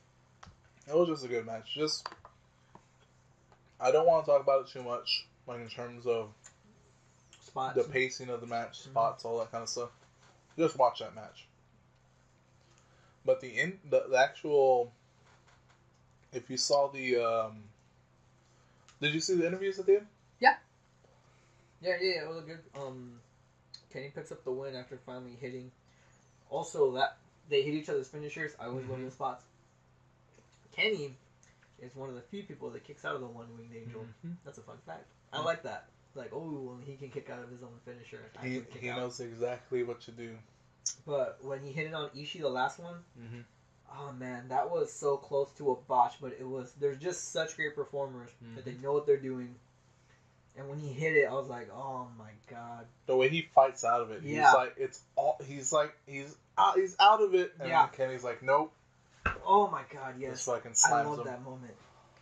It was just a good match. I don't want to talk about it too much, like in terms of spots, the pacing of the match, spots, all that kind of stuff. Just watch that match. But the actual, if you saw the, did you see the interviews at the end? Yeah, it was good. Kenny picks up the win after finally hitting. Also, that they hit each other's finishers. I always love the spots. Kenny is one of the few people that kicks out of the one-winged angel. That's a fun fact. I like that. Like, oh, he can kick out of his own finisher. He knows exactly what to do. But when he hit it on Ishii, the last one, oh man, that was so close to a botch. But there's just such great performers that they know what they're doing. And when he hit it, I was like, "Oh my god!" The way he fights out of it, he's like, he's out of it, and then Kenny's like, "Nope." Oh my god, yes! Just fucking slams I love him. that moment.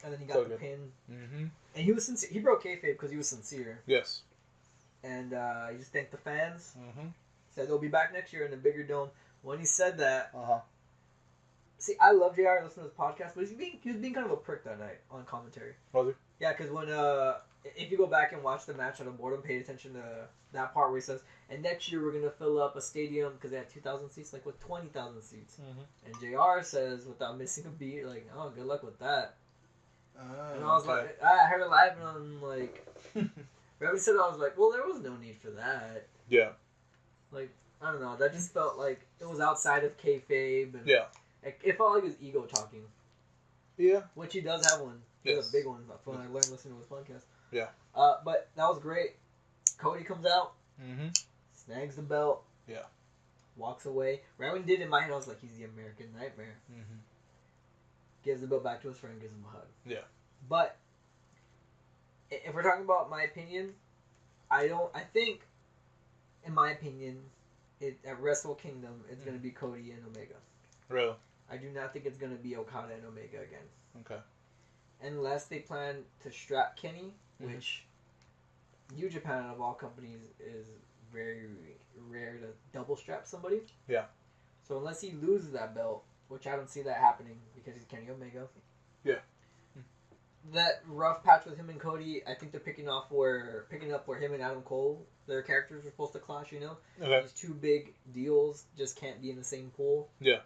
And then he got the good. pin, and he was sincere. He broke kayfabe because he was sincere. Yes. And he just thanked the fans. Said they'll be back next year in a bigger dome. When he said that, see, I love JR. Listen to his podcast, but he was being kind of a prick that night on commentary. Was he? Yeah, because when if you go back and watch the match on the board and pay attention to that part where he says, and next year we're going to fill up a stadium because they had 2,000 seats, like with 20,000 seats. And JR says, without missing a beat, like, oh, good luck with that. And I was like, I heard it live and I'm like, Everybody said, I was like, well, there was no need for that. Yeah. Like, I don't know. That just felt like it was outside of kayfabe. And yeah. It felt like his ego talking. Yeah. Which he does have one. He has a big one. That's when I learned listening to his podcast. Yeah. But that was great. Cody comes out. Snags the belt. Yeah. Walks away. Right when he did it in my head, I was like, he's the American Nightmare. Gives the belt back to his friend, gives him a hug. Yeah. But if we're talking about my opinion, I think, in my opinion, at Wrestle Kingdom, it's going to be Cody and Omega. Really? I do not think it's going to be Okada and Omega again. Okay. Unless they plan to strap Kenny, which New Japan, of all companies, is very rare to double strap somebody. Yeah. So unless he loses that belt, which I don't see that happening because he's Kenny Omega. Yeah. That rough patch with him and Cody, I think they're picking up where him and Adam Cole, their characters were supposed to clash, you know? Okay. These two big deals just can't be in the same pool. Yeah.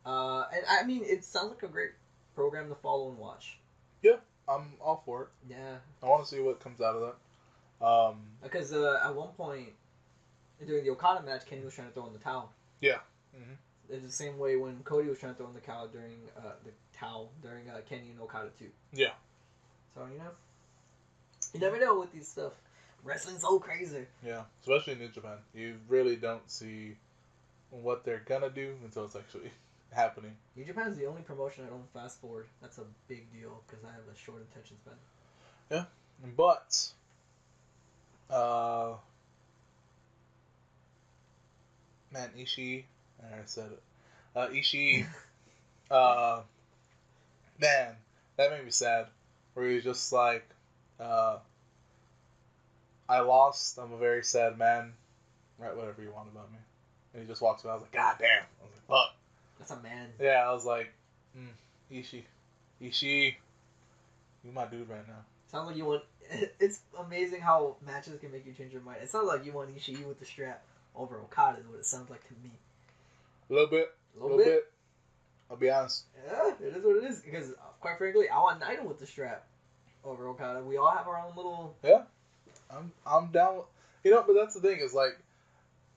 And I mean, it sounds like a great program to follow and watch. Yeah, I'm all for it. Yeah. I want to see what comes out of that. Because at one point during the Okada match, Kenny was trying to throw in the towel. Yeah. Mm-hmm. It's the same way when Cody was trying to throw in the towel during Kenny and Okada too. Yeah. So you never know with these stuff. Wrestling's so crazy. Yeah, especially in New Japan, you really don't see what they're gonna do until it's actually happening. New Japan's the only promotion I don't fast forward. That's a big deal because I have a short attention span. Yeah, but man, Ishii, I said it. Ishii, man, that made me sad. Where he was just like, I lost. I'm a very sad man. Write whatever you want about me. And he just walks away. I was like, God damn. I was like, fuck. That's a man. Yeah, I was like, Ishii, you my dude right now. Sounds like you want. It's amazing how matches can make you change your mind. It sounds like you want Ishii with the strap over Okada. Is what it sounds like to me. A little bit. A little bit. I'll be honest. Yeah, it is what it is. Because quite frankly, I want Naito with the strap over Okada. We all have our own little. Yeah, I'm down. But that's the thing is like,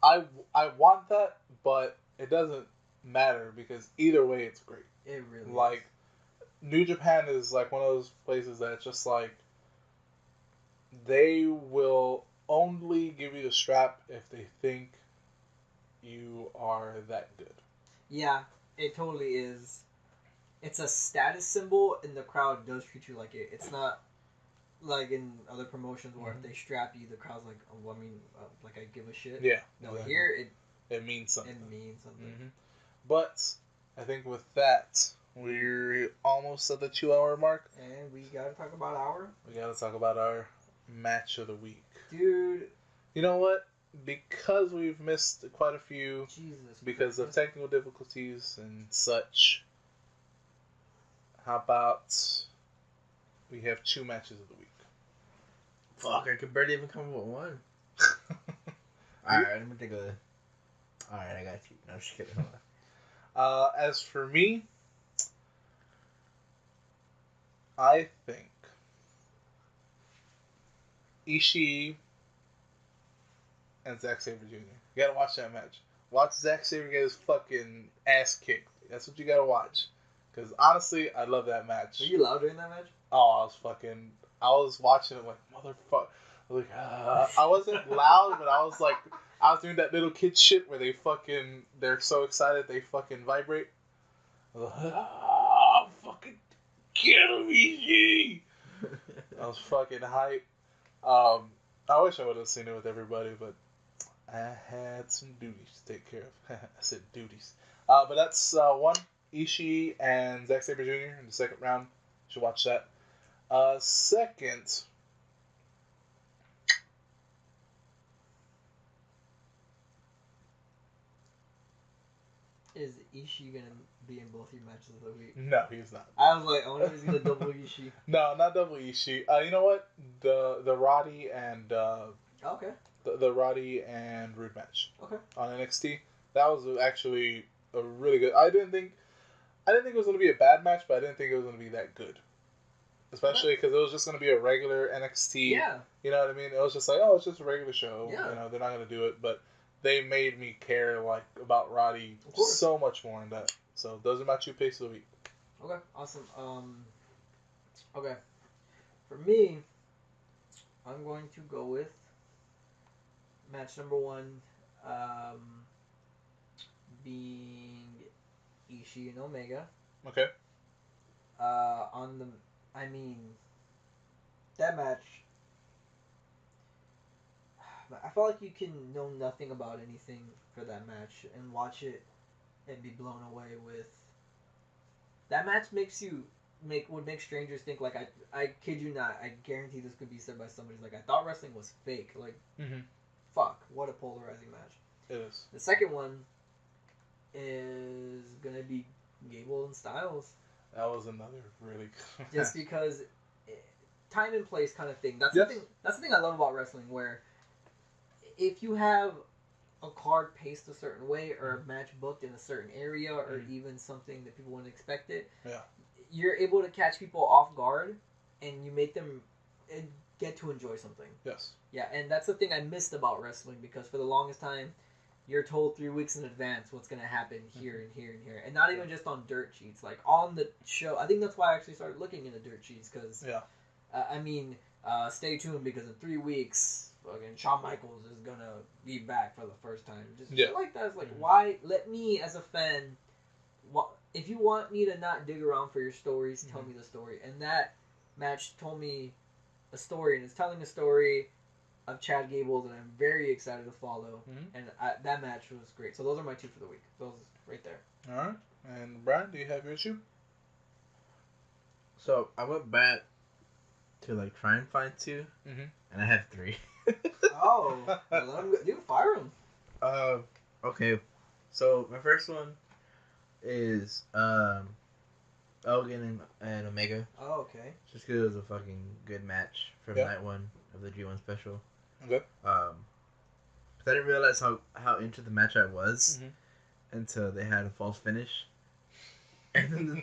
I want that, but it doesn't matter because either way it's great. It really like is. New Japan is like one of those places that's just like they will only give you the strap if they think you are that good. Yeah, it totally is. It's a status symbol, and the crowd does treat you like it. It's not like in other promotions where if they strap you, the crowd's like, oh, like I give a shit. Yeah. No, exactly. here it means something. It means something. Mm-hmm. But I think with that, we're almost at the 2-hour mark. And we gotta talk about our match of the week. Dude. You know what? Because we've missed quite a few because of technical difficulties and such, how about we have 2 matches of the week? Fuck, I could barely even come up with one. Alright, let me think of it. Alright, I got you. No, I'm just kidding. As for me, I think Ishii and Zack Sabre Jr. You gotta watch that match. Watch Zack Sabre get his fucking ass kicked. That's what you gotta watch. Because honestly, I love that match. Were you loud during that match? Oh, I was watching it like, motherfucker. Like, I wasn't loud, but I was doing that little kid shit where they're so excited they fucking vibrate. I was like, fucking kill me, I was fucking hype. I wish I would have seen it with everybody, but I had some duties to take care of. I said duties. But that's one. Ishii and Zack Sabre Jr. in the second round. You should watch that. Second. Is Ishii gonna be in both your matches of the week? No, he's not. I was like, I wonder if he's gonna double Ishii. No, not double Ishii. You know what? The Roddy and okay. The Roddy and Rude match. Okay. On NXT, that was actually a really good. I didn't think it was gonna be a bad match, but I didn't think it was gonna be that good. Especially because it was just gonna be a regular NXT. Yeah. You know what I mean? It was just like, oh, it's just a regular show. Yeah. You know, they're not gonna do it, but they made me care about Roddy so much more in that. So those are my 2 picks of the week. Okay, awesome. Okay, for me, I'm going to go with match number 1, being Ishii and Omega. Okay. That match. I felt like you can know nothing about anything for that match and watch it and be blown away with. That match would make strangers think like I kid you not, I guarantee this could be said by somebody like I thought wrestling was fake. Like fuck, what a polarizing match. It is. The second one is gonna be Gable and Styles. That was another really good just because time and place kind of thing. That's the thing I love about wrestling, where if you have a card paced a certain way or a match booked in a certain area or even something that people wouldn't expect it, you're able to catch people off guard and you make them. get to enjoy something. Yes. Yeah, and that's the thing I missed about wrestling, because for the longest time, you're told 3 weeks in advance what's gonna happen here and here and here, and not even just on dirt sheets, like on the show. I think that's why I actually started looking into dirt sheets, because stay tuned, because in 3 weeks, fucking Shawn Michaels is gonna be back for the first time. Just shit like that. It's like, why let me as a fan? If you want me to not dig around for your stories, tell me the story. And that match told me a story, and it's telling a story of Chad Gable that I'm very excited to follow. And that match was great. So those are my 2 for the week. Those right there. All right. And Brian, do you have your 2? So I went back to like try and find 2, and I have 3. Oh, well, let him go. You can fire him. Okay. So my first one is Elgin and Omega. Oh, okay. Just because it was a fucking good match from night 1 of the G1 special. Okay. Cause I didn't realize how into the match I was until they had a false finish, and then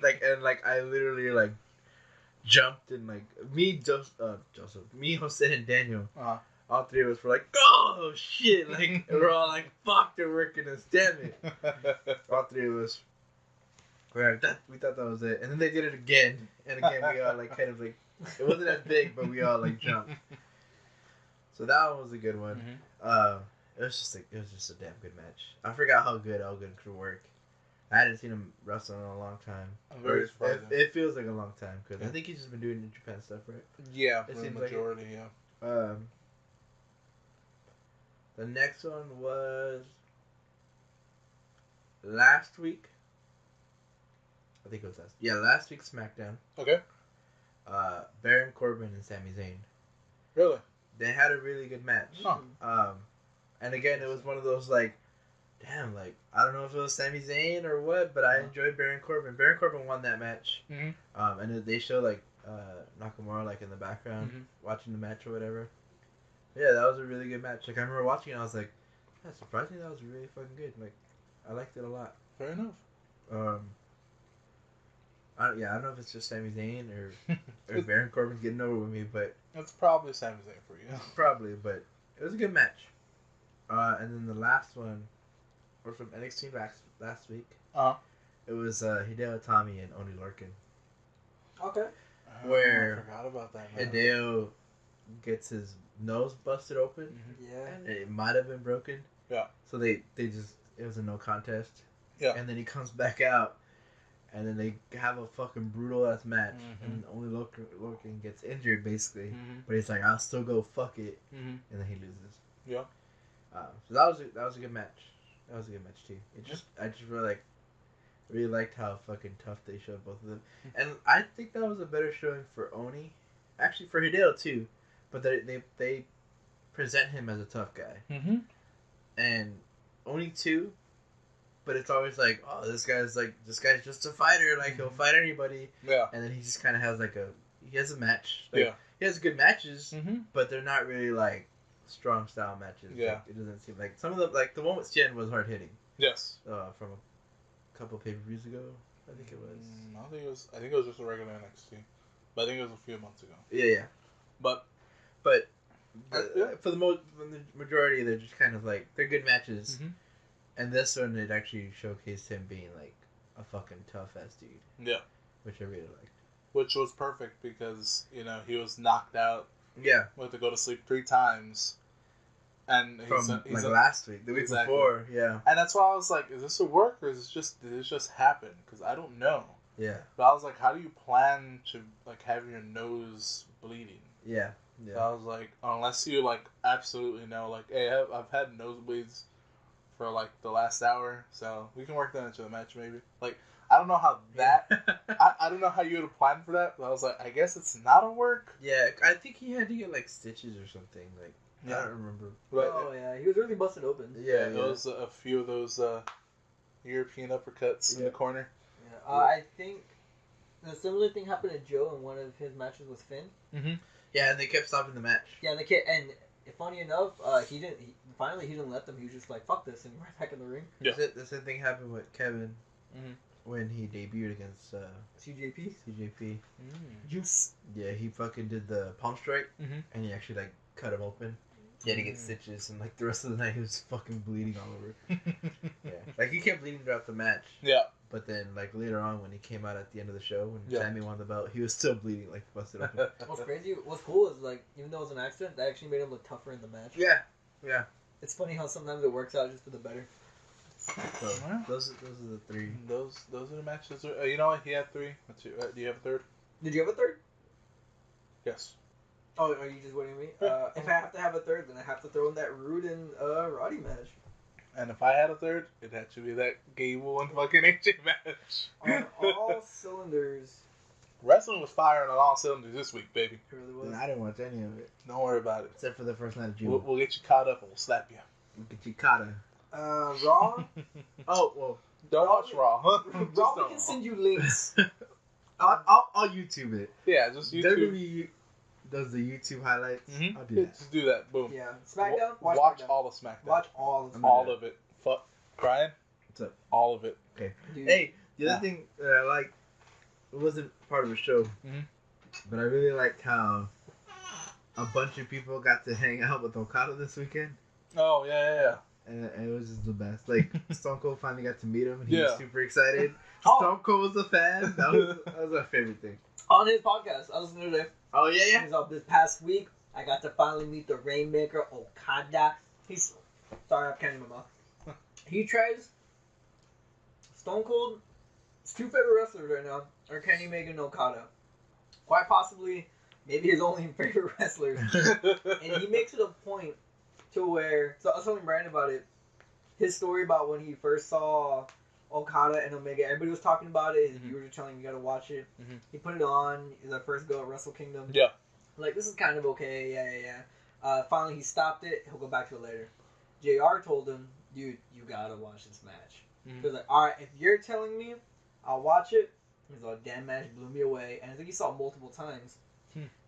I literally like jumped, and like me, Jose, and Daniel, all 3 of us were like, oh shit, like we're all like, fuck, they're working us, damn it. All 3 of us. We thought that was it, and then they did it again, and again we all like kind of like, it wasn't as big, but we all like jumped. So that one was a good one. It was just a damn good match. I forgot how good Elgin could work. I hadn't seen him wrestle in a long time. I'm very surprised. It feels like a long time, because I think he's just been doing New Japan stuff, right? Yeah, it for the seems majority, like the next one was last week. I think it was last week's SmackDown. Okay. Baron Corbin and Sami Zayn. Really? They had a really good match. Huh. And again, it was one of those like, damn, like I don't know if it was Sami Zayn or what, but I enjoyed Baron Corbin. Baron Corbin won that match. And they show like Nakamura like in the background watching the match or whatever. Yeah, that was a really good match. Like I remember watching it, I was like, yeah, surprisingly that was really fucking good. Like I liked it a lot. Fair enough. I don't know if it's just Sami Zayn or Baron Corbin's getting over with me, but it's probably Sami Zayn for you. Probably, but it was a good match. And then the last one was from NXT last week. It was Hideo Itami and Oni Lorcan. Okay. Where I forgot about that. Man. Hideo gets his nose busted open. Yeah. And it might have been broken. Yeah. So they just, it was a no contest. Yeah. And then he comes back out. And then they have a fucking brutal ass match, and only Lorcan gets injured basically. But he's like, I'll still go, fuck it, and then he loses. Yeah. So that was a good match. That was a good match too. I just really liked how fucking tough they showed both of them, and I think that was a better showing for Oni, actually for Hideo too, but they present him as a tough guy, and Oni too. But it's always like, oh, this guy's just a fighter. Like, he'll fight anybody. Yeah. And then he just kind of has he has a match. Like, yeah. He has good matches, but they're not really like strong style matches. Yeah. Like, it doesn't seem like some of them, like the one with Jen was hard hitting. Yes. From a couple pay-per-views ago, I think it was. I think it was just a regular NXT, but I think it was a few months ago. Yeah. But for the majority, they're just kind of like, they're good matches. And this one, it actually showcased him being, like, a fucking tough-ass dude. Yeah. Which I really liked. Which was perfect because, he was knocked out. Yeah. With to go to sleep 3 times. And he's last week, the week before, yeah. And that's why I was like, is this a work or did this just happen? Because I don't know. Yeah. But I was like, how do you plan to, like, have your nose bleeding? Yeah. So I was like, unless you, like, absolutely know, like, hey, I've had nosebleeds for like the last hour, so we can work that into the match maybe. Like, I don't know how that I don't know how you would have planned for that, but I was like, I guess it's not a work. Yeah, I think he had to get like stitches or something. Like, I don't remember. But, he was really busted open. Yeah, it was a few of those European uppercuts in the corner. Yeah, I think the similar thing happened to Joe in one of his matches with Finn. Yeah, and they kept stopping the match. Yeah, and funny enough, he didn't let them. He was just like, fuck this, and right back in the ring. Yeah. The same thing happened with Kevin when he debuted against CJP. CJP. Juice. Yeah, he fucking did the palm strike, Mhm. and he actually like cut him open. He had to get stitches, and like the rest of the night he was fucking bleeding all over. Yeah, like he kept bleeding throughout the match. Yeah. But then like later on when he came out at the end of the show when Yeah. Sammy won the belt, he was still bleeding, like busted open. What's crazy, what's cool is like even though it was an accident, that actually made him look tougher in the match. Yeah, yeah. It's funny how sometimes it works out just for the better. So those are the three. Those are the matches. You know what? He had 3. Do you have a third? Did you have a third? Yes. Oh, are you just waiting on me? If I have to have a third, then I have to throw in that Rude and Roddy match. And if I had a third, it'd have to be that Gable and fucking AJ match. On all cylinders. Wrestling was firing on all cylinders this week, baby. It really was. And I didn't watch any of it Don't worry about it. except for the first night of June. We'll get you caught up and we'll slap you. Get you Kata. Raw. Oh well, Don't watch Raw, huh? Just Raw, we don't. can send you links. I'll YouTube it. Yeah, just YouTube. WWE does the YouTube highlights. Mhm. I'll do that. Just do that. Boom. Yeah. SmackDown. Watch SmackDown. all of SmackDown. Watch all of I'm them. all of it. Fuck. Brian? What's up? All of it. Okay. Dude. Hey, the other Yeah. thing that I like, it wasn't part of the show, Mhm. but I really liked how a bunch of people got to hang out with Okada this weekend. Oh, yeah. And it was just the best. Like, Stone Cold finally got to meet him, and he was Yeah. super excited. Oh. Stone Cold was a fan. That was my favorite thing. On his podcast, I listened to today. Oh, yeah, He's up this past week. I got to finally meet the Rainmaker Okada. He's sorry, I'm counting my mouth. He tries Stone Cold. His 2 favorite wrestlers right now are Kenny Omega and Okada. Quite possibly, maybe his only favorite wrestlers. And he makes it a point to where, so I was telling Brian about it, his story about when he first saw Okada and Omega, everybody was talking about it, his viewers were telling him you gotta watch it. He put it on, his first go at Wrestle Kingdom. Yeah. Like, this is kind of okay, yeah. Finally he stopped it, he'll go back to it later. JR told him, dude, you gotta watch this match. He was like, alright, if you're telling me, I'll watch it. He's like, damn match blew me away. And I think he saw it multiple times.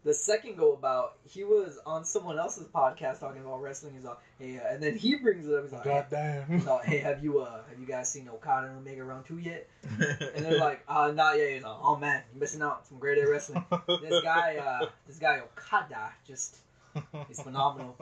The second go about, he was on someone else's podcast talking about wrestling. He's like, hey, and then he brings it up. He's like, God damn. he's like, hey, have you guys seen Okada and Omega round 2 yet? And they're like, not yet. He's like, oh man, you're missing out. Some great A wrestling. This guy Okada, just, he's phenomenal.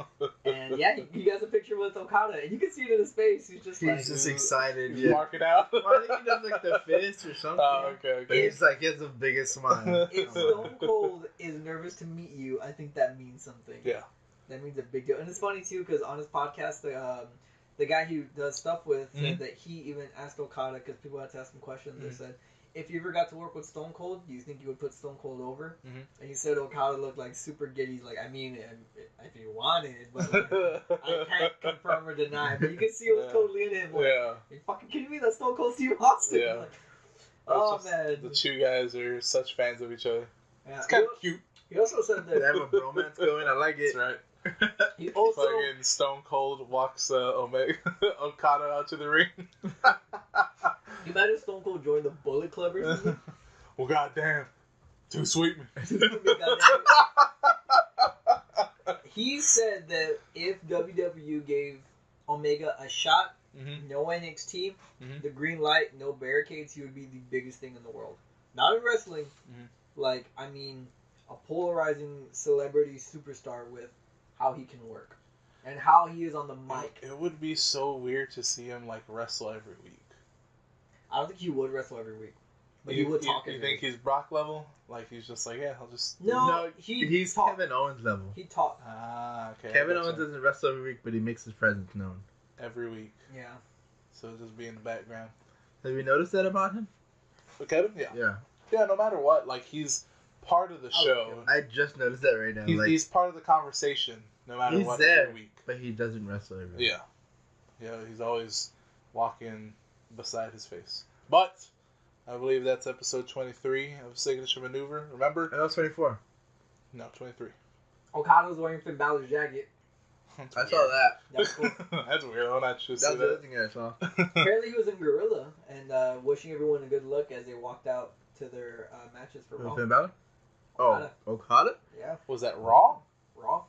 And yeah, he has a picture with Okada, and you can see it in his face. He's just like, He's just excited. You mark it out. Well, I think he does like the fist or something. Oh, okay. But he's like, he has the biggest smile. if Stone Cold is nervous to meet you, I think that means something. Yeah. That means a big deal. And it's funny, too, because on his podcast, the guy he does stuff with said that he even asked Okada, because people had to ask him questions, they said, if you ever got to work with Stone Cold, do you think you would put Stone Cold over? And he said Okada looked like super giddy. Like, I mean, if you wanted, but like, I can't confirm or deny. But you can see it was totally in him. Like, Yeah. are you fucking kidding me? That's Stone Cold Steve Austin. Yeah. Like, oh, It's just- man. The 2 guys are such fans of each other. Yeah. It's kind of cute. He also said They have that a bromance going. I like That's it. right. he also Fucking Stone Cold walks Okada out to the ring. you imagine Stone Cold joined the Bullet Club or something. Well, goddamn. Too sweet, man. He said that if WWE gave Omega a shot, no NXT, the green light, no barricades, he would be the biggest thing in the world. Not in wrestling, like, I mean, a polarizing celebrity superstar with how he can work and how he is on the mic. It would be so weird to see him like wrestle every week. I don't think he would wrestle every week, but he would talk. You every think week. he's Brock level? Like he's just like, yeah, I'll just. No, he's talk. Kevin Owens level. He taught. Ah, okay. Kevin I Owens gotcha. doesn't wrestle every week, but he makes his presence known. Every week, Yeah. so just be in the background. Have you noticed that about him? But Kevin, yeah, Yeah. no matter what, like he's part of the show. I just noticed that right now. He's part of the conversation, no matter He's what. there. Every week. But he doesn't wrestle every week. Yeah, he's always walking beside his face. But I believe that's episode 23 of Signature Maneuver. Remember? That was 24. No, 23. Okada was wearing Finn Balor's jacket. I saw that. That's cool. That's weird. I'm not sure. That's the other thing I saw. Apparently he was in Gorilla and wishing everyone a good luck as they walked out to their matches for Raw. Finn Balor? Oh, Okada. Okada? Yeah, Was that Raw? Raw.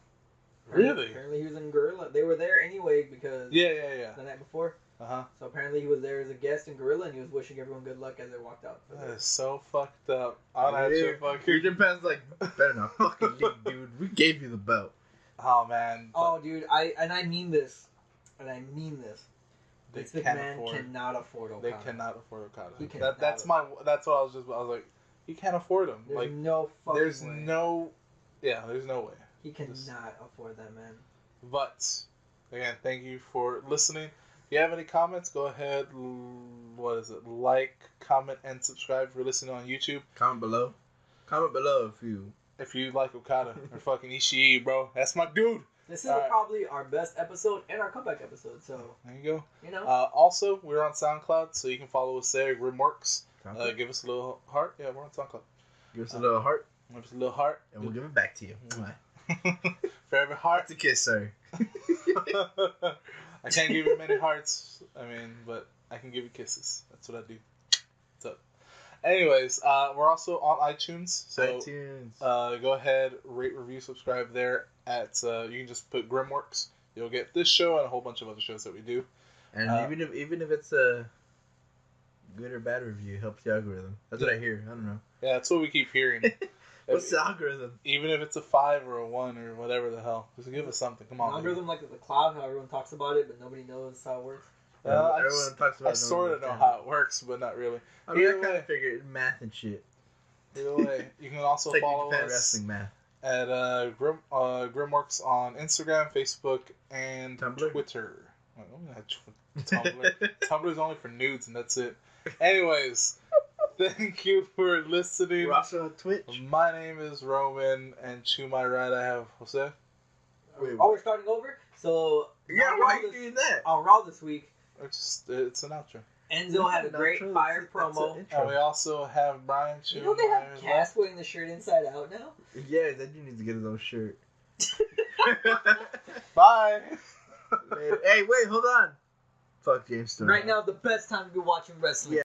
Really? Apparently he was in Gorilla. They were there anyway because Yeah. the night before. Uh-huh. So apparently he was there as a guest in Gorilla, and he was wishing everyone good luck as they walked out. That is so fucked up. I'm not sure fucking... New Japan's like, better not fucking leave, dude. We gave you the belt. Oh, man. Oh, dude, I mean this. They Vince can't McMahon afford... cannot afford Okada. They cannot afford Okada. He cannot. That's what I was like, he can't afford him. There's like, no fucking there's way. there's no way. He cannot afford that, man. But, again, thank you for listening. If you have any comments, go ahead, like, comment, and subscribe if you're listening on YouTube. Comment below if you like Okada or fucking Ishii, bro. That's my dude. This is probably our best episode and our comeback episode, so... There you go. You know? Also, we're on SoundCloud, so you can follow us there, Grimworks. Give us a little heart. Yeah, we're on SoundCloud. Give us a little heart. Give us a little heart. And we'll give it back to you. For every heart. It's a kiss, sorry. I can't give you many hearts, but I can give you kisses. That's what I do. What's up? Anyways, we're also on iTunes. So go ahead, rate, review, subscribe there. You can just put Grimworks. You'll get this show and a whole bunch of other shows that we do. And even if it's a good or bad review, it helps the algorithm. That's what I hear. I don't know. Yeah, that's what we keep hearing. What's the algorithm? Even if it's a 5 or a 1 or whatever the hell, just give us something. Come on. Algorithm like the cloud, how everyone talks about it, but nobody knows how it works. Everyone talks about it. I sort of know how it works, but not really. I mean, I kind of figured math and shit. Either way, you can also follow us wrestling math. at Grimworks on Instagram, Facebook, and Tumblr? Twitter. Tumblr. Tumblr's only for nudes, and that's it. Anyways, thank you for listening. We're also on Twitch. My name is Roman, and to my right I have Jose. We're starting over. So yeah, why are you doing that? On Raw this week, it's an outro. Enzo had a great fire promo. And we also have Brian. You know they have Cass wearing the shirt inside out now? Yeah, that dude needs to get his own shirt. Bye. Hey, wait, hold on. Fuck James Storm. Right now, the best time to be watching wrestling. Yeah.